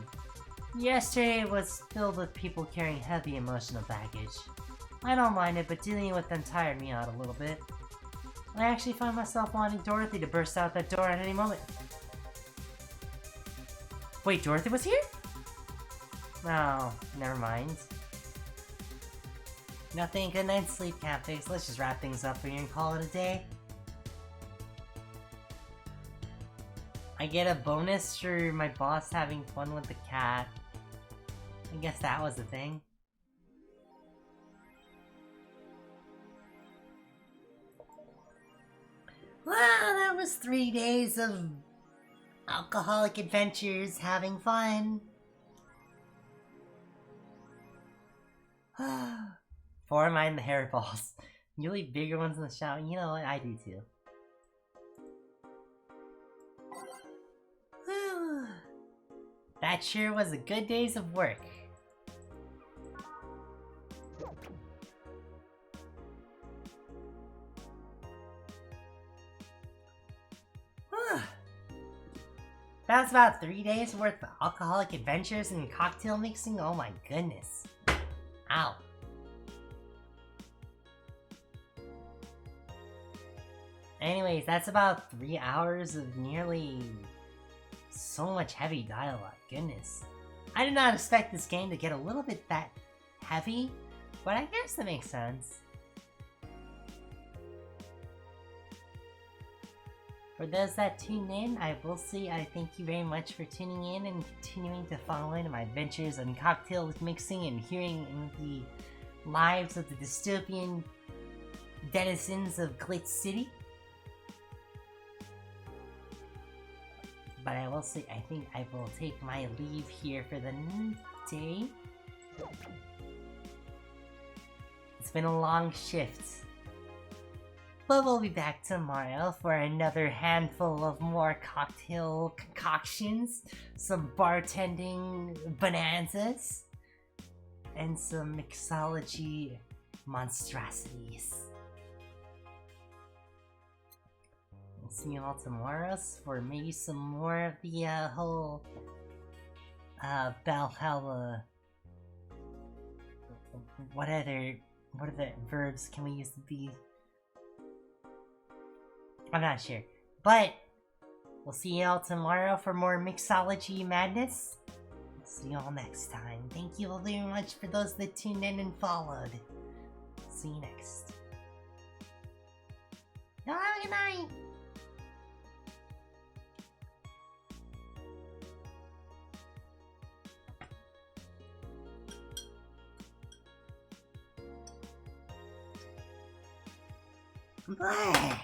Yesterday was filled with people carrying heavy emotional baggage. I don't mind it, but dealing with them tired me out a little bit. I actually find myself wanting Dorothy to burst out that door at any moment. Wait, Dorothy was here? Oh, never mind. Nothing, good night's sleep can't fix. Let's just wrap things up here and call it a day. I get a bonus for my boss having fun with the cat. I guess that was the thing. Well, that was 3 days of alcoholic adventures, having fun. Four mind the hairballs. You leave bigger ones in the shower. You know what? I do too. That sure was a good days of work. That was about 3 days worth of alcoholic adventures and cocktail mixing. Oh my goodness. Ow. Anyways, that's about 3 hours of nearly so much heavy dialogue. Goodness. I did not expect this game to get a little bit that heavy, but I guess that makes sense. For those that tune in, I thank you very much for tuning in and continuing to follow in my adventures on cocktail mixing and hearing the lives of the dystopian denizens of Glitch City. But I will say, I think I will take my leave here for the day. It's been a long shift. But we'll be back tomorrow for another handful of more cocktail concoctions, some bartending bonanzas, and some mixology monstrosities. We'll see you all tomorrow for maybe some more of the whole Valhalla. What other verbs can we use to be? I'm not sure. But we'll see you all tomorrow for more mixology madness. We'll see you all next time. Thank you all very much for those that tuned in and followed. See you next. Y'all have a good night. Blah.